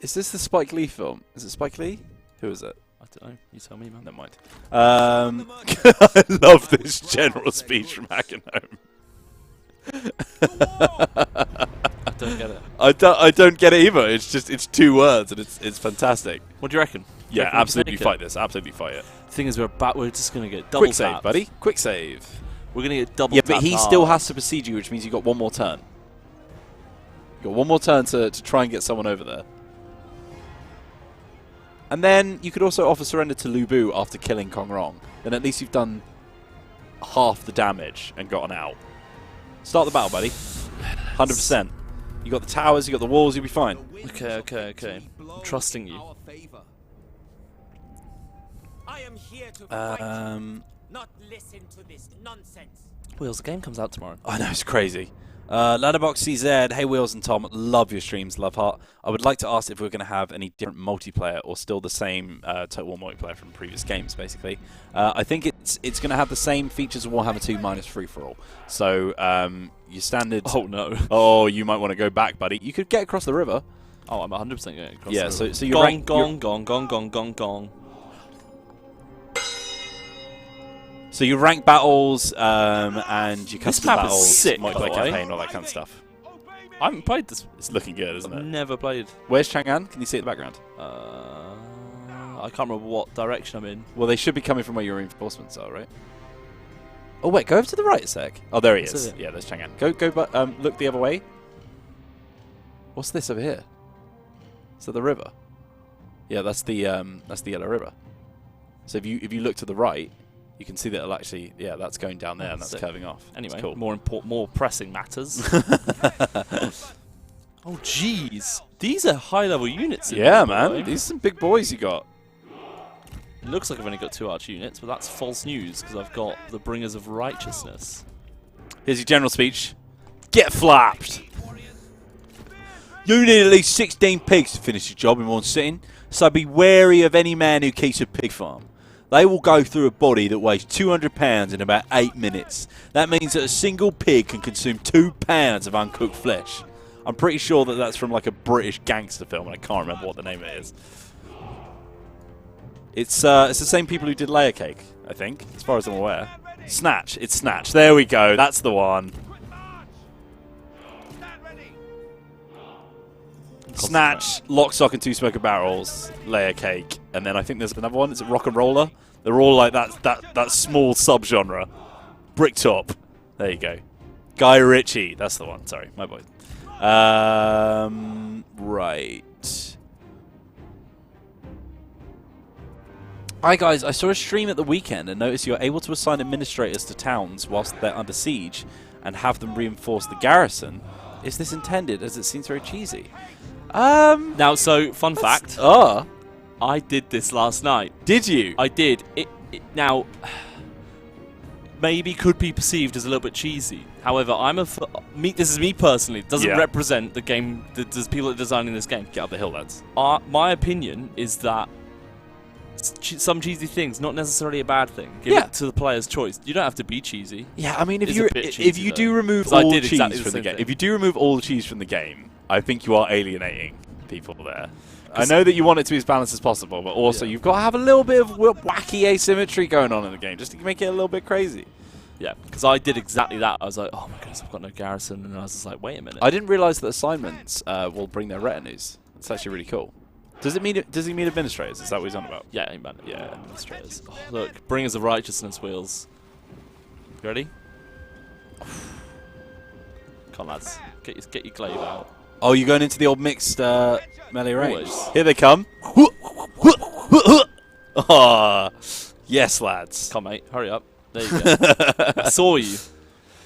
Is this the Spike Lee film? Is it Spike Lee? Who is it? I don't know. You tell me, man. Never mind. I love this general speech from Hackenholm. I don't get it. I don't get it either. It's 2 words and it's fantastic. What do you reckon? Yeah, absolutely fight this. Absolutely fight it. The thing is, we're just gonna get double Quick save, tapped. buddy. Quick save. We're gonna get double. Yeah, but tapped he hard. still has to besiege you, which means you got 1 more turn. You got 1 more turn to try and get someone over there. And then you could also offer surrender to Lu Bu after killing Kong Rong. Then at least you've done half the damage and gotten out. Start the battle, buddy. 100%. You got the towers, you got the walls, you'll be fine. Okay. I'm trusting you. I am here to fight, not listen to this nonsense. Wheels, the game comes out tomorrow. I know, it's crazy. Ladderbox CZ, hey Wheels and Tom, love your streams, love heart. I would like to ask if we're going to have any different multiplayer or still the same Total War multiplayer from previous games, basically. I think it's going to have the same features of Warhammer 2 minus free-for-all. So, your standard... Oh, no. Oh, you might want to go back, buddy. You could get across the river. Oh, I'm 100% going across yeah, the river. so you're Gong. So you rank battles and you custom map is battles, sick, multiplayer by the way. campaign, all that kind of stuff. I haven't played this. It's looking good, isn't it? Never played. Where's Chang'an? Can you see it in the background? I can't remember what direction I'm in. Well, they should be coming from where your reinforcements are, right? Oh wait, go over to the right a sec. Oh, there he That's is. it. Yeah, there's Chang'an. Go, but look the other way. What's this over here? Is that the river? Yeah, that's the Yellow River. So if you look to the right, you can see that it'll actually, yeah, that's going down there and that's curving off. Anyway, cool. more pressing matters. Oh, jeez. These are high-level units. Yeah, man. These are some big boys you got. It looks like I've only got 2 arch units, but that's false news because I've got the Bringers of Righteousness. Here's your general speech. Get flapped. You need at least 16 pigs to finish your job in one sitting, so be wary of any man who keeps a pig farm. They will go through a body that weighs 200 pounds in about 8 minutes. That means that a single pig can consume 2 pounds of uncooked flesh. I'm pretty sure that that's from like a British gangster film, and I can't remember what the name of it is. It's the same people who did Layer Cake, I think, as far as I'm aware. Snatch. It's Snatch. There we go. That's the one. Snatch, Lock, Stock, and Two Smoker Barrels, Layer Cake, and then I think there's another one. Is it Rock and Roller? They're all like that small subgenre. Bricktop. There you go. Guy Ritchie. That's the one. Sorry, my boy. Right. Hi guys, I saw a stream at the weekend and noticed you're able to assign administrators to towns whilst they're under siege and have them reinforce the garrison. Is this intended, as it seems very cheesy? Now, so, fun fact. I did this last night. Did you? I did. Now, maybe could be perceived as a little bit cheesy. However, this is me personally. It doesn't represent the game, the people that are designing this game. Get up the hill, lads. My opinion is that some cheesy things, not necessarily a bad thing. Give it to the player's choice. You don't have to be cheesy. Yeah, I mean, if you do remove all all the cheese from the game, if you do remove all the cheese from the game, I think you are alienating people there. I know that you want it to be as balanced as possible, but also you've got to have a little bit of wacky asymmetry going on in the game, just to make it a little bit crazy. Yeah, because I did exactly that. I was like, oh my goodness, I've got no garrison, and I was just like, wait a minute. I didn't realise that assignments will bring their retinues. It's actually really cool. Does he mean administrators? Is that what he's on about? Yeah, administrators. Oh, look, Bringers of Righteousness wheels. You ready? Come on, lads. Get your glaive out. Oh, you're going into the old mixed melee range. Always. Here they come. Oh, yes, lads. Come, mate. Hurry up. There you go. I saw you.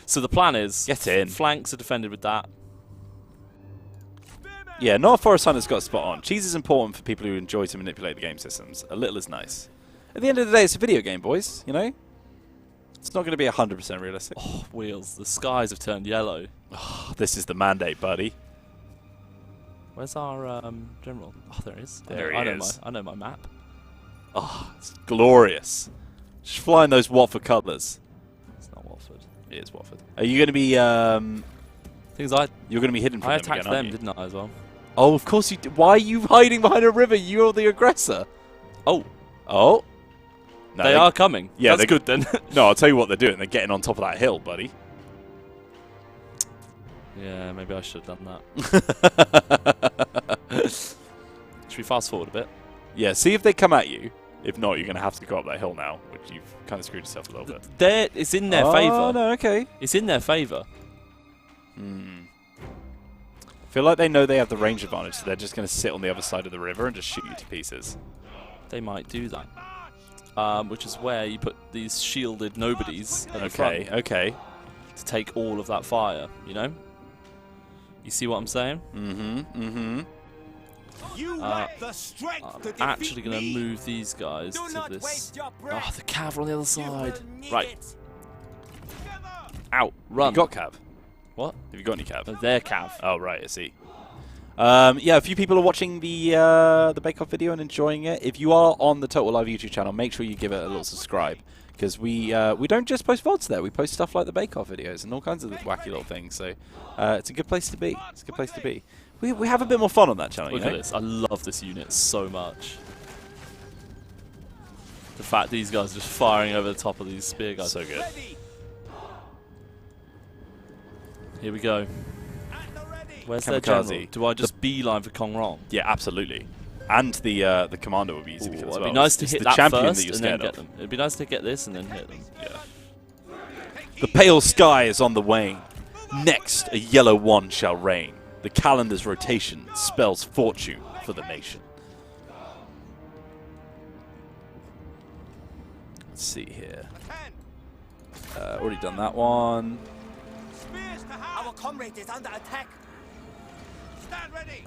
So the plan is... Get in. Flanks are defended with that. Yeah, not a forest hunter's got spot on. Cheese is important for people who enjoy to manipulate the game systems. A little is nice. At the end of the day, it's a video game, boys. You know? It's not going to be 100% realistic. Oh, wheels. The skies have turned yellow. Oh, this is the mandate, buddy. Where's our general? Oh, there he is. There he is. I know my map. Oh, it's glorious. Just flying those Watford colours. It's not Watford. It is Watford. Are you going to be... You're going to be hidden from them attacked again, them, didn't I, as well? Oh, of course you did. Why are you hiding behind a river? You're the aggressor. Oh. Oh. No, they are coming. Yeah, that's good then. No, I'll tell you what they're doing. They're getting on top of that hill, buddy. Yeah, maybe I should have done that. Should we fast forward a bit? Yeah, see if they come at you. If not, you're going to have to go up that hill now, which you've kind of screwed yourself a little bit. It's in their favour. Oh, no, okay. It's in their favour. I feel like they know they have the range advantage, so they're just going to sit on the other side of the river and just shoot you to pieces. They might do that. Which is where you put these shielded nobodies at the front. Okay. To take all of that fire, you know? You see what I'm saying? Mm-hmm. I'm actually going to move these guys to this. Oh, the cav on the other side. Right. Out. Run. You got cav? What? Have you got any cav? They're cav. Oh, right, I see. Yeah, a few people are watching the Bake Off video and enjoying it. If you are on the Total Live YouTube channel, make sure you give it a little subscribe. Because we don't just post VODs there. We post stuff like the Bake Off videos and all kinds of wacky little things. So it's a good place to be. It's a good place to be. We have a bit more fun on that channel, Look at this. I love this unit so much. The fact these guys are just firing over the top of these spear guys. So good. Here we go. Where's their general? Do I just beeline for Kong Rong? Yeah, absolutely. And the commander would be easy to kill as well. It'd be nice to hit that first and then get them. It'd be nice to get this and then hit them. Yeah. The pale sky is on the wane. Next, a yellow one shall reign. The calendar's rotation spells fortune for the nation. Let's see here. Already done that one. Our comrade is under attack. Stand ready.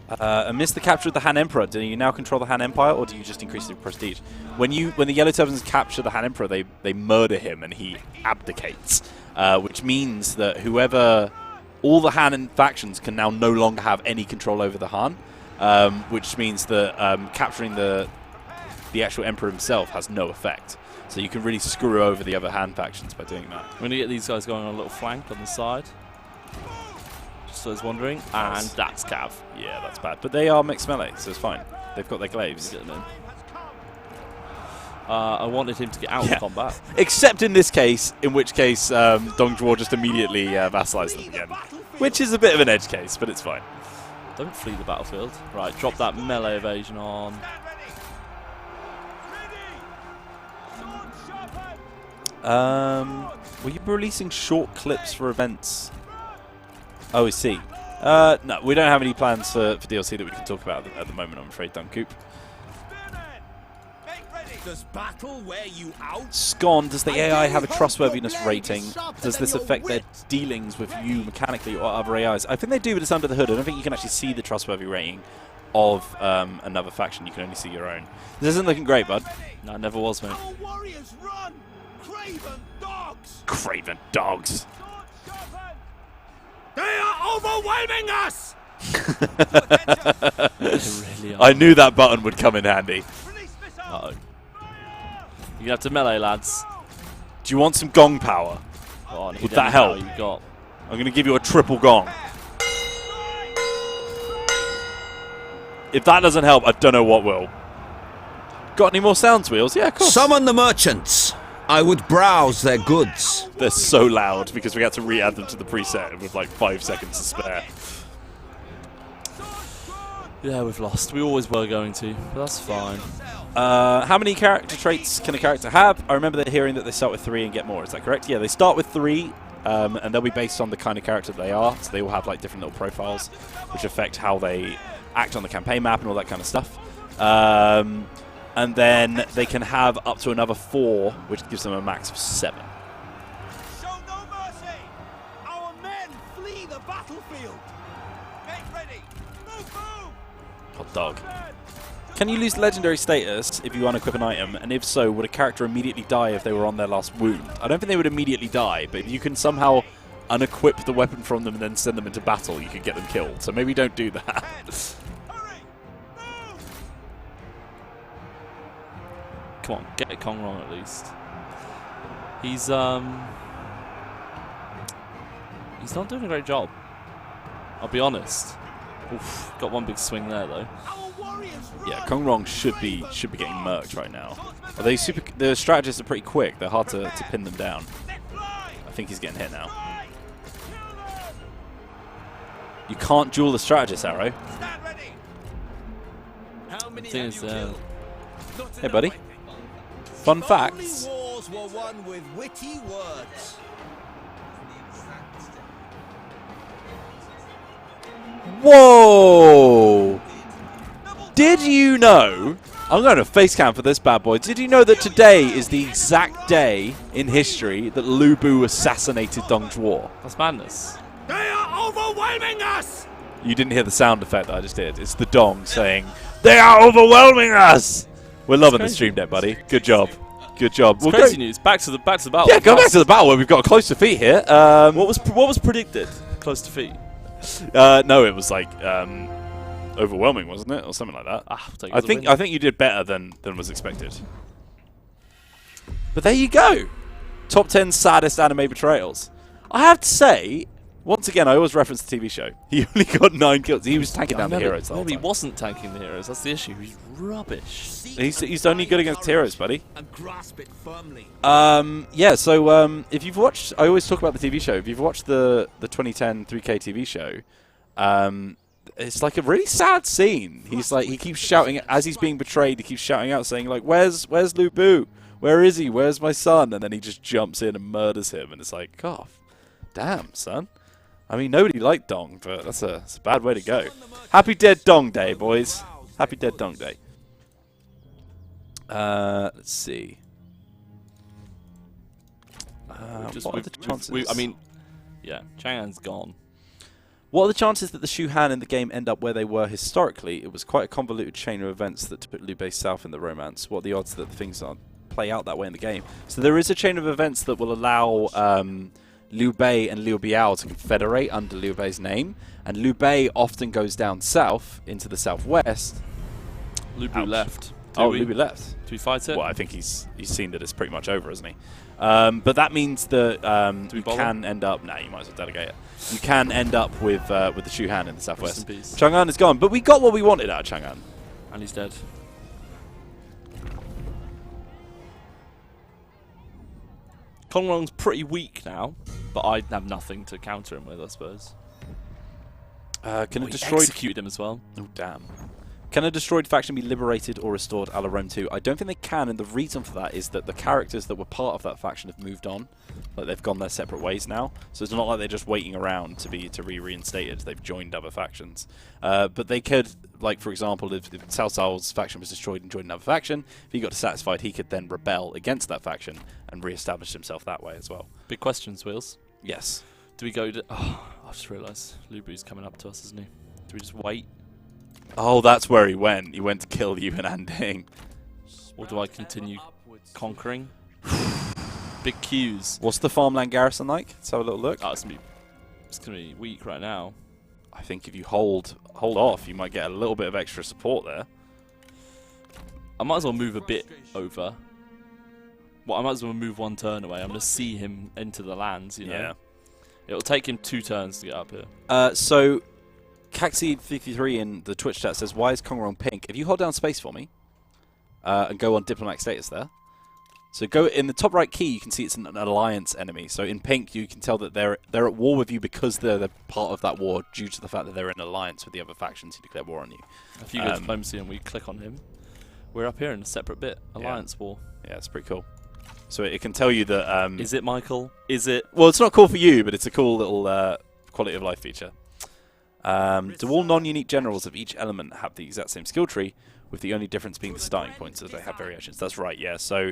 Amidst the capture of the Han Emperor, do you now control the Han Empire, or do you just increase the prestige? When the Yellow Turbans capture the Han Emperor, they murder him and he abdicates, which means that all the Han factions can now no longer have any control over the Han, which means that capturing the actual Emperor himself has no effect. So you can really screw over the other Han factions by doing that. I'm going to get these guys going on a little flank on the side. Just for those wondering, and that's Cav. Yeah, that's bad. But they are mixed melee, so it's fine. They've got their glaives. Get them in. I wanted him to get out of combat. Except in this case, in which case Dong Zhuo just immediately vassalized them again. Which is a bit of an edge case, but it's fine. Don't flee the battlefield. Right, drop that melee evasion on. Were you releasing short clips for events? Oh, I see. No, we don't have any plans for DLC that we can talk about at the moment, I'm afraid, Duncoop. Does battle wear you out? Scon, does the AI have a trustworthiness rating? Does this affect their dealings with you mechanically or other AIs? I think they do, but it's under the hood. I don't think you can actually see the trustworthy rating of another faction. You can only see your own. This isn't looking great, bud. No, it never was, mate. Our warriors run! Craven dogs! Craven dogs. They are overwhelming us! Really I knew that button would come in handy. Uh-oh. You're going to have to melee, lads. Do you want some gong power? Oh, Would that help? You got. I'm going to give you a triple gong. If that doesn't help, I don't know what will. Got any more sounds wheels? Yeah, of course. Summon the merchants. I would browse their goods. They're so loud because we had to re-add them to the preset with like 5 seconds to spare. Yeah, we've lost. We always were going to, but that's fine. How many character traits can a character have? I remember hearing that they start with 3 and get more. Is that correct? Yeah, they start with 3, and they'll be based on the kind of character they are. So they all have like different little profiles, which affect how they act on the campaign map and all that kind of stuff. And then they can have up to another 4, which gives them a max of 7. Show no mercy! Our men flee the battlefield! Get ready! Move! Hot dog. Can you lose legendary status if you unequip an item? And if so, would a character immediately die if they were on their last wound? I don't think they would immediately die, but if you can somehow unequip the weapon from them and then send them into battle, you can get them killed. So maybe don't do that. Come on, get Kong wrong at least. He's not doing a great job. I'll be honest. Oof, got one big swing there though. Yeah, Kong Rong should be getting murked right now. Are they super? The strategists are pretty quick. They're hard to pin them down. I think he's getting hit now. You can't duel the strategist, Arrow. Thing is, hey, buddy. Fun facts. Wars were won with witty words. Whoa! Did you know? I'm going to face cam for this bad boy. Did you know that today is the exact day in history that Lu Bu assassinated Dong Zhuo? That's madness. They are overwhelming us! You didn't hear the sound effect that I just did. It's the dong saying, "They are overwhelming us!" We're loving the stream deck, buddy. Good job. Good job. It's crazy news. Back to the battle. Yeah, go back to the battle where we've got a close defeat here. What was predicted? Close defeat. No, it was like overwhelming, wasn't it, or something like that? I think you did better than was expected. But there you go. Top 10 saddest anime betrayals. I have to say, once again, I always reference the TV show. He only got 9 kills. He was tanking down the heroes. No, he wasn't tanking the heroes. That's the issue. He's rubbish. He's only good against heroes, buddy. And grasp it firmly. Yeah, so if you've watched, I always talk about the TV show. If you've watched the 2010 3K TV show, it's like a really sad scene. He keeps shouting as he's being betrayed. He keeps shouting out, saying like, "Where's Lu Bu? Where is he? Where's my son?" And then he just jumps in and murders him. And it's like, God, damn, son. I mean, nobody liked Dong, but that's a bad way to go. Happy Dead Dong Day, boys. Happy Dead Dong Day. Let's see. What are the chances? I mean, yeah, Chang'an's gone. What are the chances that the Shu Han in the game end up where they were historically? It was quite a convoluted chain of events that put Liu Bei south in the romance. What are the odds that the things play out that way in the game? So there is a chain of events that will allow Liu Bei and Liu Biao to confederate under Liu Bei's name, and Liu Bei often goes down south into the southwest. Liu Bu left. Liu Bu left. Do we fight it? Well, I think he's seen that it's pretty much over, hasn't he? But that means that you can end up... Nah, you might as well delegate it. you can end up with the Shu Han in the southwest. Rest in peace. Chang'an is gone, but we got what we wanted out of Chang'an. And he's dead. Kongrong's pretty weak now, but I have nothing to counter him with, I suppose. Can a He destroyed executed him as well. Oh damn! Can a destroyed faction be liberated or restored a la Rome 2? I don't think they can, and the reason for that is that the characters that were part of that faction have moved on. Like they've gone their separate ways now, so it's not like they're just waiting around to be reinstated. They've joined other factions, but they could, like for example, if Cao Cao's faction was destroyed and joined another faction, if he got dissatisfied, he could then rebel against that faction and re-establish himself that way as well. Big questions, Wheels. Yes. Do we go to... Oh, I just realised Lu Bu's coming up to us, isn't he? Do we just wait? Oh, that's where he went. He went to kill you and Anding. Or do I continue conquering? Big Qs. What's the farmland garrison like? Let's have a little look. Oh, it's gonna be weak right now. I think if you hold off, you might get a little bit of extra support there. I might as well move a bit over. Well, I might as well move one turn away. I'm gonna see him enter the lands, you know. Yeah. It'll take him 2 turns to get up here. So, Caxi53 in the Twitch chat says, "Why is Kongrong pink?" If you hold down space for me, and go on diplomatic status there. So go in the top right key, you can see it's an alliance enemy. So in pink, you can tell that they're at war with you because they're part of that war due to the fact that they're in alliance with the other factions who declare war on you. If you go to diplomacy and we click on him, we're up here in a separate bit. Alliance war. Yeah, it's pretty cool. So it can tell you that... is it, Michael? Is it? Well, it's not cool for you, but it's a cool little quality of life feature. Do all non-unique generals of each element have the exact same skill tree, with the only difference being the starting points, so they have variations? That's right, yeah. So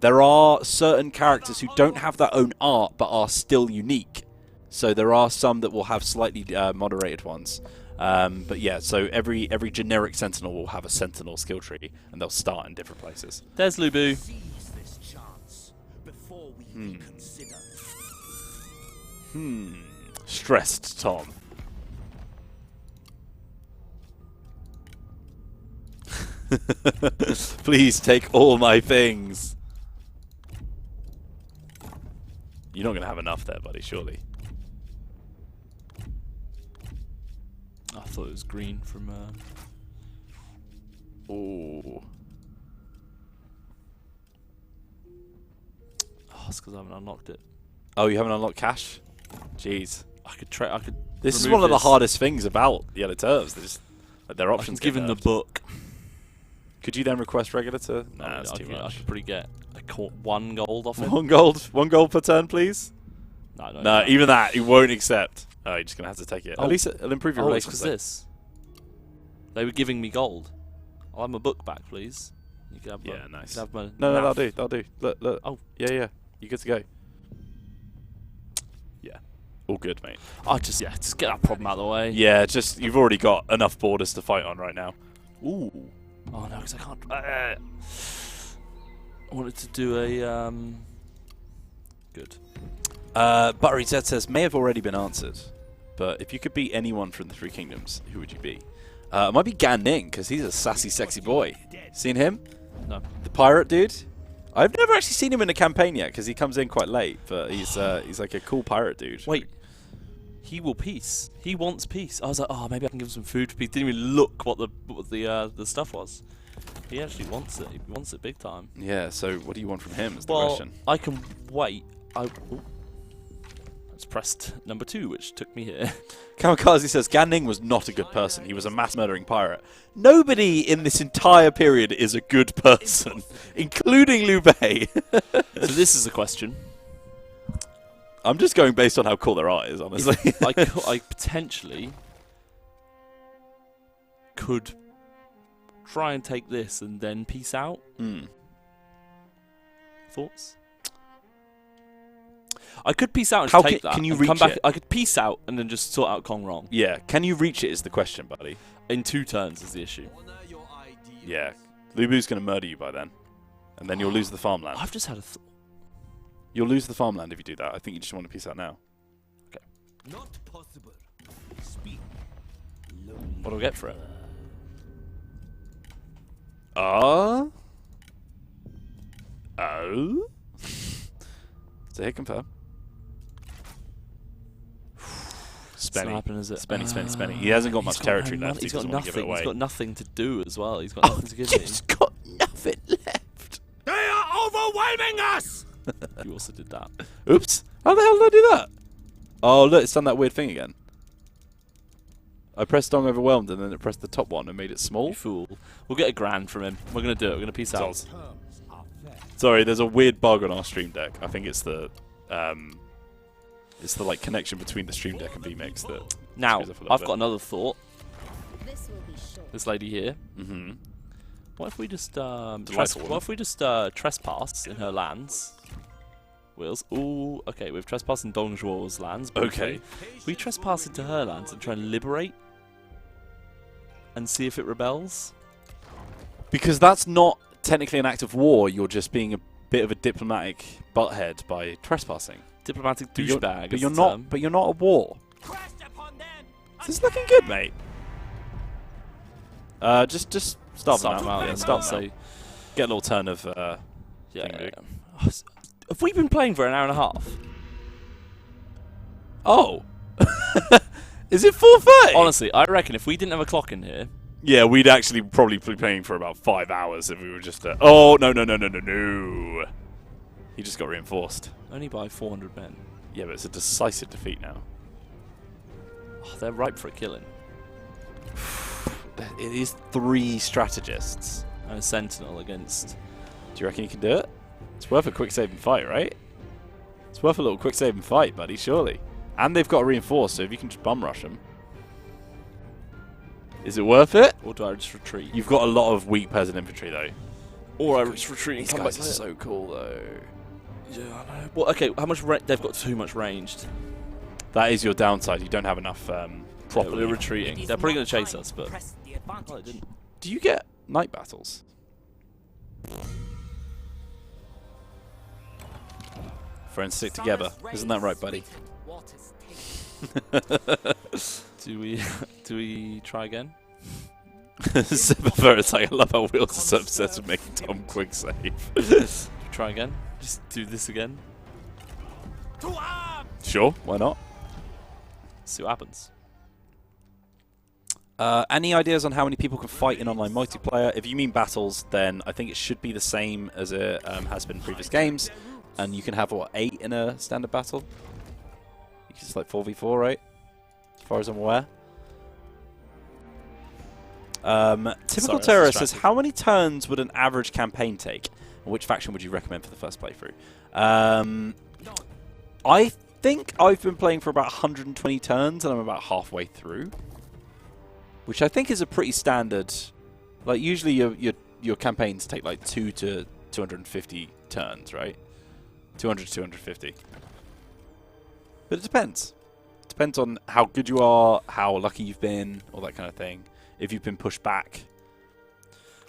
there are certain characters who don't have their own art, but are still unique. So there are some that will have slightly moderated ones. But yeah, so every generic sentinel will have a sentinel skill tree, and they'll start in different places. There's Lu Bu. Stressed Tom. Please take all my things. You're not going to have enough there, buddy, surely. I thought it was green from... Ooh. Oh, it's because I haven't unlocked it. Oh, you haven't unlocked cash? Jeez. I could. This is one of the hardest things about Yellow Turves. Their options. Given the book. Could you then request regular to? Nah, that's too much. I could probably get 1 gold off it. 1 gold? 1 gold per turn, please? No, even that, he won't accept. Oh, you're just going to have to take it. At least it'll improve your relations. It's 'cause this. They were giving me gold. I'll have my book back, please. You can have my, nice. You can have my no, that'll do. Look. Oh. Yeah. You're good to go. Yeah. All good, mate. Just get that problem out of the way. Yeah, you've already got enough borders to fight on right now. Ooh. Oh no, because I can't. I wanted to do a good. Buttery Zed says may have already been answered, but if you could beat anyone from the Three Kingdoms, who would you be? It might be Gan Ning because he's a sassy, sexy boy. Seen him? No. The pirate dude. I've never actually seen him in a campaign yet because he comes in quite late, but he's like a cool pirate dude. Wait. He will peace. He wants peace. I was like, oh, maybe I can give him some food for peace. Didn't even look what the stuff was. He actually wants it. He wants it big time. Yeah. So what do you want from him? Is the question. I can wait. I just pressed number 2, which took me here. Kamikaze says Gan Ning was not a good person. He was a mass murdering pirate. Nobody in this entire period is a good person, including Liu Bei. So this is a question. I'm just going based on how cool their art is, honestly. I potentially could try and take this and then peace out. Thoughts? I could peace out and take that. Can you reach come back, it? I could peace out and then just sort out Kongrong. Yeah. Can you reach it is the question, buddy. In 2 turns is the issue. Yeah. Lu Bu's going to murder you by then. And then you'll lose the farmland. I've just had a You'll lose the farmland if you do that. I think you just want to peace out now. Okay. Not possible. Speak. What do I get for it? Oh? So hit confirm. Spenny. Not happening, is it? Spenny. He hasn't got much territory left. He's He got doesn't want to give it nothing. away. He's got nothing to do as well. He's got nothing to give me. He's got nothing left. They are overwhelming us! You also did that. Oops. How the hell did I do that? Oh, look, it's done that weird thing again. I pressed Dong Overwhelmed and then it pressed the top one and made it small. You fool. We'll get $1,000 from him. We're going to do it. We're going to peace out. Sorry, there's a weird bug on our stream deck. I think it's the like connection between the stream deck and VMix that. Now, I've got bit. another thought. This will be short. This lady here. Mm-hmm. What if we just Delightful. trespass in her lands? Wheels. Ooh, okay, we've trespassed in Dong Zhuo's lands. Okay. We trespass into her lands and try and liberate and see if it rebels. Because that's not technically an act of war. You're just being a bit of a diplomatic butthead by trespassing. Diplomatic But you're- douchebag. But you're not. But you're not at war. This is looking good, mate. Just start them out. Yeah, start so them out. Get a little turn of. yeah. Have we been playing for an hour and a half? Oh. Is it 4:30? Honestly, I reckon if we didn't have a clock in here, Yeah, we'd actually probably be playing for about 5 hours if we were just. Oh no. He just got reinforced. only by 400 men. Yeah, but it's a decisive defeat now. Oh, they're ripe for a killing. It is 3 strategists. And a sentinel against. Do you reckon you can do it? It's worth a quick save and fight, right? It's worth a little quick save and fight, buddy, surely. And they've got to reinforce, so if you can just bum rush them. Is it worth it? Or do I just retreat? You've got a lot of weak peasant infantry, though. Or I just retreat and These come guys back are later. so cool, though. Yeah, I know. Well, okay, how much they've got too much ranged. That is your downside. You don't have enough Yeah, properly. we're retreating. They're probably going to chase us, but. Oh, they didn't. Do you get night battles? Friends stick together. Isn't that right, buddy? Do we try again? It's like, I love how Wheels is so obsessed with making Tom quick save. Try again? Just do this again? Sure, why not? See what happens. Any ideas on how many people can fight in online multiplayer? If you mean battles, then I think it should be the same as it has been in previous games. And you can have, what, 8 in a standard battle? It's like 4v4, right? As far as I'm aware. Typical Terrorist says, how many turns would an average campaign take? And which faction would you recommend for the first playthrough? I think I've been playing for about 120 turns, and I'm about halfway through. Which I think is a pretty standard... Like, usually your campaigns take like 2 to 250 turns, right? 200 to 250. But it depends. It depends on how good you are, how lucky you've been, all that kind of thing. If you've been pushed back.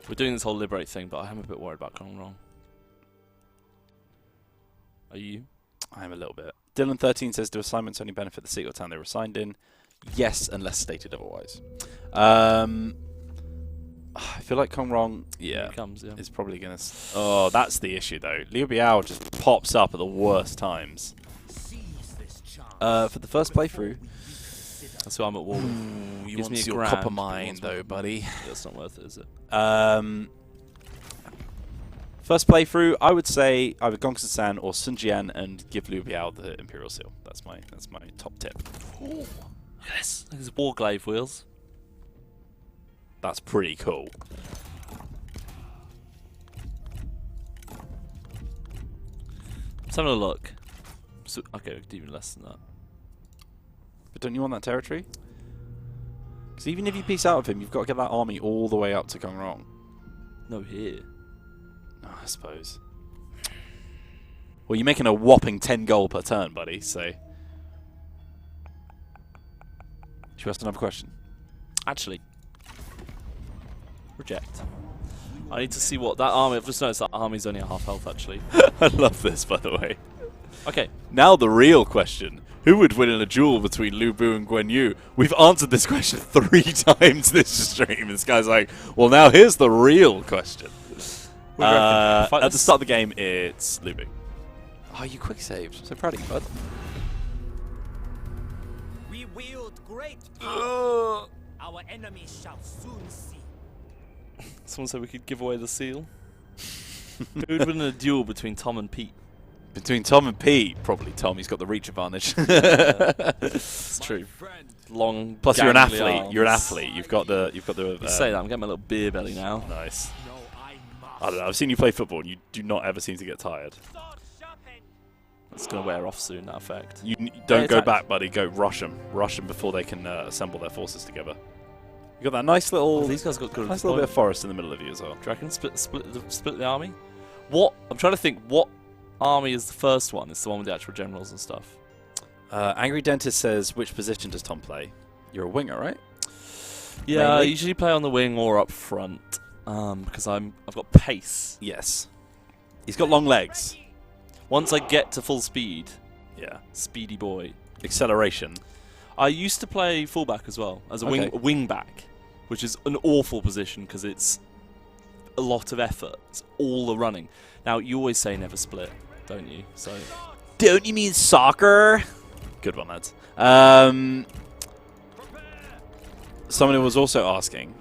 We're doing this whole liberate thing, but I am a bit worried about going wrong. Are you? I am a little bit. Dylan13 says, do assignments only benefit the city or town they were assigned in? Yes, unless stated otherwise. I feel like Kong Rong, yeah, is probably going to... Oh, that's the issue, though. Liu Biao just pops up at the worst times. For the first playthrough... That's who I'm at war with. You want your copper mine, though, buddy. Yeah, it's not worth it, is it? First playthrough, I would say either Gongsun-san or Sun Jian and give Liu Biao the Imperial Seal. That's my top tip. Ooh, yes, there's Warglaive wheels. That's pretty cool. Let's have a look. So, okay, we could do even less than that. But don't you want that territory? Because even if you piece out of him, you've got to get that army all the way up to Kong Rong. No, here. Oh, I suppose. Well, you're making a whopping 10 gold per turn, buddy, so... Should we ask another question? Actually. Reject. I need to see what that army... I've just noticed that army's only at half health, actually. I love this, by the way. Okay. Now the real question. Who would win in a duel between Lu Bu and Guan Yu? We've answered this question 3 times this stream. This guy's like, well, now here's the real question. At the start of the game, it's Lu Bu. Oh, you quick saved. So proud of you, bud. We wield great power our enemies shall soon see. Someone said we could give away the seal. Who would win in a duel between Tom and Pete? Between Tom and Pete, probably Tom. He's got the reach advantage. It's true. Long. Plus, you're an gangly athlete. arms. You're an athlete. You've got the. You say that. I'm getting my little beer belly now. Nice. I don't know. I've seen you play football, and you do not ever seem to get tired. It's gonna wear off soon. That effect. You don't go back, buddy. Go rush them. Rush them before they can assemble their forces together. You got that nice little. These guys got good. Nice little bit of forest in the middle of you as well. Do you reckon split the army? What? I'm trying to think. What army is the first one? It's the one with the actual generals and stuff. Angry Dentist says, which position does Tom play? You're a winger, right? Yeah, I usually play on the wing or up front because I've got pace. Yes. He's got long legs. Once I get to full speed, Yeah. speedy boy. Acceleration. I used to play fullback as well as a wing back, which is an awful position because it's a lot of effort. It's all the running. Now you always say never split, don't you? So. Don't you mean soccer? Good one, lads. Someone was also asking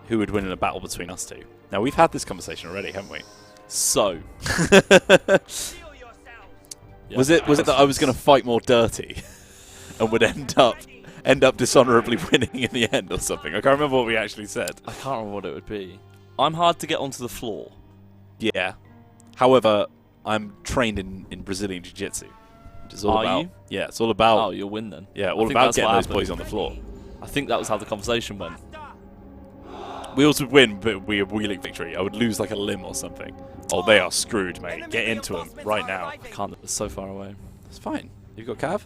who would win in a battle between us two. Now, we've had this conversation already, haven't we? So. Was it that I was going to fight more dirty and would end up dishonorably winning in the end or something? I can't remember what we actually said. I can't remember what it would be. I'm hard to get onto the floor. Yeah. However, I'm trained in Brazilian Jiu-Jitsu. Which is all Are about. you? Yeah, it's all about. Oh, you'll win then. Yeah, all about getting those boys on the floor. I think that was how the conversation went. We also win, but we have wheeling victory. I would lose like a limb or something. Oh, they are screwed, mate. Get into them right now. I can't. It's so far away. It's fine. You've got cav?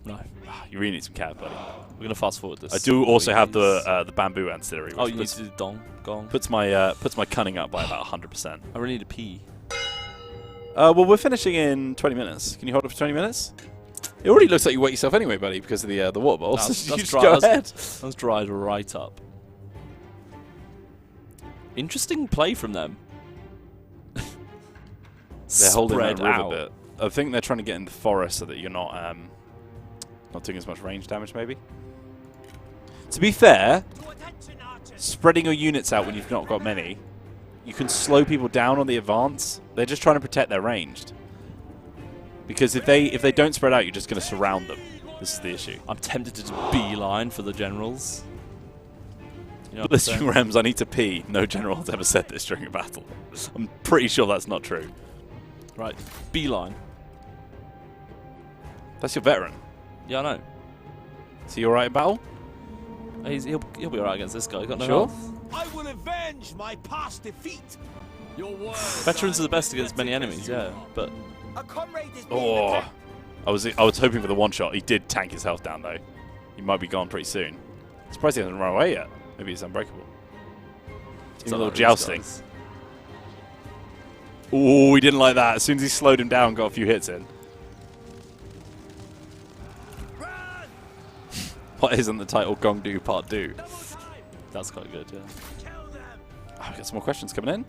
No. You really need some cav, buddy. We're gonna fast forward this. I do also have the bamboo ancillary. Oh, Which you need to do gong. puts my cunning up by about 100%. I really need to pee. Well, we're finishing in 20 minutes. Can you hold it for 20 minutes? It already looks like you wet yourself anyway, buddy, because of the water bowls. You just go ahead. That's dried right up. Interesting play from them. They're holding that river out. bit. I think they're trying to get in the forest so that you're not doing as much range damage, maybe. To be fair, spreading your units out when you've not got many, you can slow people down on the advance. They're just trying to protect their ranged. Because if they don't spread out, you're just going to surround them. This is the issue. I'm tempted to just beeline for the generals. You know Blistering Rams, I need to pee. No general has ever said this during a battle. I'm pretty sure that's not true. Right, beeline. That's your veteran. Yeah, I know. Is he alright in battle? He'll be alright against this guy. He's got no Sure. health. I will avenge my past defeat. Your words Veterans are the best against many enemies, yeah. But A comrade is being Oh, attacked. I was hoping for the one shot. He did tank his health down though. He might be gone pretty soon. Surprised he hasn't run away yet. Maybe he's unbreakable. it's A not little like these jousting. guys. Oh, he didn't like that. As soon as he slowed him down, got a few hits in. What isn't the title Gong Du Part 2? That's quite good, yeah. Oh, we've got some more questions coming in.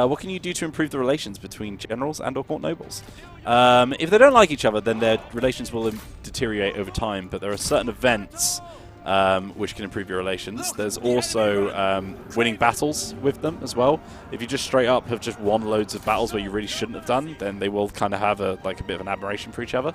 What can you do to improve the relations between generals and or court nobles? If they don't like each other, then their relations will deteriorate over time, but there are certain events which can improve your relations. There's also winning battles with them as well. If you just straight up have just won loads of battles where you really shouldn't have done, then they will kind of have a bit of an admiration for each other.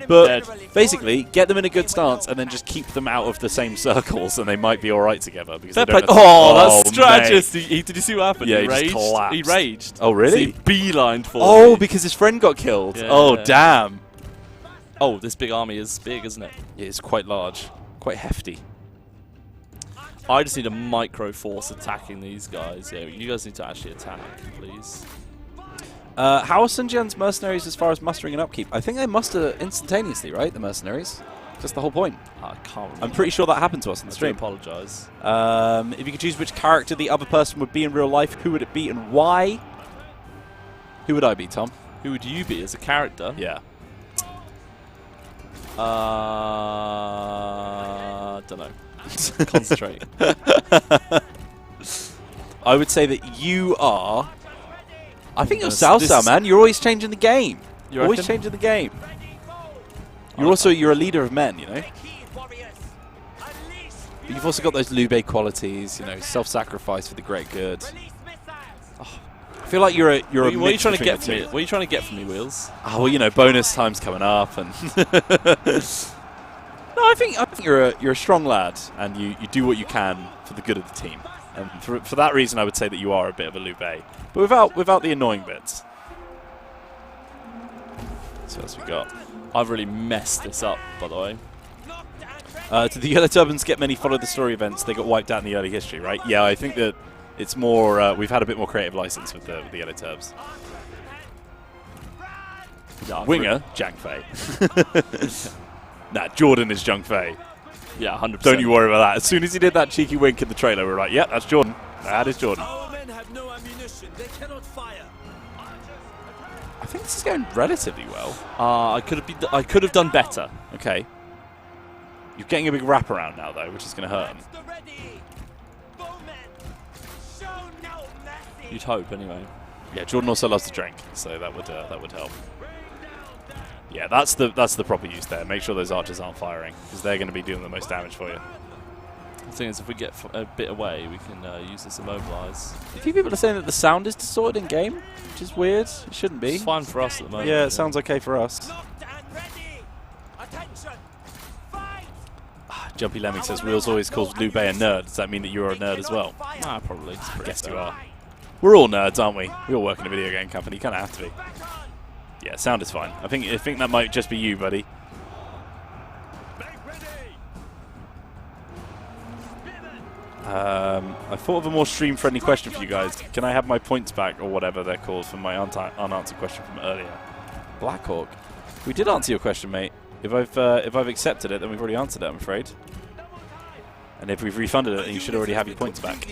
But basically, get them in a good stance and then just keep them out of the same circles, and they might be all right together. Because they don't that's strategist. Did you see what happened? Yeah, he he just raged. collapsed. He raged. Oh, really? So he beelined for Oh, me. because his friend got killed. Yeah. Oh, damn. Oh, this big army is big, isn't it? Yeah, it's quite large. Quite hefty. I just need a micro force attacking these guys. Yeah, you guys need to actually attack, please. How are Sun Jian's mercenaries as far as mustering and upkeep? I think they muster instantaneously, right? The mercenaries. That's the whole point. I can't remember. I'm pretty sure that happened to us in the I do stream. apologise. If you could choose which character the other person would be in real life, who would it be and why? Who would I be, Tom? Who would you be as a character? Yeah. Don't know. Concentrate. I would say that you are... I think you're This- Cao this Cao, is- man. You're always changing the game. You Always reckon? changing the game. You're a leader of men, you know? But you've also got those Liu Bei qualities, you know, self-sacrifice for the great good. Oh, I feel like you're a what are you mix trying to between get the from me? two. What are you trying to get from me, Wheels? Oh, well, you know, bonus time's coming up, and no, I think you're a strong lad, and you do what you can for the good of the team. And for that reason, I would say that you are a bit of a Liu Bei, but without the annoying bits. So what else we got? I've really messed this up, by the way. Did the Yellow Turbans get many follow the story events? They got wiped out in the early history, right? Yeah, I think that it's more. We've had a bit more creative license with the Yellow Turbs. Yeah, Winger, Zhang Fei. Nah, Jordan is Zhang Fei. Yeah, 100%. Don't you worry about that. As soon as he did that cheeky wink in the trailer, we were like, "Yep, that's Jordan. That is Jordan." Our men have no ammunition. They cannot fire. I think this is going relatively well. I could have done better. Okay. You're getting a big wraparound now, though, which is going to hurt him. You'd hope, anyway. Yeah, Jordan also loves to drink, so that would help. Yeah, that's the proper use there. Make sure those archers aren't firing, because they're going to be doing the most damage for you. The thing is, if we get a bit away, we can use this to mobilise. A few people are saying that the sound is distorted in game, which is weird. It shouldn't be. It's fine for us at the moment. Yeah, it sounds okay for us. Jumpy Lemming says, Wheels always calls Liu Bei a nerd. Does that mean that you're a nerd as well? Nah, probably. I guess you are. We're all nerds, aren't we? We all work in a video game company. You kind of have to be. Yeah, sound is fine. I think that might just be you, buddy. I thought of a more stream-friendly question for you guys. Can I have my points back, or whatever they're called, from my unanswered question from earlier? Blackhawk. We did answer your question, mate. If I've accepted it, then we've already answered it, I'm afraid. And if we've refunded it, then you should already have your points back.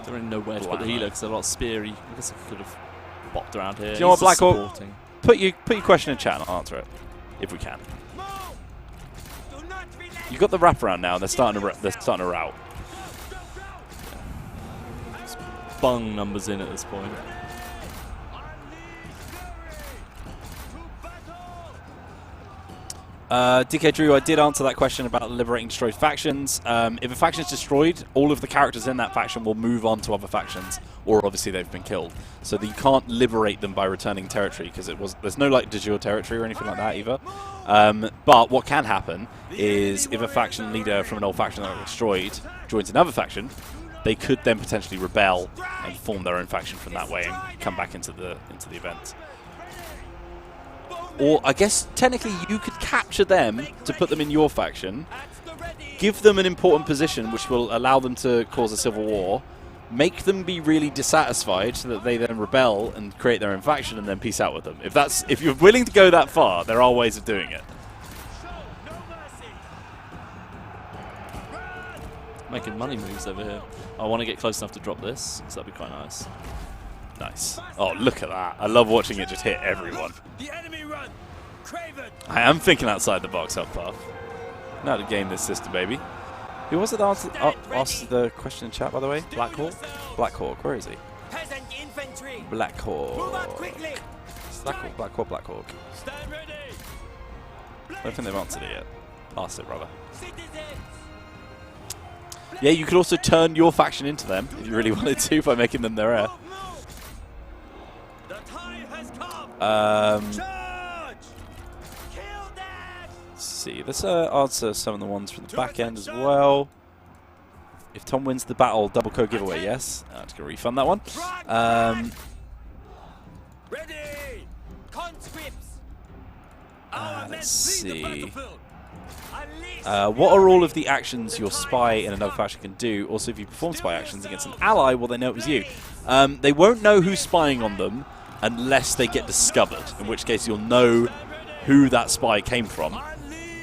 Don't really know where to put the healer because they're a lot speary. I guess I could have bopped around here. Do you know what, Blackhawk? Put your question in chat and I'll answer it, if we can. You've got the wraparound now. They're starting to rout. Bung numbers in at this point. DK Drew, I did answer that question about liberating destroyed factions. If a faction is destroyed, all of the characters in that faction will move on to other factions, or obviously they've been killed. So that you can't liberate them by returning territory, because there's no like de jure territory or anything like that either. But what can happen is if a faction leader from an old faction that was destroyed joins another faction, they could then potentially rebel and form their own faction from that way and come back into the event. Or, I guess, technically you could capture them to put them in your faction, give them an important position which will allow them to cause a civil war, make them be really dissatisfied so that they then rebel and create their own faction and then peace out with them. If you're willing to go that far, there are ways of doing it. Making money moves over here. I want to get close enough to drop this, so that'd be quite nice. Nice. Oh, look at that. I love watching it just hit everyone. The enemy run. Craven. I am thinking outside the box, up Puff. Know how to game this system, baby. Who was it that asked the question in chat, by the way? Blackhawk? Blackhawk, where is he? Peasant infantry. Blackhawk. Move out quickly. Blackhawk. Stand ready. I don't think they've answered it yet. Asked it, rather. Citizens. Yeah, you could also turn your faction into them, if you really wanted to, by making them their heir. The time has come. Charge. Kill them. Let's see. Let's answer some of the ones from the back end as well. If Tom wins the battle, double code giveaway, yes. I'm just going to refund that one. Ready. Conscripts. Let's see. What are all of the actions your spy in another faction can do? Also, if you perform spy actions against an ally, will they know it was you? They won't know who's spying on them unless they get discovered, in which case you'll know who that spy came from.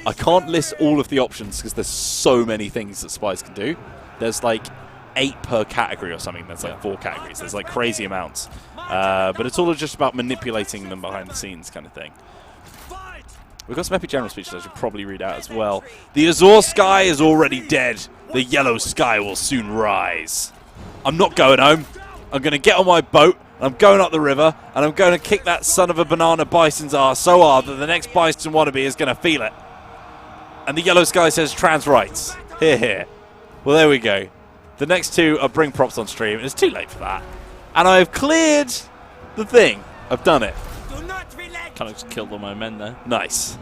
I can't list all of the options because there's so many things that spies can do. There's like 8 per category or something. There's like 4 categories. There's like crazy amounts. But it's all just about manipulating them behind the scenes kind of thing. We've got some epic general speeches I should probably read out as well. The Azure sky is already dead. The yellow sky will soon rise. I'm not going home. I'm going to get on my boat, and I'm going up the river, and I'm going to kick that son of a banana bison's ass so hard that the next bison wannabe is going to feel it. And the yellow sky says trans rights. Here, here. Well, there we go. The next two are bring props on stream. It's too late for that. And I've cleared the thing. I've done it. Kind of just killed all my men there. Nice.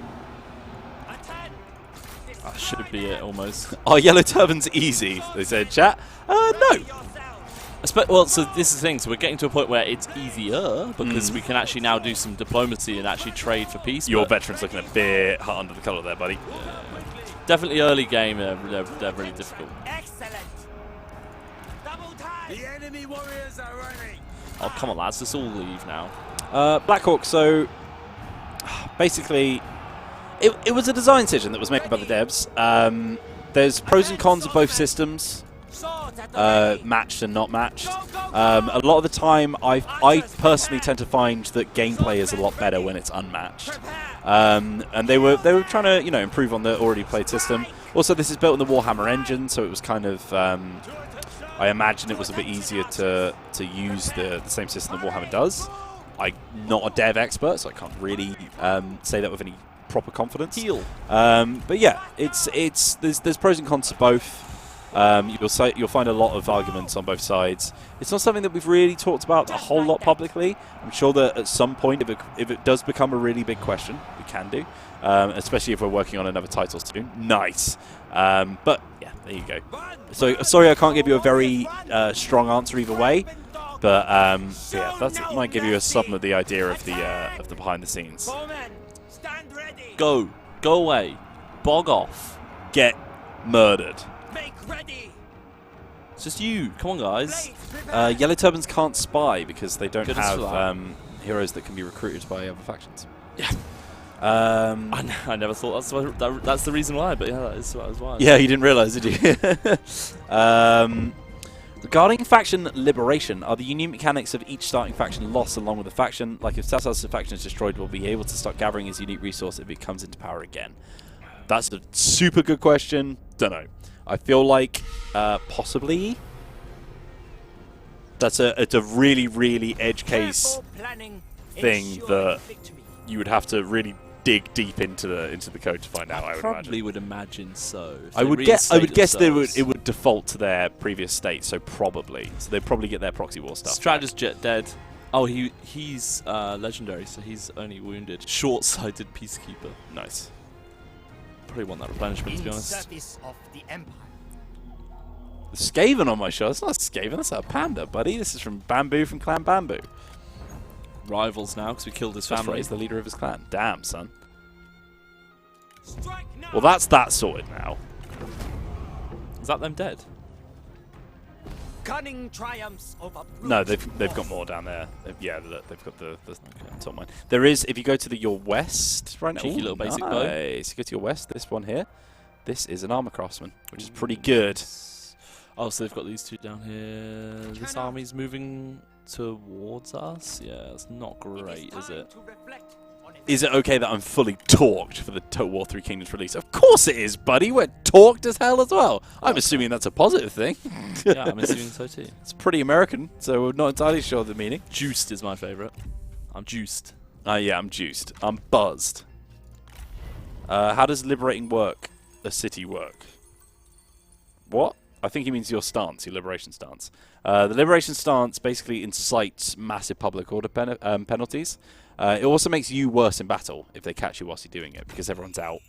That should be it, almost. Are yellow turbans easy? They said, chat. No. Well, so this is the thing. So we're getting to a point where it's easier because we can actually now do some diplomacy and actually trade for peace. Your veteran's looking a bit hot under the collar there, buddy. Definitely early game, they're really difficult. Excellent. Double time. The enemy warriors are running. Oh, come on, lads. Let's all leave now. Blackhawk, so basically, it was a design decision that was made by the devs. There's pros and cons of both systems, matched and not matched. A lot of the time, I personally tend to find that gameplay is a lot better when it's unmatched. And they were trying to improve on the already played system. Also, this is built on the Warhammer engine, so it was kind of I imagine it was a bit easier to use the same system that Warhammer does. I'm not a dev expert, so I can't really say that with any proper confidence. But yeah, there's pros and cons to both. You'll find a lot of arguments on both sides. It's not something that we've really talked about a whole lot publicly. I'm sure that at some point, if it does become a really big question, we can do, especially if we're working on another title soon. Nice. But yeah, there you go. So sorry, I can't give you a very strong answer either way. But yeah, that might give you some of the idea of the behind the scenes. Go away, bog off, get murdered. Make ready. It's just you. Come on, guys. Yellow Turbans can't spy because they don't Goodness have heroes that can be recruited by other factions. Yeah. I never thought that's the reason why, but yeah, that is why. Yeah, you didn't realise, did you? Regarding faction liberation, are the unique mechanics of each starting faction lost along with the faction? Like if Sassa's faction is destroyed, we'll be able to start gathering his unique resource if it comes into power again. That's a super good question. Don't know. I feel like possibly it's a really, really edge case thing that you would have to really dig deep into the code to find out. I would probably would imagine so. I would guess it would default to their previous state. So they'd probably get their proxy war stuff. Stratus Jet dead. Oh, he's legendary, so he's only wounded. Short-sighted peacekeeper. Nice. Probably want that replenishment, to be honest. Of the Empire. The Skaven on my show. It's not a Skaven, that's a panda, buddy. This is from Bamboo from Clan Bamboo. Rivals now because we killed his family. He's the leader of his clan. Damn, son. Well, that's that sorted now. Is that them dead? Cunning triumphs over no, they've got more down there. Yeah, look, they've got the top mine. There is, if you go to your west right now. Cheeky little basic bow. Nice. You go to your west, this one here. This is an armor craftsman, which is pretty good. Oh, so they've got these two down here. This army's moving towards us. Yeah, it's not great, is it? Is it okay that I'm fully torqued for the Total War 3 Kingdoms release? Of course it is, buddy. We're torqued as hell as well. I'm assuming that's a positive thing. Yeah, I'm assuming so too. It's pretty American, so we're not entirely sure of the meaning. Juiced is my favourite. I'm juiced. Yeah, I'm juiced. I'm buzzed. How does liberating a city work? What? I think he means your stance, your liberation stance. The liberation stance basically incites massive public order penalties. It also makes you worse in battle if they catch you whilst you're doing it, because everyone's out,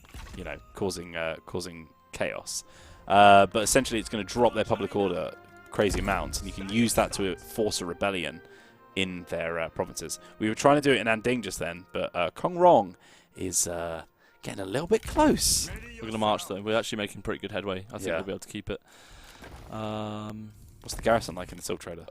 causing chaos. But essentially, it's going to drop their public order crazy amounts, and you can use that to force a rebellion in their provinces. We were trying to do it in Anding just then, but Kong Rong is getting a little bit close. We're going to march, though. We're actually making pretty good headway. I think we'll be able to keep it. What's the garrison like in the Silk Trader?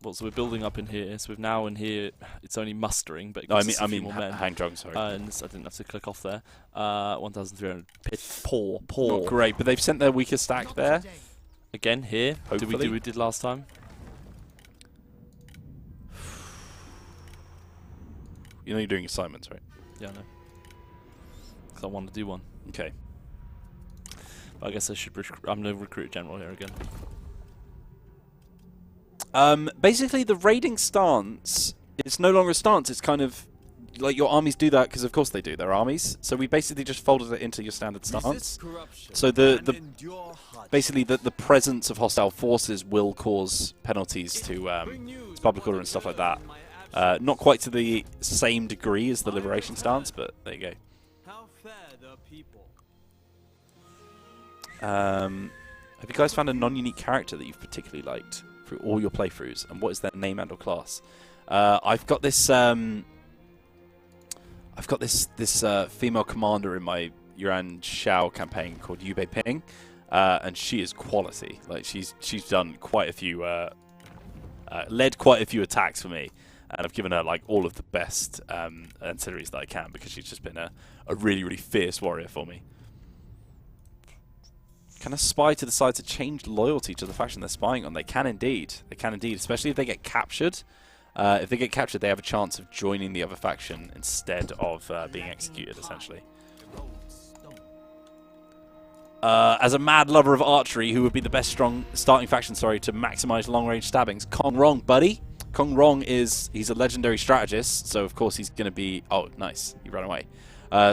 Well, so we're building up in here. So we've now in here, it's only mustering, but it I gives us a few mean, more men. hang drunk, sorry. And I didn't have to click off there. 1,300. Poor. Not great, but they've sent their weaker stack there. Again, here. Hopefully. Did we did last time? You know you're doing assignments, right? Yeah, I know. Because I want to do one. Okay. But I guess I should. I'm going to recruit general here again. Basically, the raiding stance, it's no longer a stance. It's kind of like your armies do that because of course they do. They're armies. So we basically just folded it into your standard stance. So basically the presence of hostile forces will cause penalties to public order and stuff like that. Not quite to the same degree as the liberation stance, but there you go. How fair the people. Have you guys found a non-unique character that you've particularly liked through all your playthroughs, and what is their name and/or class? I've got this female commander in my Yuan Shao campaign called Yubei Ping, and she is quality. Like she's done quite a few, led quite a few attacks for me, and I've given her like all of the best ancillaries that I can because she's just been a really, really fierce warrior for me. Can a spy to decide to change loyalty to the faction they're spying on? They can indeed. They can indeed, especially if they get captured. If they get captured, they have a chance of joining the other faction instead of being executed, essentially. As a mad lover of archery, who would be the best starting faction, to maximize long-range stabbings? Kong Rong, buddy. Kong Rong he's a legendary strategist, so of course he's going to be... Oh, nice. He ran away.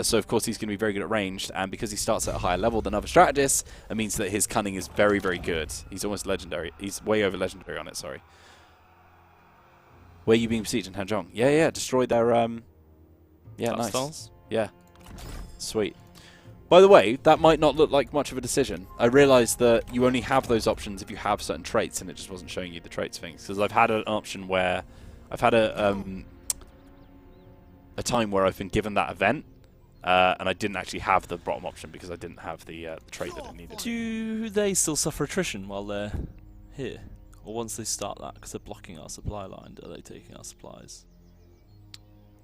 So of course he's going to be very good at ranged, and because he starts at a higher level than other strategists, it means that his cunning is very, very good. He's almost legendary. He's way over legendary on it, sorry. Where are you being besieged in Hanzhong? Yeah, destroyed their, yeah, nice. Styles? Yeah. Sweet. By the way, that might not look like much of a decision. I realised that you only have those options if you have certain traits, and it just wasn't showing you the traits things. Because I've had an option where... I've had a time where I've been given that event, and I didn't actually have the bottom option because I didn't have the trait that I needed. Do they still suffer attrition while they're here? Or once they start that, because they're blocking our supply line, are they taking our supplies?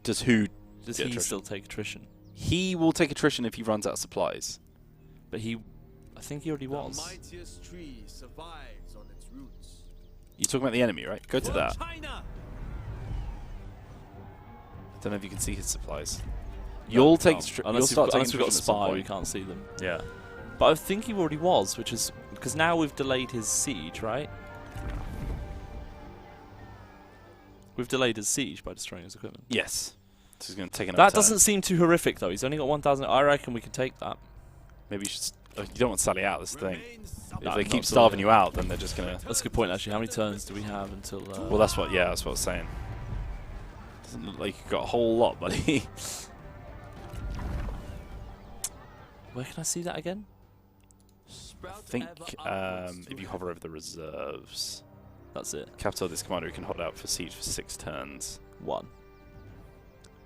Does he attrition? Still take attrition? He will take attrition if he runs out of supplies. But I think he already was. The mightiest tree survives on its roots. You're talking about the enemy, right? Go to that. China. I don't know if you can see his supplies. You'll take unless we've got a spy, we can't see them. Yeah. But I think he already was, which is because now we've delayed his siege, right? We've delayed his siege by destroying his equipment. Yes. So he's going to take another That turn. doesn't seem too horrific, though. He's only got 1,000. I reckon we can take that. Maybe you should... you don't want to sally out, this thing. No, If they keep starving you out, then they're just going to... That's a good point, actually. How many turns do we have until... Well, that's what I was saying. Doesn't look like you've got a whole lot, buddy. Where can I see that again? I think if you hover over the reserves... That's it. Capital this commander who can hold out for siege for 6 turns. 1.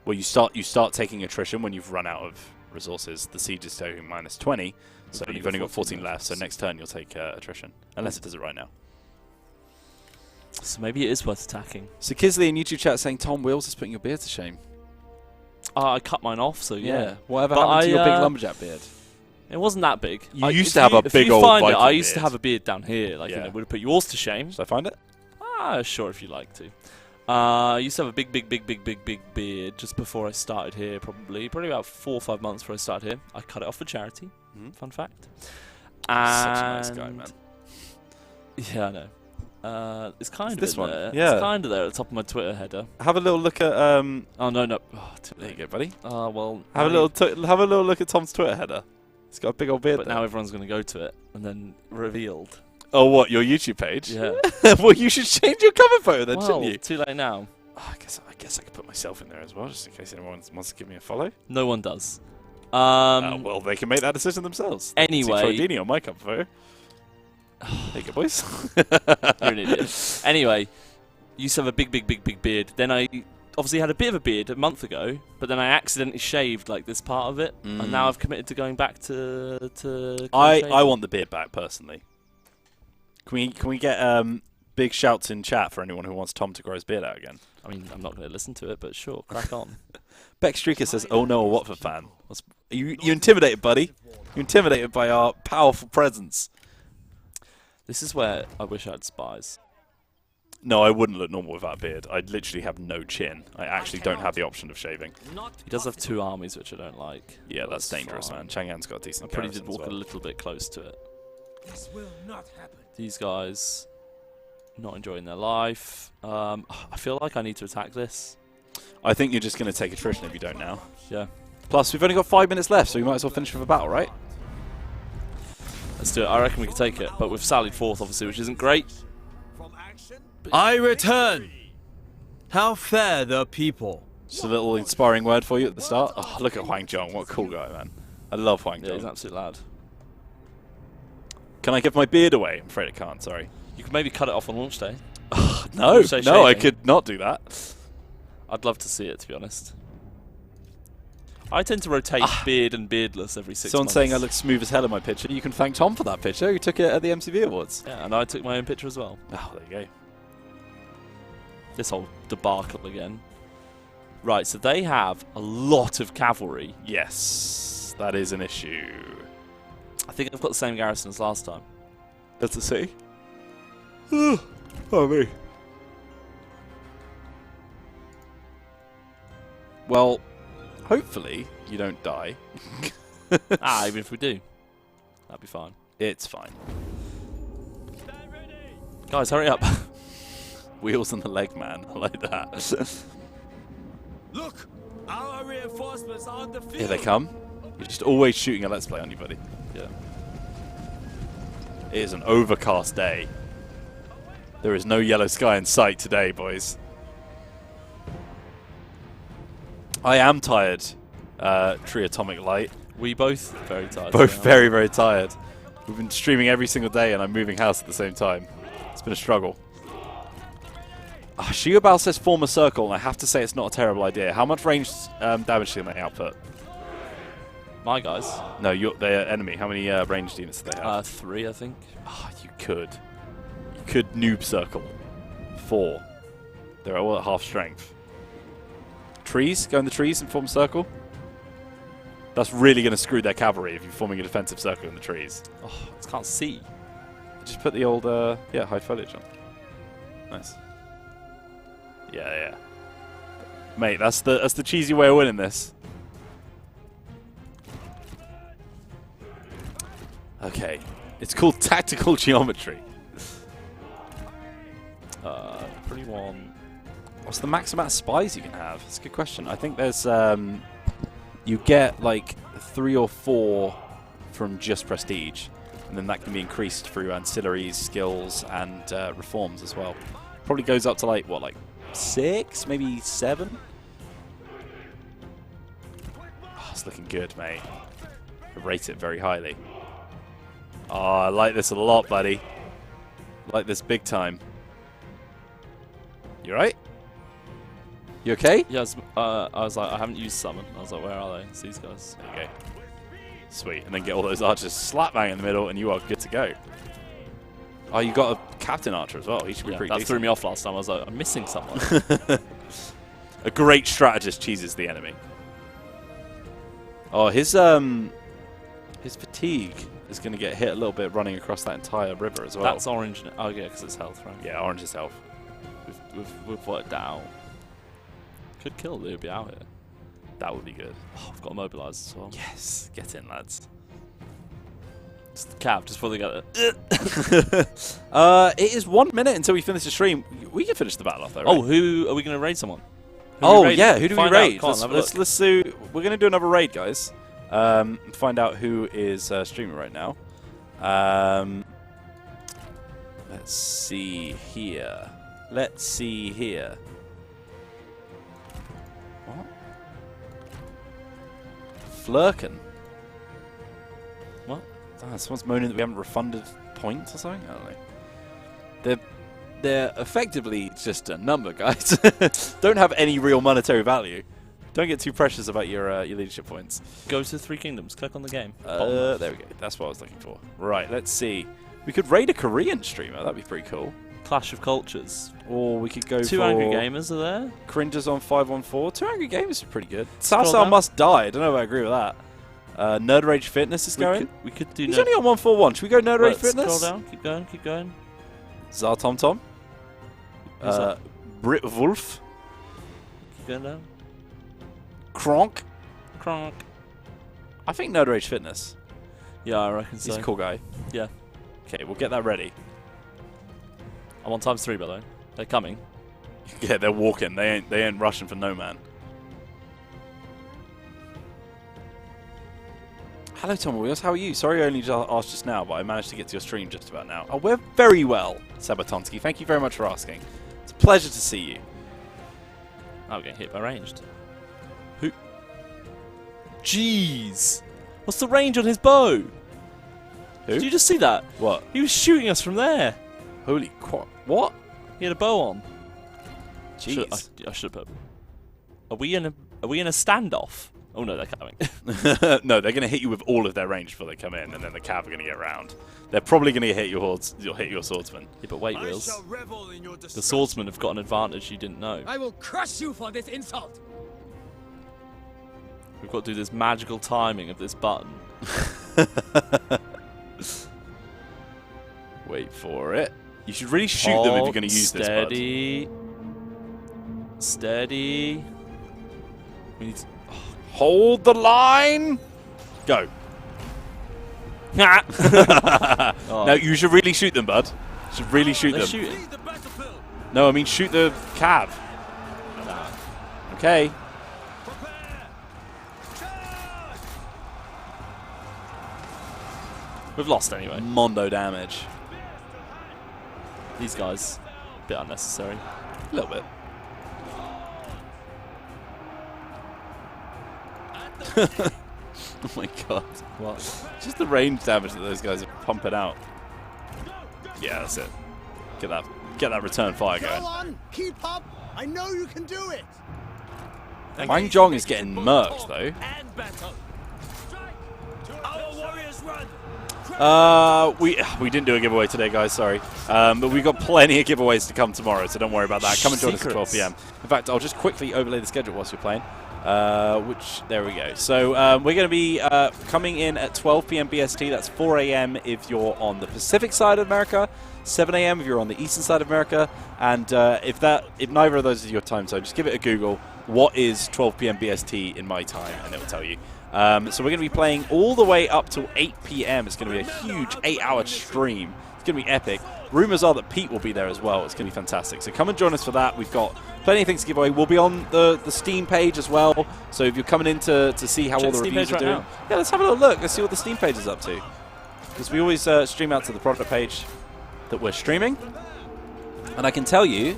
Well, you start taking attrition when you've run out of resources. The siege is taking -20, so you've only got 14 left. So next turn you'll take attrition, unless it does it right now. So maybe it is worth attacking. So Kisley in YouTube chat saying Tom Wheels is putting your beard to shame. I cut mine off, so yeah. Whatever happened to your big lumberjack beard? It wasn't that big. You used to have a big old Viking beard. I used to have a beard down here. Like, would have put yours to shame. Should I find it? Sure, if you like to. I used to have a big beard just before I started here, probably about 4 or 5 months before I started here. I cut it off for charity. Fun fact. Such a nice guy, man. Yeah, I know. It's kind of this one. there. Yeah. It's kind of there at the top of my Twitter header. Have a little look at. Oh no. Oh, there you go, buddy. Well. Have a little look at Tom's Twitter header. He's got a big old beard. But now everyone's going to go to it and then revealed. Oh, what, your YouTube page? Yeah. Well, you should change your cover photo then, shouldn't you? Too late now. Oh, I guess I could put myself in there as well, just in case anyone wants to give me a follow. No one does. Well, they can make that decision themselves. Anyway. See Troy Deeney on my cover photo. There you go, boys. You're an idiot. Anyway, you used to have a big beard. Then I obviously had a bit of a beard a month ago, but then I accidentally shaved like this part of it, and now I've committed to going back to I want the beard back personally. Can we get big shouts in chat for anyone who wants Tom to grow his beard out again? I mean, I'm not going to listen to it, but sure, crack on. Beck Streaker says, "Oh no, a Watford fan." You intimidated, buddy. You're intimidated by our powerful presence. This is where I wish I had spies. No, I wouldn't look normal without a beard. I'd literally have no chin. I actually don't have the option of shaving. He does have 2 armies, which I don't like. Yeah, that's dangerous, man. Chang'an's got a decent. I probably did walk a little bit close to it. This will not happen. These guys not enjoying their life. I feel like I need to attack this. I think you're just going to take attrition if you don't now. Yeah. Plus, we've only got 5 minutes left, so we might as well finish with a battle, right? Let's do it. I reckon we can take it, but we've sallied fourth, obviously, which isn't great. I return. How fare the people? Just a little inspiring word for you at the start. Oh, look at Huang Zhong. What a cool guy, man. I love Huang Zhong. Yeah, he's an absolute lad. Can I give my beard away? I'm afraid I can't, sorry. You could maybe cut it off on launch day. No, I could not do that. I'd love to see it, to be honest. I tend to rotate beard and beardless every 6 months. Someone's saying I look smooth as hell in my picture. You can thank Tom for that picture. He took it at the MTV Awards. Yeah, and I took my own picture as well. Oh, there you go. This whole debacle again. Right, so they have a lot of cavalry. Yes, that is an issue. I think I've got the same garrison as last time. Let's see. Oh, me. Well, hopefully you don't die. Even if we do. That'd be fine. It's fine. Guys, hurry up. Wheels on the leg, man. I like that. Look, our reinforcements are on the field. Here they come. You're just always shooting a Let's Play on you, buddy. Yeah. It is an overcast day. There is no yellow sky in sight today, boys. I am tired, Tree Atomic Light. We both very tired. Both very, very tired. We've been streaming every single day and I'm moving house at the same time. It's been a struggle. Shigobao says form a circle, and I have to say it's not a terrible idea. How much ranged damage can they output? My guys? No, their enemy. How many ranged units do they have? 3, I think. You could. You could noob circle. 4. They're all at half strength. Trees? Go in the trees and form a circle? That's really going to screw their cavalry if you're forming a defensive circle in the trees. Oh, I just can't see. Just put the old, high foliage on. Nice. Yeah. Mate, that's the cheesy way of winning this. Okay. It's called tactical geometry. 21. What's the max amount of spies you can have? That's a good question. I think there's you get like 3 or 4 from just prestige, and then that can be increased through ancillaries, skills, and reforms as well. Probably goes up to like 6, maybe 7. Oh, it's looking good, mate. I rate it very highly. Oh, I like this a lot, buddy. I like this big time. You right? You okay? Yeah, I was like, I haven't used summon. I was like, where are they? It's these guys. There you go. Sweet. And then get all those archers slap bang in the middle, and you are good to go. Oh, you got a captain archer as well. He should be pretty that decent. threw me off last time. I was like, I'm missing someone. A great strategist cheeses the enemy. Oh, his fatigue is going to get hit a little bit running across that entire river as well. That's orange. Oh, yeah, because it's health, right? Yeah, orange is health. We've worked out. Could kill Lou, be out here. That would be good. Oh, I've got to mobilise as well. Yes, get in, lads. Just the cav, just before they get it. It is 1 minute until we finish the stream. We can finish the battle off though, right? Oh, who are we going to raid someone? Who do we raid? Let's do. We're going to do another raid, guys. Find out who is streaming right now. Let's see here. What? Flurkin. What? Oh, someone's moaning that we haven't refunded points or something? I don't know. They're effectively just a number, guys. Don't have any real monetary value. Don't get too precious about your leadership points. Go to 3 Kingdoms. Click on the game. There we go. That's what I was looking for. Right, let's see. We could raid a Korean streamer. That'd be pretty cool. Clash of Cultures. Or we could go 2 for... Angry Gamers are there. Cringers on 514. 2 Angry Gamers are pretty good. Sao Must Die. I don't know if I agree with that. Nerd Rage Fitness is going. We could do... He's only on 141. Should we go Nerd Rage Fitness? Scroll down. Keep going. Zartomtom. Brit Wolf. Keep going down. Kronk. I think Nerd Rage Fitness. Yeah, I reckon so. He's a cool guy. Yeah. Okay, we'll get that ready. I'm on ×3, by the way. They're coming. Yeah, they're walking. They ain't rushing for no man. Hello, Tom Wheels. How are you? Sorry I only asked just now, but I managed to get to your stream just about now. Oh, we're very well, Sabatonsky. Thank you very much for asking. It's a pleasure to see you. I'm getting hit by ranged. Who? Jeez. What's the range on his bow? Who? Did you just see that? What? He was shooting us from there. Holy crap. What? He had a bow on. Jeez. I should have put... Are we in a standoff? Oh no, they're coming. No, they're going to hit you with all of their range before they come in, and then the cav are going to get round. They're probably going to hit your hordes. You'll hit your swordsman. Yeah, but wait, Wheels. The swordsmen have got an advantage you didn't know. I will crush you for this insult. We've got to do this magical timing of this button. Wait for it. You should really shoot them if you're going to use this button. Steady. Steady. We need to... Hold the line. Go. No, you should really shoot them, bud. You should really shoot them. Shooting. No, I mean shoot the cav. Okay. We've lost anyway. Mondo damage. These guys, a bit unnecessary. A little bit. Oh my god. What? Just the range damage that those guys are pumping out. Yeah, that's it. Get that return fire going. Go on, keep up. I know you can do it. Wang Zhong is getting murked though. We didn't do a giveaway today, guys. Sorry, but we've got plenty of giveaways to come tomorrow, so don't worry about that. Come and join us at 12 p.m. In fact, I'll just quickly overlay the schedule whilst you're playing. There we go. So we're going to be coming in at 12 p.m. BST. That's 4 a.m. if you're on the Pacific side of America, 7 a.m. if you're on the eastern side of America, and if neither of those is your time zone, just give it a Google. What is 12 p.m. BST in my time, and it will tell you. So we're going to be playing all the way up till 8 p.m. It's going to be a huge 8-hour stream. It's going to be epic. Rumours are that Pete will be there as well. It's going to be fantastic. So come and join us for that. We've got plenty of things to give away. We'll be on the Steam page as well. So if you're coming in to see how all the reviews are doing, yeah, let's have a little look. Let's see what the Steam page is up to. Because we always stream out to the product page that we're streaming. And I can tell you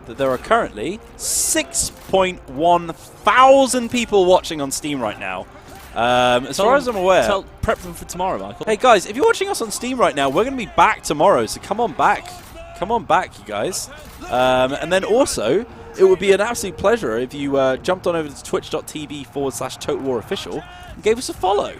that there are currently 6.1 thousand people watching on Steam right now. As far as I'm aware, prep them for tomorrow, Michael. Hey guys, if you're watching us on Steam right now, we're going to be back tomorrow, so come on back, you guys. And then also, it would be an absolute pleasure if you jumped on over to twitch.tv/TotalWarOfficial and gave us a follow.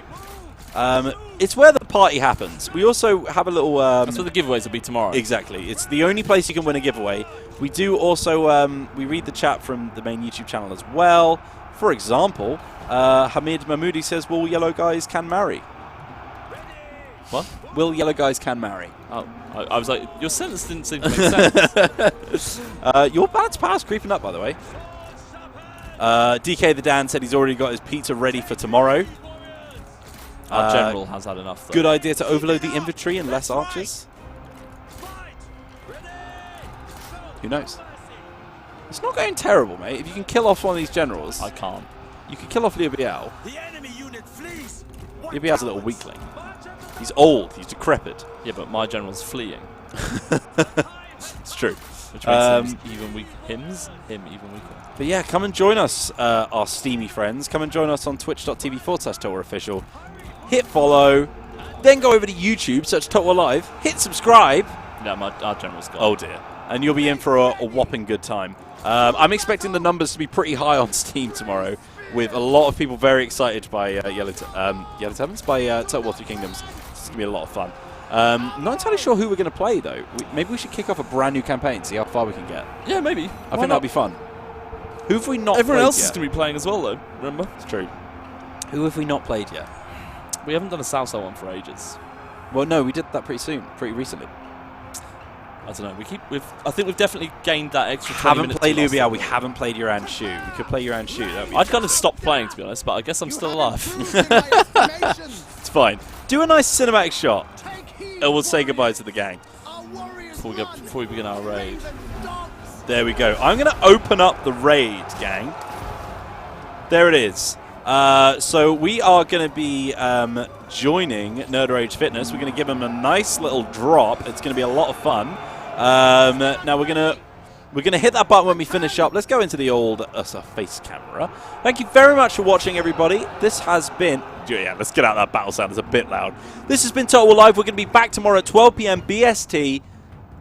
It's where the party happens. We also have a little... That's where the giveaways will be tomorrow. Exactly. It's the only place you can win a giveaway. We do also... we read the chat from the main YouTube channel as well. For example, Hamid Mahmoudi says, will yellow guys can marry? What? Will yellow guys can marry? Oh, I was like, your sentence didn't seem to make sense. Your balance power is creeping up, by the way. DK the Dan said he's already got his pizza ready for tomorrow. Our general has had enough, though. Good idea to overload the inventory and less archers. Who knows? It's not going terrible, mate. If you can kill off one of these generals... I can't. You can kill off Liu Biao. The enemy unit flees. Liu Biao's a little weakling. He's old. He's decrepit. Yeah, but my general's fleeing. It's true. Which makes him even weaker. But yeah, come and join us, our steamy friends. Come and join us on twitch.tv/TotalWarOfficial. Hit follow. Then go over to YouTube, search Total War Live. Hit subscribe. No, our general's gone. Oh dear. And you'll be in for a whopping good time. I'm expecting the numbers to be pretty high on Steam tomorrow, with a lot of people very excited by Yellow Taverns, by Total War 3 Kingdoms. It's going to be a lot of fun. Not entirely sure who we're going to play, though. Maybe we should kick off a brand new campaign, see how far we can get. Yeah, maybe. I think that'll be fun. Who have we not Everyone played else yet? is going to be playing as well, though, remember? It's true. Who have we not played yet? We haven't done a Southside one for ages. Well, no, we did that pretty recently. I don't know. I think we've definitely gained that extra 20 Haven't minutes. played Liu Biao. We haven't played Yuan Shu. We could play Yuan Shu. I'd kind of stopped playing, to be honest, but I guess I'm still alive. It's fine. Do a nice cinematic shot, and we'll say goodbye to the gang before we begin our raid. There we go. I'm going to open up the raid, gang. There it is. So we are going to be joining Nerd Rage Fitness. We're going to give them a nice little drop. It's going to be a lot of fun. Now we're going to hit that button when we finish up. Let's go into the old face camera. Thank you very much for watching, everybody. This has been... Yeah, let's get out that battle sound. It's a bit loud. This has been Total War Live. We're going to be back tomorrow at 12 p.m. BST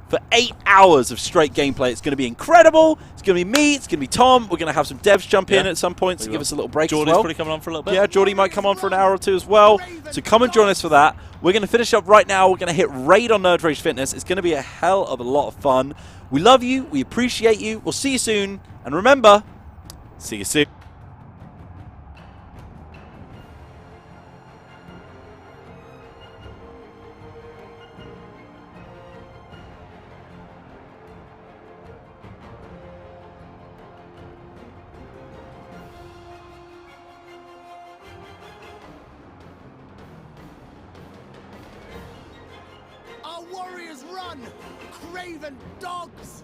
for 8 hours of straight gameplay. It's going to be incredible. It's going to be me. It's going to be Tom. We're going to have some devs jump in at some point to give us a little break Geordie's as well. probably coming on for a little bit. Yeah, Geordie might come on for an hour or two as well. So come and join us for that. We're going to finish up right now. We're going to hit raid on Nerd Rage Fitness. It's going to be a hell of a lot of fun. We love you. We appreciate you. We'll see you soon. And remember, see you soon. Our warriors run! Craven dogs!